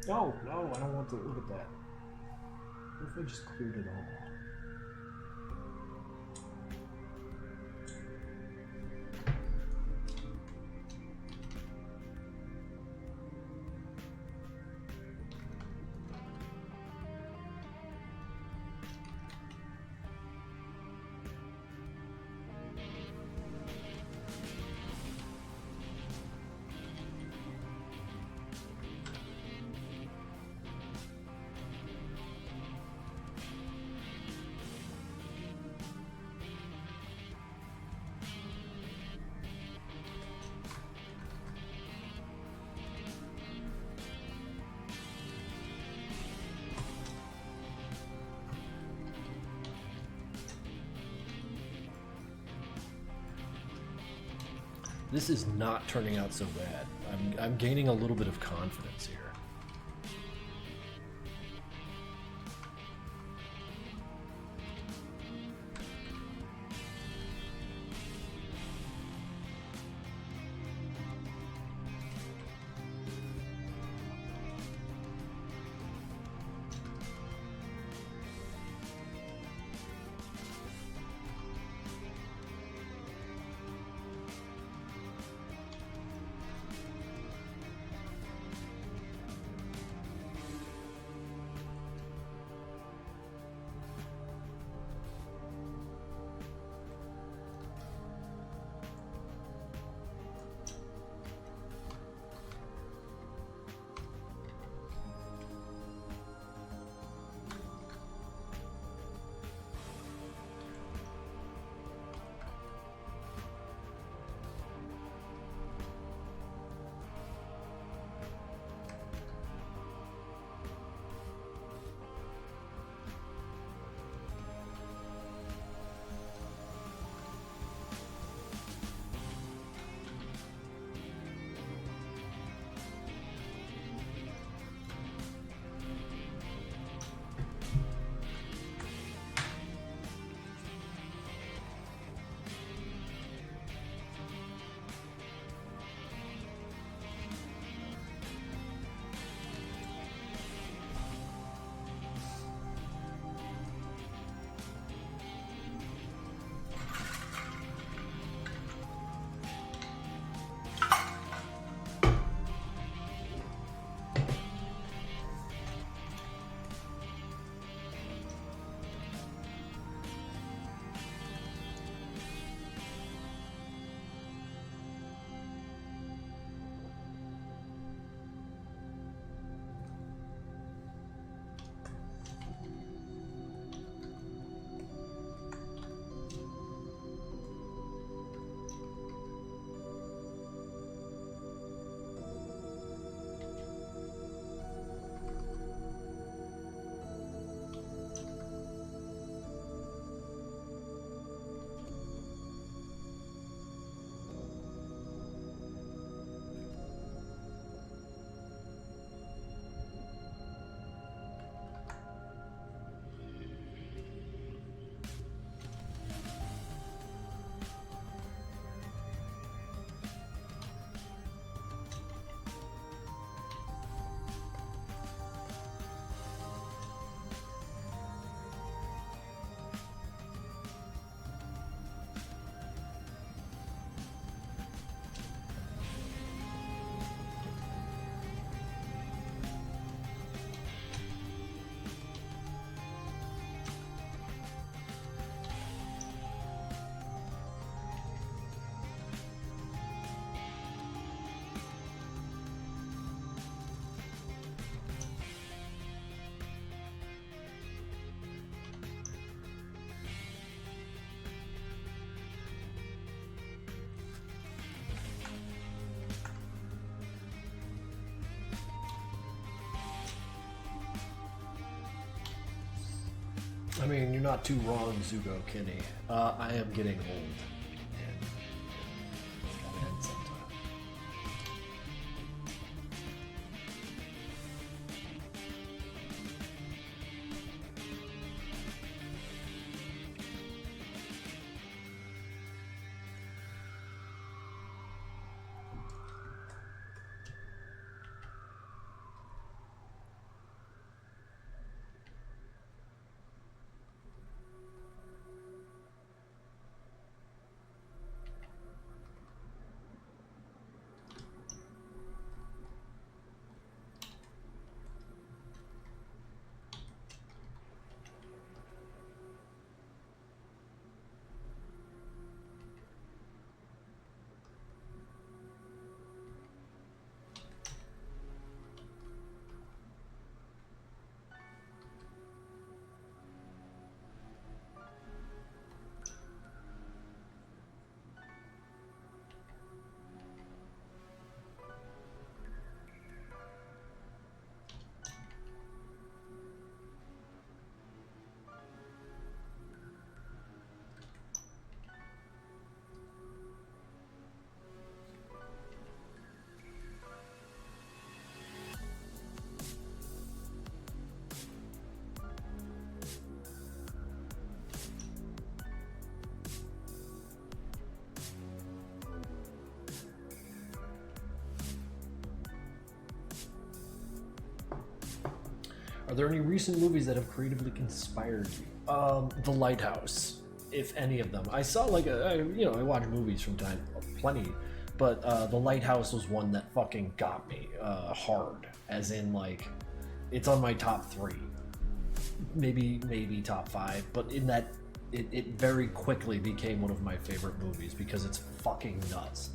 Speaker 1: No, I don't want to look at that. What if I just cleared it all? This is not turning out so bad. I'm gaining a little bit of confidence here. I mean, you're not too wrong, Zuko Kinney. I am getting old. And it's gotta end sometime. Are there any recent movies that have creatively inspired you? The Lighthouse, if any of them. I saw like I watch movies from time plenty, but The Lighthouse was one that fucking got me hard. As in, like, it's on my top 3, maybe top 5. But in that, it very quickly became one of my favorite movies because it's fucking nuts.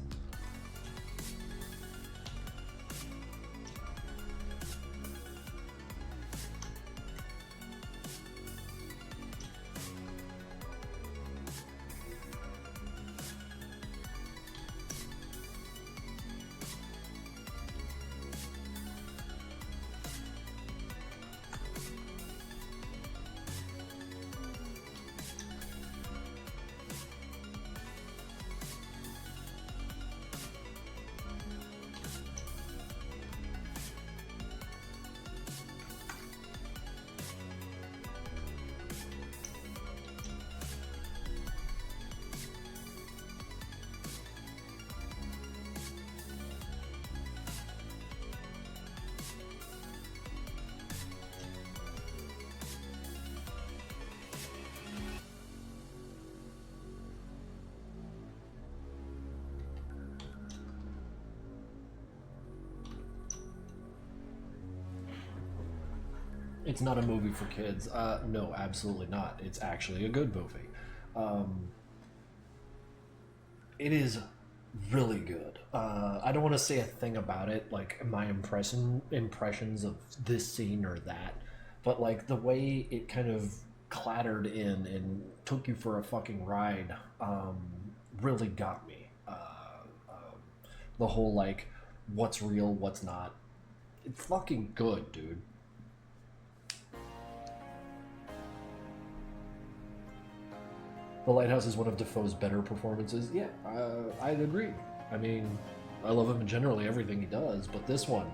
Speaker 1: It's not a movie for kids. No, absolutely not. It's actually a good movie. It is really good. I don't want to say a thing about it, like my impressions of this scene or that, but like the way it kind of clattered in and took you for a fucking ride really got me. The whole like, what's real, what's not. It's fucking good, dude. The Lighthouse is one of Defoe's better performances. Yeah, I'd agree. I mean, I love him in generally everything he does, but this one,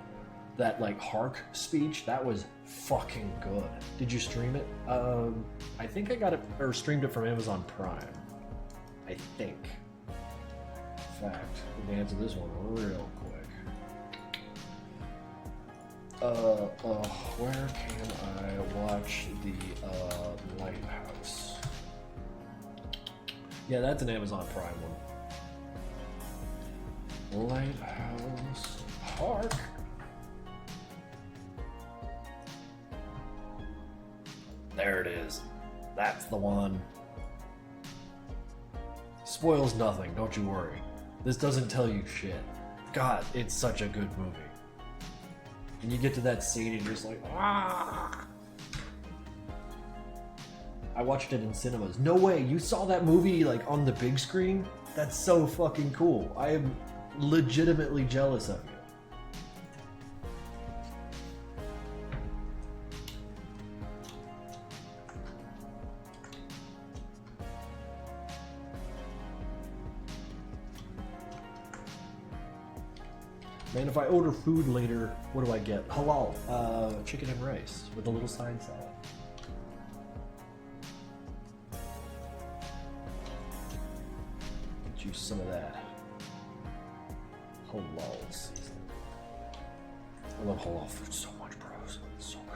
Speaker 1: that like Hark speech, that was fucking good. Did you stream it? I think I got it or streamed it from Amazon Prime. I think. In fact, let me answer this one real quick. Where can I watch the Lighthouse? Yeah, that's an Amazon Prime one. Lighthouse Hark. There it is. That's the one. Spoils nothing, don't you worry. This doesn't tell you shit. God, it's such a good movie. And you get to that scene and you're just like, ah! I watched it in cinemas. No way, you saw that movie like on the big screen? That's so fucking cool. I am legitimately jealous of you. Man, if I order food later, what do I get? Halal, chicken and rice with a little side salad. Get you some of that halal seasoning. I love halal food so much, bro. It's so good.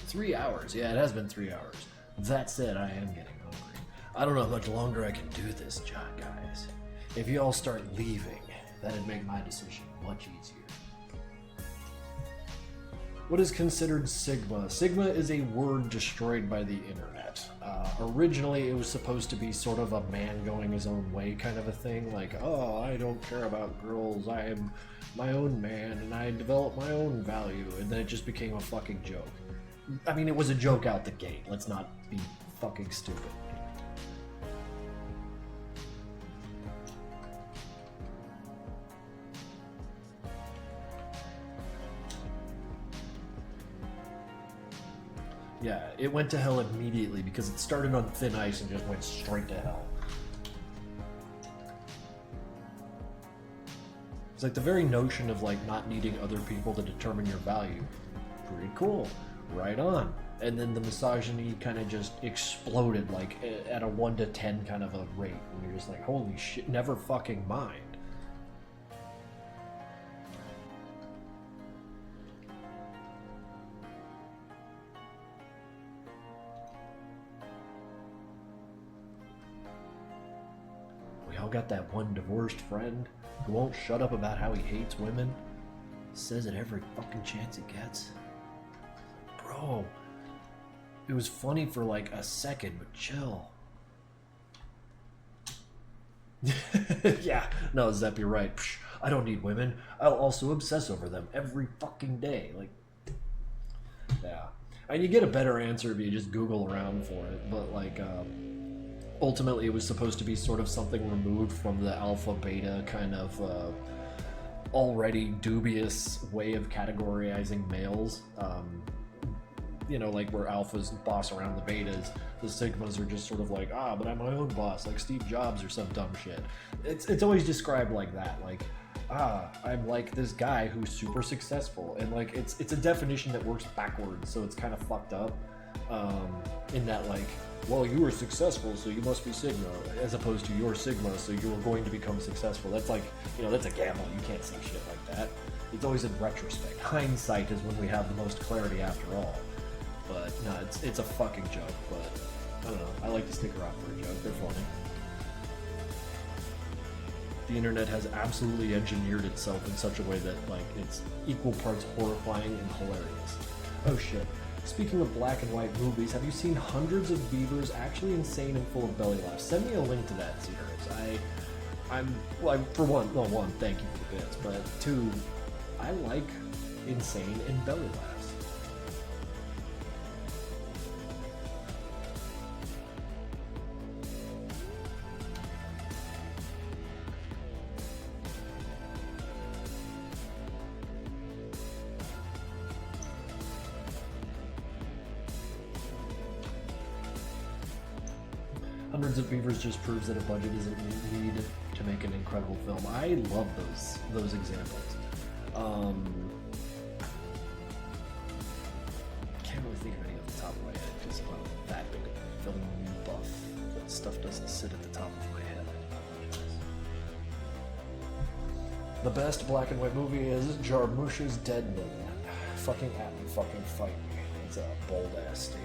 Speaker 1: Three hours. Yeah, it has been 3 hours. That said, I am getting hungry. I don't know how much longer I can do this, guys. If you all start leaving, that'd make my decision much easier. What is considered Sigma? Sigma is a word destroyed by the internet. Originally, it was supposed to be sort of a man going his own way kind of a thing. Like, oh, I don't care about girls. I am my own man, and I develop my own value. And then it just became a fucking joke. I mean, it was a joke out the gate. Let's not be fucking stupid. Yeah, it went to hell immediately because it started on thin ice and just went straight to hell. It's like the very notion of like not needing other people to determine your value. Pretty cool. Right on. And then the misogyny kind of just exploded like at a 1 to 10 kind of a rate. And you're just like, holy shit, never fucking mind. We all got that one divorced friend who won't shut up about how he hates women. Says it every fucking chance he gets. Bro, it was funny for like a second, but chill. Yeah, no, Zep, you're right. Psh, I don't need women. I'll also obsess over them every fucking day. Like, yeah. And you get a better answer if you just Google around for it, but like, ultimately it was supposed to be sort of something removed from the alpha beta kind of already dubious way of categorizing males. You know, like where alphas boss around the betas, the sigmas are just sort of like, but I'm my own boss, like Steve Jobs or some dumb shit. It's always described like that, like, I'm like this guy who's super successful, and like it's a definition that works backwards, so it's kind of fucked up. In that, like, well, you were successful, so you must be Sigma, as opposed to you're Sigma, so you are going to become successful. That's like, you know, that's a gamble. You can't say shit like that. It's always in retrospect. Hindsight is when we have the most clarity after all. But no, it's a fucking joke, but I don't know. I like to stick around for a joke. They're funny. The internet has absolutely engineered itself in such a way that, like, it's equal parts horrifying and hilarious. Oh shit. Speaking of black and white movies, have you seen Hundreds of Beavers? Actually insane and full of belly laughs. Send me a link to that series. For one, thank you for the bits, but two, I like insane and belly laughs. Hundreds of Beavers just proves that a budget isn't needed to make an incredible film. I love those examples. Can't really think of any off the top of my head because I'm not that big of a film buff. That stuff doesn't sit at the top of my head. I apologize. The best black and white movie is Jarmusch's Dead Man. Fucking at me, fucking fight me. It's a bold ass statement.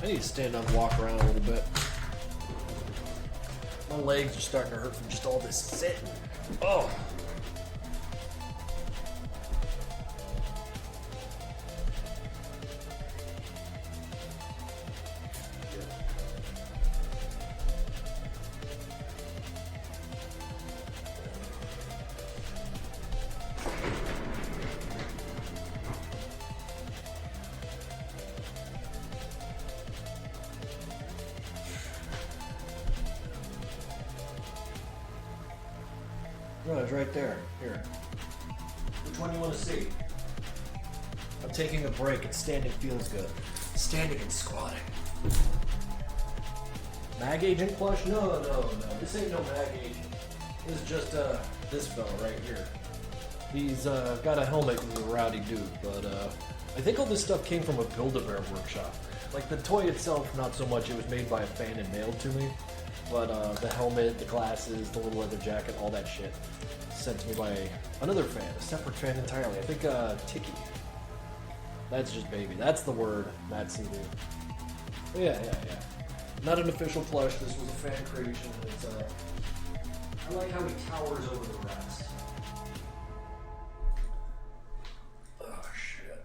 Speaker 1: I need to stand up and walk around a little bit. My legs are starting to hurt from just all this sitting. Oh! No, it's right there. Here. Which one do you want to see? I'm taking a break and standing feels good. Standing and squatting. Mag Agent plush? No. This ain't no Mag Agent. This is just this fella right here. He's got a helmet and he's a rowdy dude, but I think all this stuff came from a Build-A-Bear workshop. Like the toy itself, not so much. It was made by a fan and mailed to me. But the helmet, the glasses, the little leather jacket, all that shit sent to me by another fan, a separate fan entirely. I think Tiki. That's just baby. That's the word, Matt CD. Yeah. Not an official plush. This was a fan creation. It's I like how he towers over the rest. Oh shit.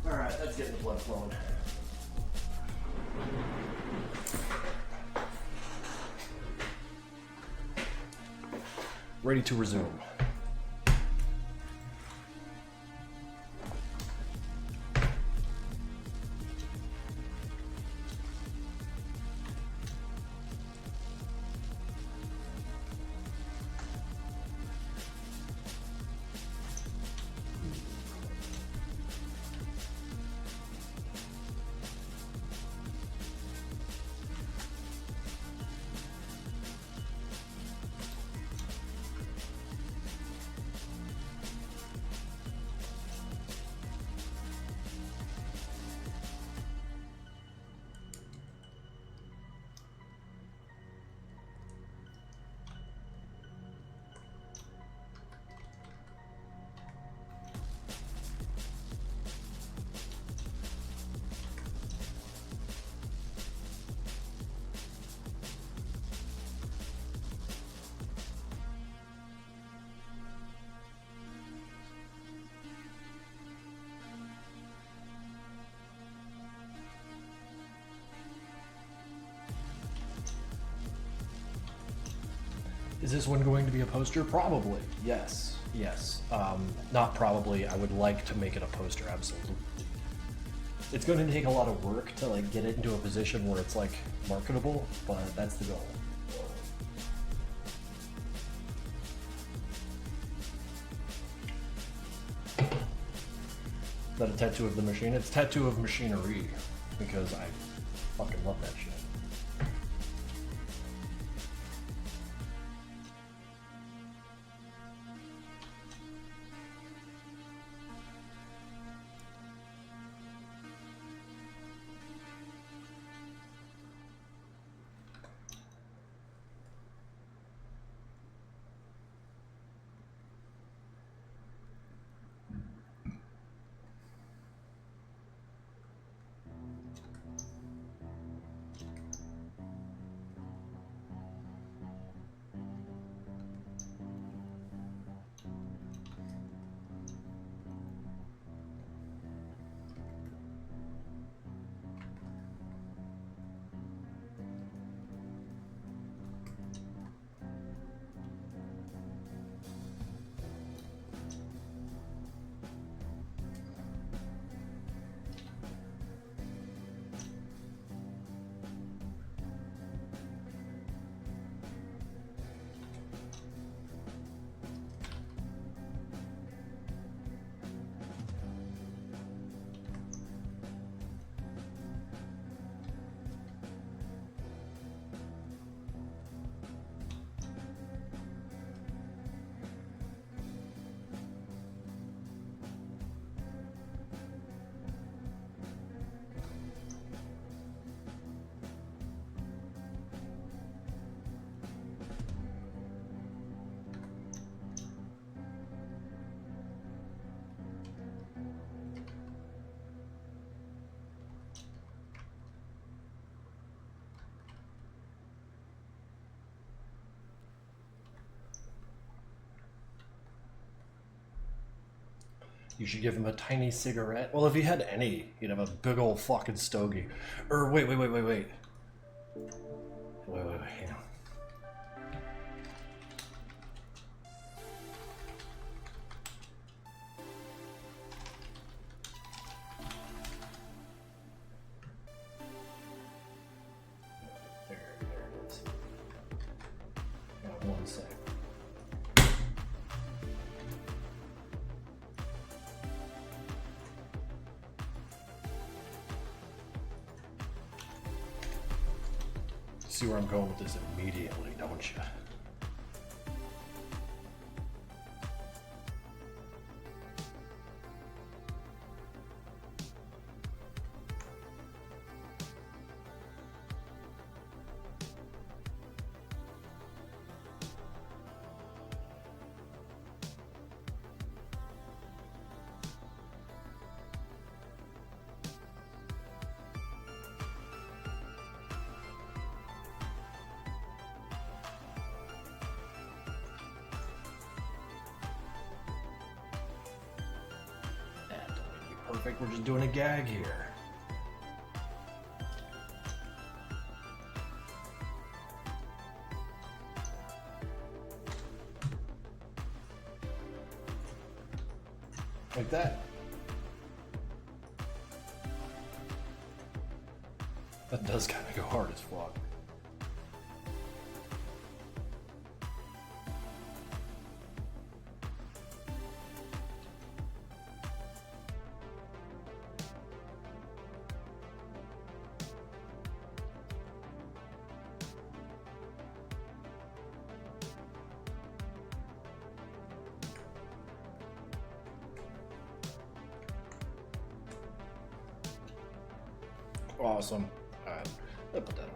Speaker 1: Alright, that's getting the blood flowing. Ready to resume. Is this one going to be a poster? Probably. Yes. Not probably. I would like to make it a poster. Absolutely. It's going to take a lot of work to like get it into a position where it's like marketable, but that's the goal. Is that a tattoo of the machine? It's tattoo of machinery, because I fucking love that shit. You should give him a tiny cigarette. Well, if he had any, he'd have a big old fucking stogie. Or wait. Wait, hang on. There it is. Got 1 sec. See where I'm going with this immediately, don't you? Perfect, we're just doing a gag here. Like that. That does kind of go hard as fuck. Awesome. Alright, I'll put that away.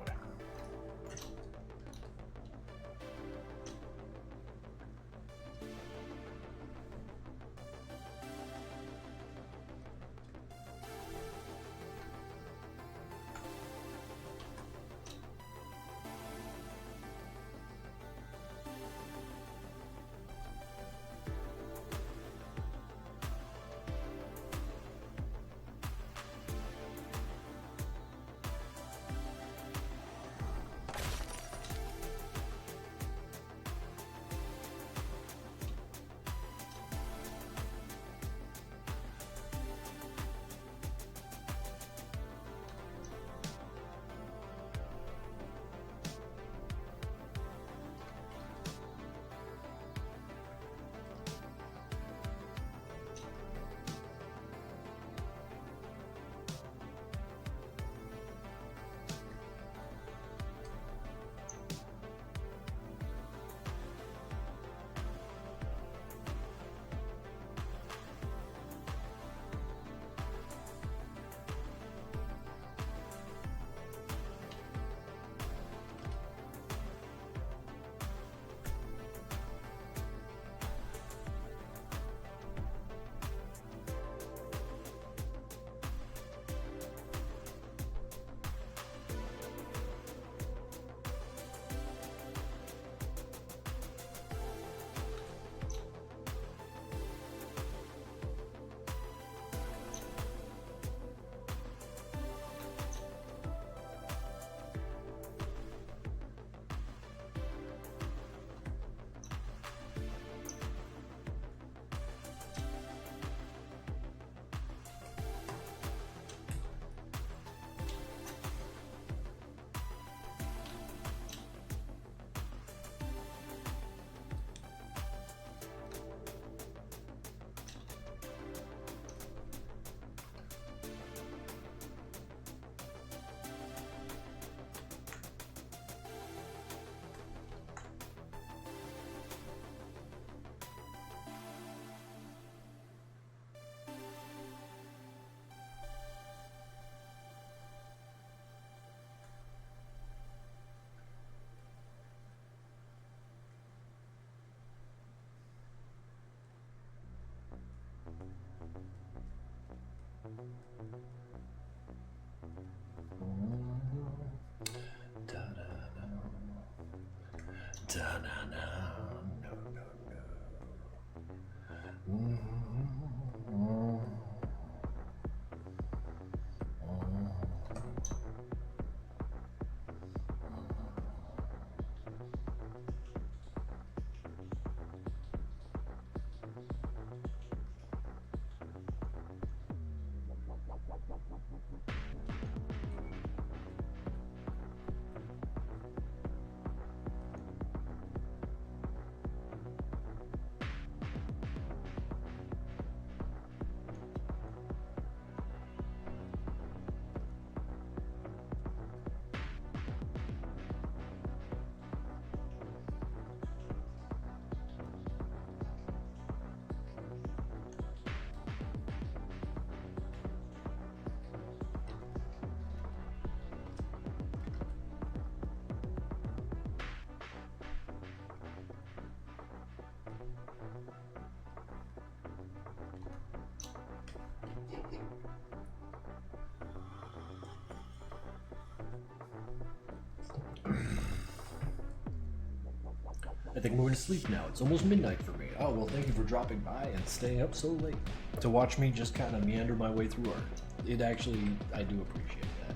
Speaker 1: I think I'm going to sleep now. It's almost midnight for me. Oh, well, thank you for dropping by and staying up so late to watch me just kind of meander my way through art. It actually, I do appreciate that.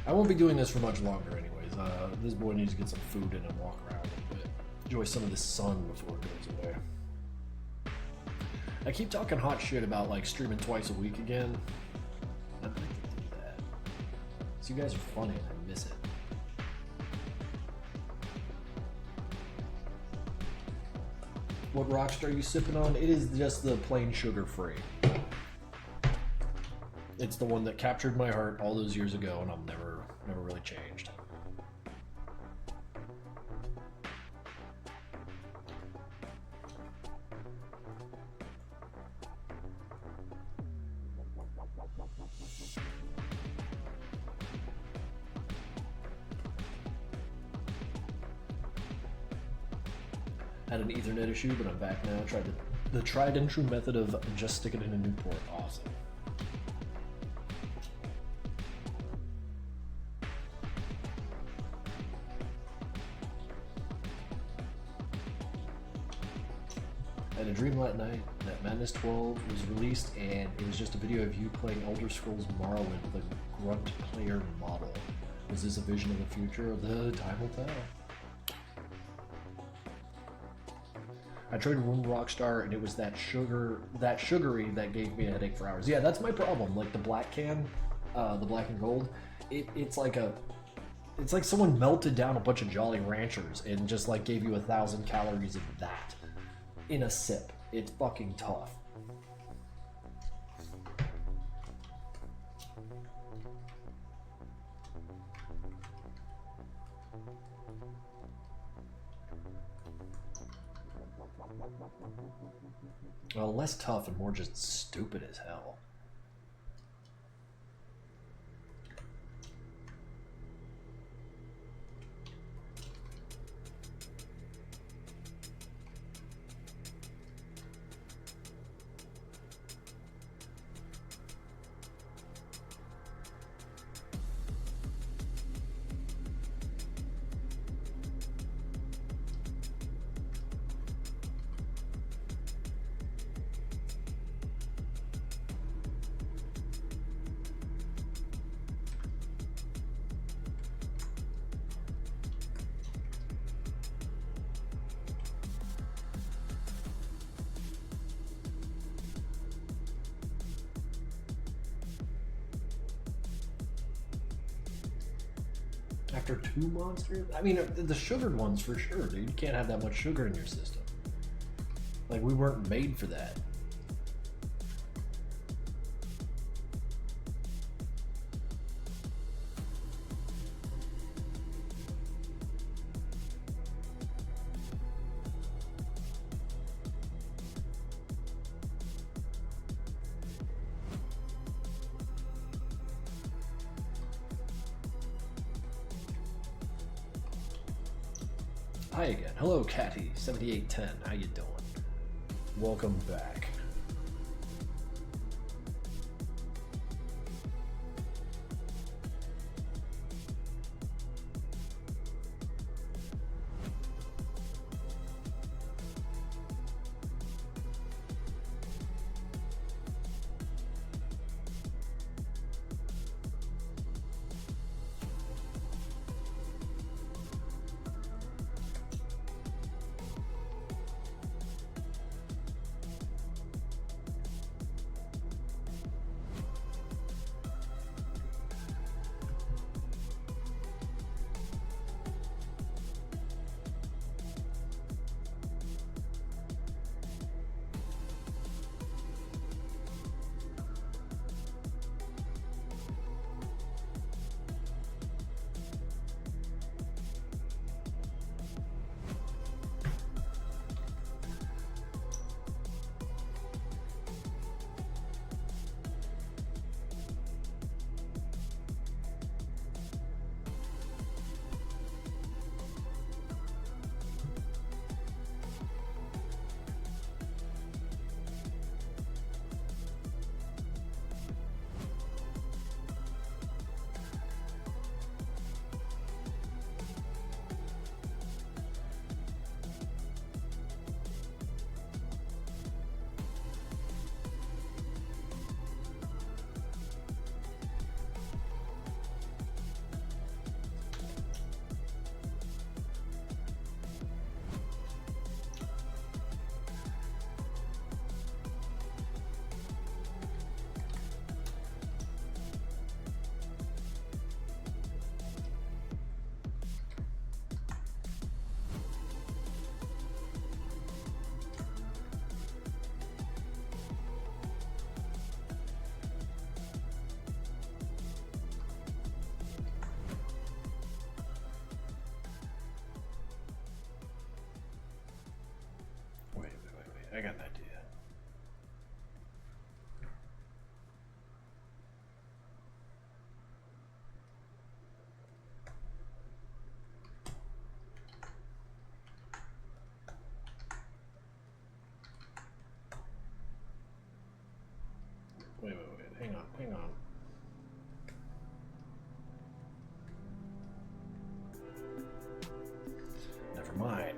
Speaker 1: I won't be doing this for much longer anyways. This boy needs to get some food in and walk around a little bit. Enjoy some of the sun before it goes away. I keep talking hot shit about like streaming twice a week again. I'd like to do that. So you guys are funny and I miss it. What Rockstar are you sipping on? It is just the plain sugar-free. It's the one that captured my heart all those years ago, and I've never really changed. Had an Ethernet issue, but I'm back now. Tried the tried and true method of just sticking it in a new port. Awesome. I had a dream last night that Madness 12 was released, and it was just a video of you playing Elder Scrolls Morrowind with a grunt player model. Was this a vision of the future? The time will tell. I traded one Rockstar, and it was that sugary that gave me a headache for hours. Yeah, that's my problem. Like the black can, the black and gold, it's like someone melted down a bunch of Jolly Ranchers and just like gave you 1,000 calories of that in a sip. It's fucking tough. Well, less tough and more just stupid as hell. After 2 monsters? I mean, the sugared ones for sure, dude. You can't have that much sugar in your system. Like, we weren't made for that. Hi again. Hello, Catty7810. How you doing? Welcome back. I got an idea. Wait. Hang on. Never mind.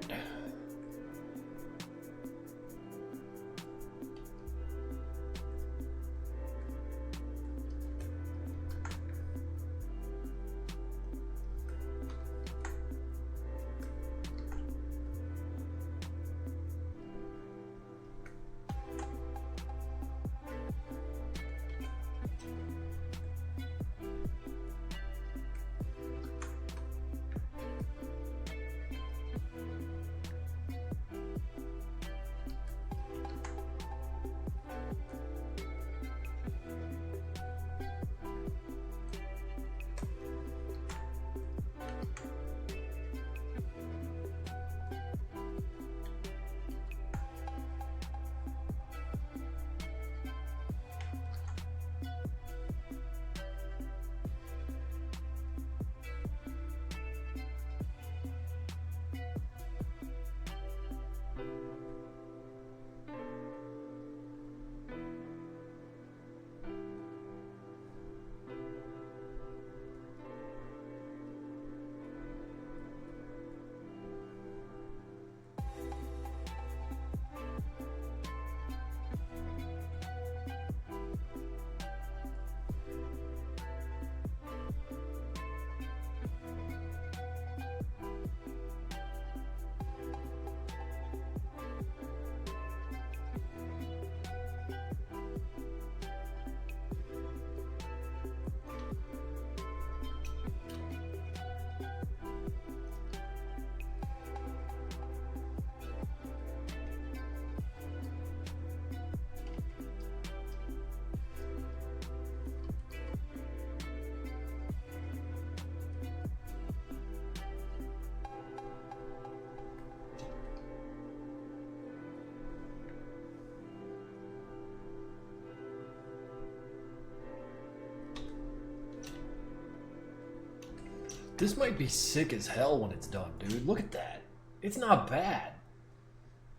Speaker 1: This might be sick as hell when it's done, dude. Look at that. It's not bad.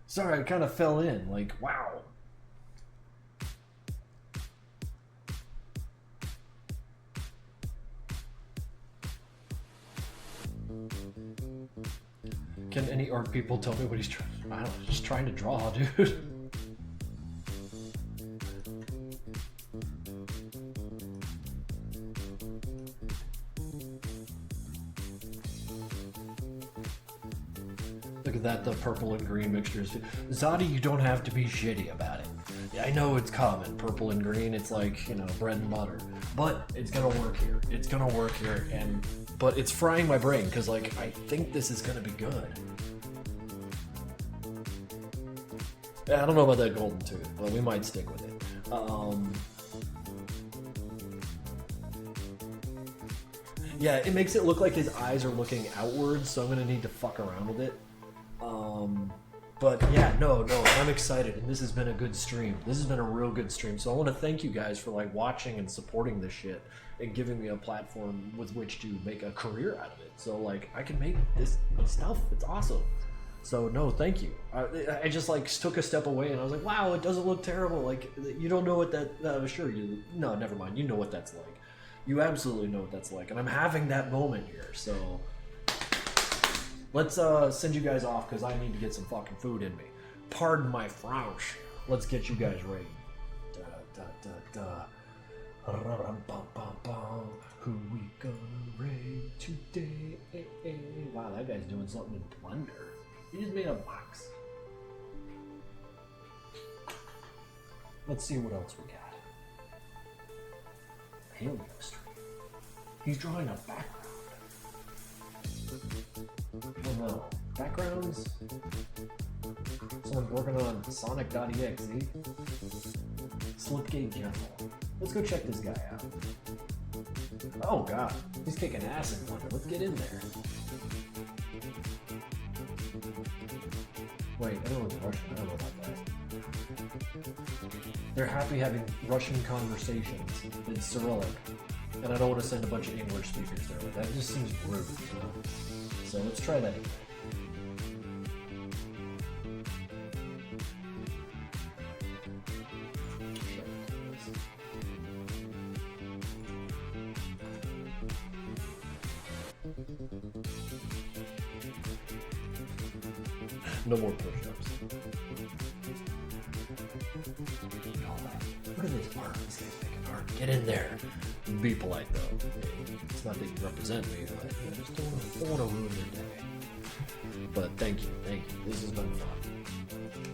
Speaker 1: Sorry, I kind of fell in. Like, wow. Can any art people tell me what he's trying? I don't know, just trying to draw, dude. Look at that, the purple and green mixtures. Zadi, you don't have to be shitty about it. I know it's common, purple and green, it's like, you know, bread and butter. But it's gonna work here. It's gonna work here, but it's frying my brain, because, like, I think this is gonna be good. I don't know about that golden tooth, but we might stick with it. Yeah, it makes it look like his eyes are looking outwards, so I'm gonna need to fuck around with it. But yeah, no, I'm excited, and this has been a good stream. This has been a real good stream, so I want to thank you guys for, like, watching and supporting this shit and giving me a platform with which to make a career out of it. So, like, I can make this stuff. It's awesome. So, no, thank you. I just, like, took a step away, and I was like, wow, it doesn't look terrible. Like, you don't know what that... sure, you... No, never mind. You know what that's like. You absolutely know what that's like, and I'm having that moment here, so... Let's send you guys off, because I need to get some fucking food in me. Pardon my French. Let's get you guys ready. Who we gonna raid today? Wow, that guy's doing something in Blender. He just made a box. Let's see what else we got. Paleo Stream. He's drawing a background. Oh no. Backgrounds? Someone's working on Sonic.exe. Slipgate General. Let's go check this guy out. Oh god, he's kicking ass in Blender. Let's get in there. Wait, everyone's Russian. I don't know about that. They're happy having Russian conversations in Cyrillic, and I don't want to send a bunch of English speakers there. That just seems rude, you know? So let's try that again. No more push-ups. Look at this art. This guy's making art. Get in there. Be polite though. It's not that you represent me, but you know, just don't want to ruin your day. But thank you. This has been fun.